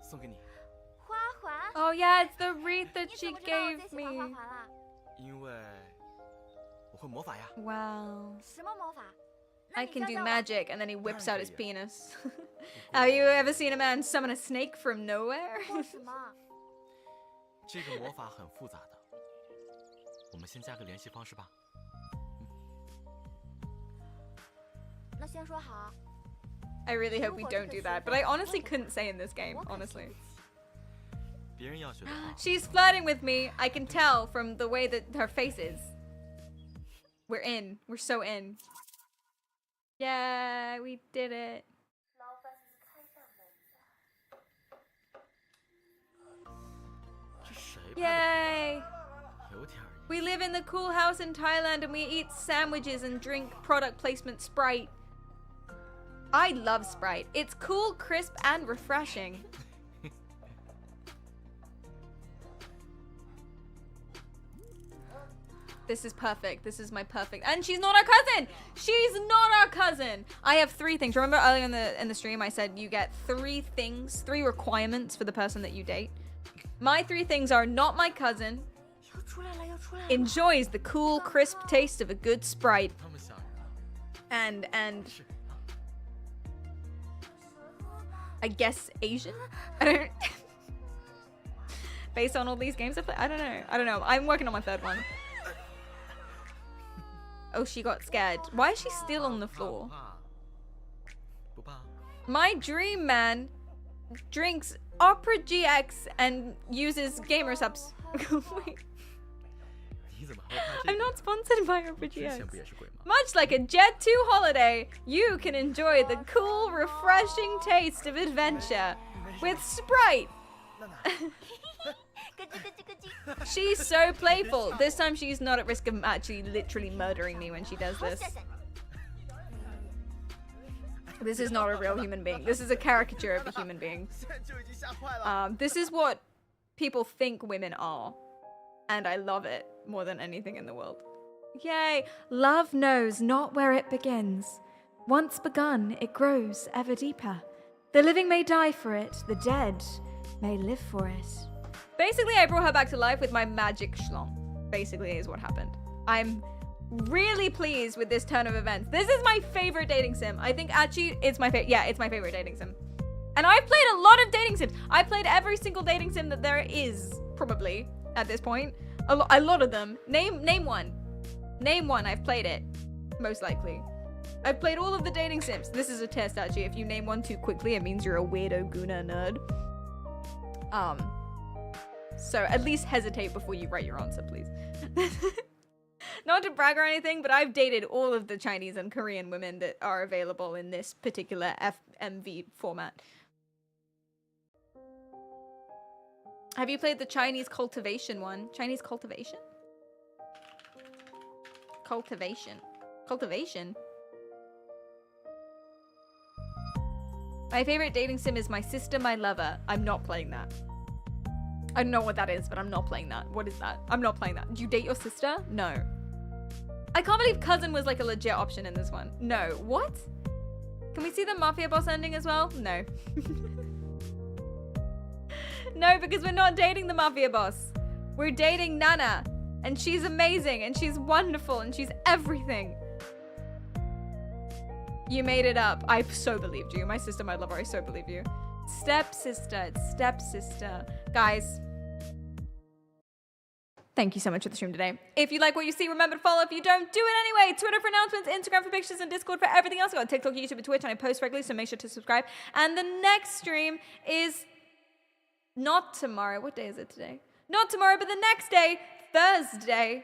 送给你，花环， Oh yeah, it's the wreath that 你 she 怎么知道我 gave 最喜欢花 me. 环啦？因为我会魔法呀。 Wow. 什么魔法？那 I 你 can 教 do 教我。 magic, and then he whips out his 当然可以。 penis. Have you ever seen a man summon a snake from nowhere? 做什么？这个魔法很复杂的，我们先加个联系方式吧。那先说好， I really hope we don't do that, but I honestly couldn't say in this game, 我可是 honestly. 对不起。别人要学的话， She's flirting with me. I can tell from the way that her face is. We're in. We're so in. Yeah, we did it. 劳烦你开下门吧。这谁拍的 Yay! 片？有点儿意 We live in the cool house in Thailand and we eat sandwiches and drink product placement Sprite. I love Sprite. It's cool, crisp, and refreshing. This is perfect. This is my perfect. And she's not our cousin. She's not our cousin. I have 3 things. Remember earlier in the stream I said you get 3 things, 3 requirements for the person that you date. My 3 things are not my cousin, 又出来了，又出来了。 enjoys the cool, crisp taste of a good Sprite, 那么吓人。 and I guess Asian? I don't based on all these games I play? I don't know. I'm working on my 3rd one. Oh, she got scared. Why is she still on the 不 floor? 怕，不怕。 My dream man drinks Opera GX and uses gamer subs. Wait, 你怎么还会怕这 I'm 个？ not sponsored by Opera 之前 GX. 不也是鬼吗？ Much like a Jet 2 holiday, you can enjoy the cool, refreshing taste of adventure with Sprite. 咯吱咯吱咯吱。 She's so playful. This time she's not at risk of actually literally murdering me when she does 好 this. 吓吓你。 This is not a real human being. This is a caricature of a human being. 现在就已经吓坏了。 This is what people think women are. And I love it more than anything in the world. Yay! Love knows not where it begins. Once begun, it grows ever deeper. The living may die for it, the dead may live for it. Basically, I brought her back to life with my magic schlong. Basically, is what happened. I'm really pleased with this turn of events. This is my favorite dating sim. I think actually it's my favorite. Yeah, it's my favorite dating sim. And I've played a lot of dating sims. I played every single dating sim that there is, probably, at this point. A lot of them. Name one. Name one. I've played it. Most likely. I've played all of the dating sims. This is a test, actually. If you name one too quickly, it means you're a weirdo Guna nerd. So at least hesitate before you write your answer, please. Not to brag or anything, but I've dated all of the Chinese and Korean women that are available in this particular FMV format. Have you played the Chinese cultivation one? Chinese cultivation? Cultivation. Cultivation? My favorite dating sim is My Sister, My Lover. I'm not playing that. I don't know what that is, but I'm not playing that. What is that? I'm not playing that. Do you date your sister? No. I can't believe cousin was like a legit option in this one. No. What? Can we see the Mafia Boss ending as well? No. No, because we're not dating the Mafia Boss. We're dating Nana. And she's amazing, and she's wonderful, and she's everything. You made it up. I so believed you. My sister, my lover, I so believe you. Stepsister. It's stepsister. Guys. Thank you so much for the stream today. If you like what you see, remember to follow. If you don't, do it anyway. Twitter for announcements, Instagram for pictures, and Discord for everything else. I've got TikTok, YouTube, and Twitch, and I post regularly, so make sure to subscribe. And the next stream is not tomorrow. What day is it today? Not tomorrow, but the next day, Thursday.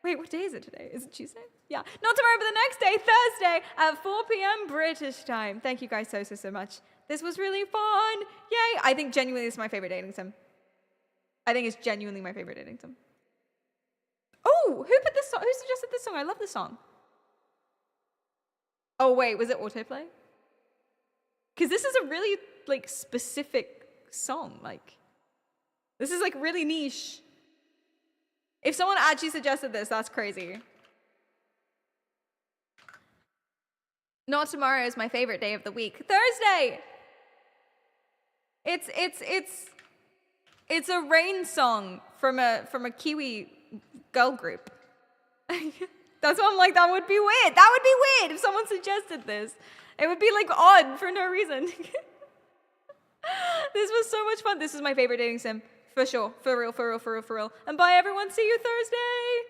Wait, what day is it today? Is it Tuesday? Yeah. Not tomorrow, but the next day, Thursday, at 4 p.m. British time. Thank you guys so much. This was really fun. Yay. I think genuinely this is my favorite dating sim. I think it's genuinely my favorite dating sim. Oh, who put this song? Who suggested this song? I love this song. Oh, wait, was it autoplay? Because this is a really, like, specific song. Like, this is, like, really niche. If someone actually suggested this, that's crazy. Not tomorrow is my favorite day of the week. Thursday! It's a rain song from a Kiwi girl group. That's why I'm like, that would be weird. That would be weird if someone suggested this. It would be like odd for no reason. This was so much fun. This is my favorite dating sim. For sure. For real. And bye everyone. See you Thursday.